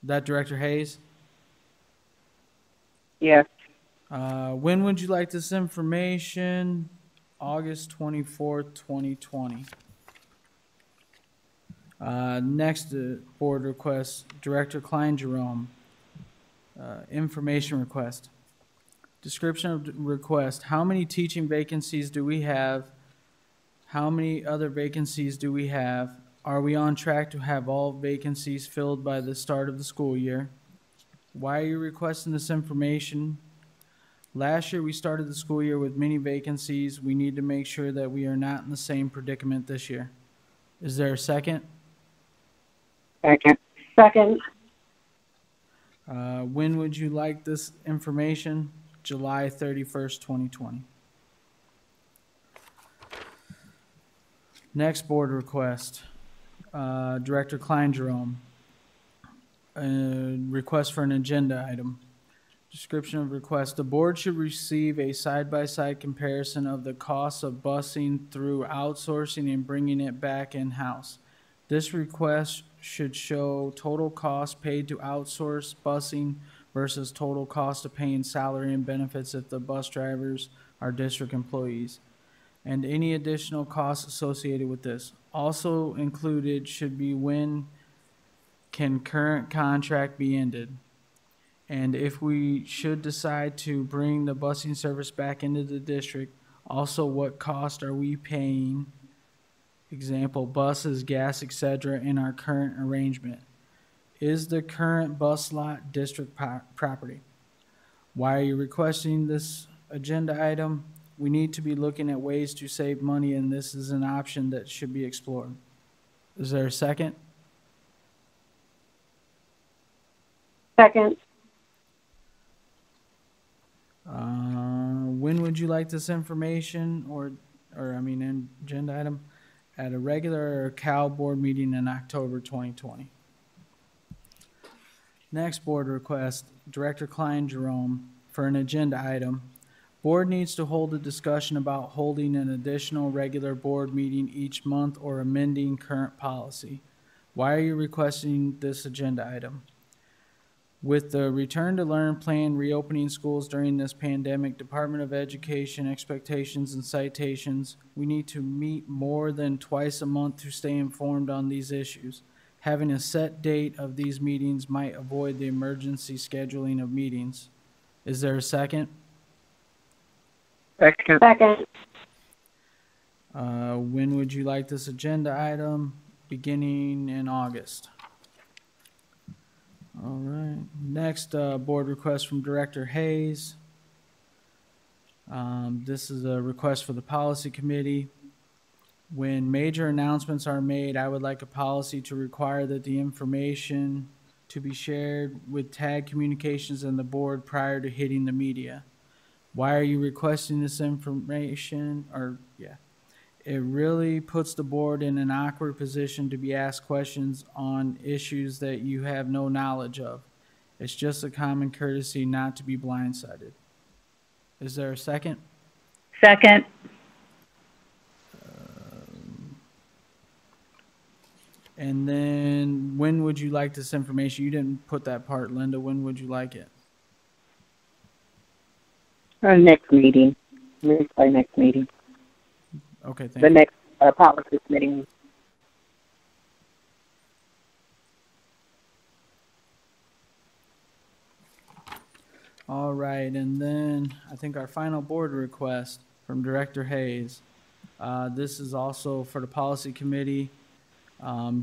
That Director Hayes? Yes. When would you like this information? August 24th, 2020. Next board request, Director Klein Jerome. Information request. Description of request. How many teaching vacancies do we have? How many other vacancies do we have? Are we on track to have all vacancies filled by the start of the school year? Why are you requesting this information? Last year, we started the school year with many vacancies. We need to make sure that we are not in the same predicament this year. Is there a second? Second. Second. When would you like this information? July 31st, 2020. Next board request. Director Klein Jerome. Request for an agenda item. Description of request. The board should receive a side-by-side comparison of the costs of busing through outsourcing and bringing it back in-house. This request should show total cost paid to outsource busing versus total cost of paying salary and benefits if the bus drivers are district employees, and any additional costs associated with this. Also included should be when can current contract be ended, and if we should decide to bring the busing service back into the district, also what cost are we paying, example, buses, gas, etc., in our current arrangement. Is the current bus lot district property? Why are you requesting this agenda item? We need to be looking at ways to save money, and this is an option that should be explored. Is there a second? Second. When would you like this information agenda item? At a regular Cal board meeting in October 2020. Next board request, Director Klein Jerome, for an agenda item. Board needs to hold a discussion about holding an additional regular board meeting each month or amending current policy. Why are you requesting this agenda item? With the Return to Learn plan reopening schools during this pandemic, Department of Education expectations and citations, we need to meet more than twice a month to stay informed on these issues. Having a set date of these meetings might avoid the emergency scheduling of meetings. Is there a second? Second. Second. When would you like this agenda item? Beginning in August. All right. Next board request from Director Hayes. This is a request for the policy committee. When major announcements are made, I would like a policy to require that the information to be shared with TAG Communications and the board prior to hitting the media. Why are you requesting this information? It really puts the board in an awkward position to be asked questions on issues that you have no knowledge of. It's just a common courtesy not to be blindsided. Is there a second? Second. And then when would you like this information? You didn't put that part, Linda. When would you like it? Our next meeting. Maybe by next meeting. Okay, thank the you. next policy meeting. All right, and then I think our final board request from Director Hayes. This is also for the policy committee.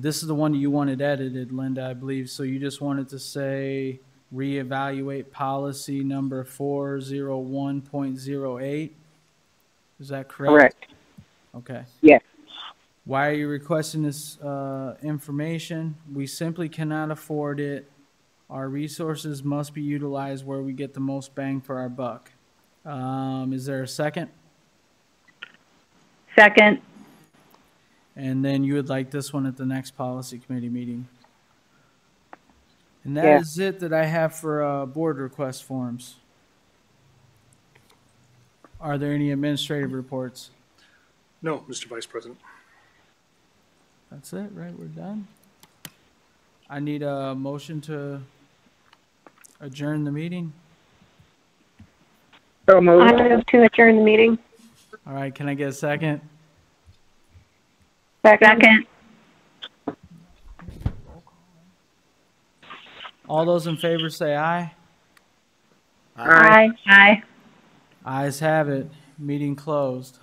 This is the one that you wanted edited, Linda, I believe. So you just wanted to say reevaluate policy number 401.08. Is that correct? Correct. Okay. Yes. Why are you requesting this information? We simply cannot afford it. Our resources must be utilized where we get the most bang for our buck. Is there a second? Second. And then you would like this one at the next policy committee meeting. And that is it that I have for board request forms. Are there any administrative reports? No, Mr. Vice President. That's it, right? We're done. I need a motion to adjourn the meeting. So moved. I move to adjourn the meeting. All right, can I get a second? Second. All those in favor say aye. Aye. Ayes have it. Meeting closed.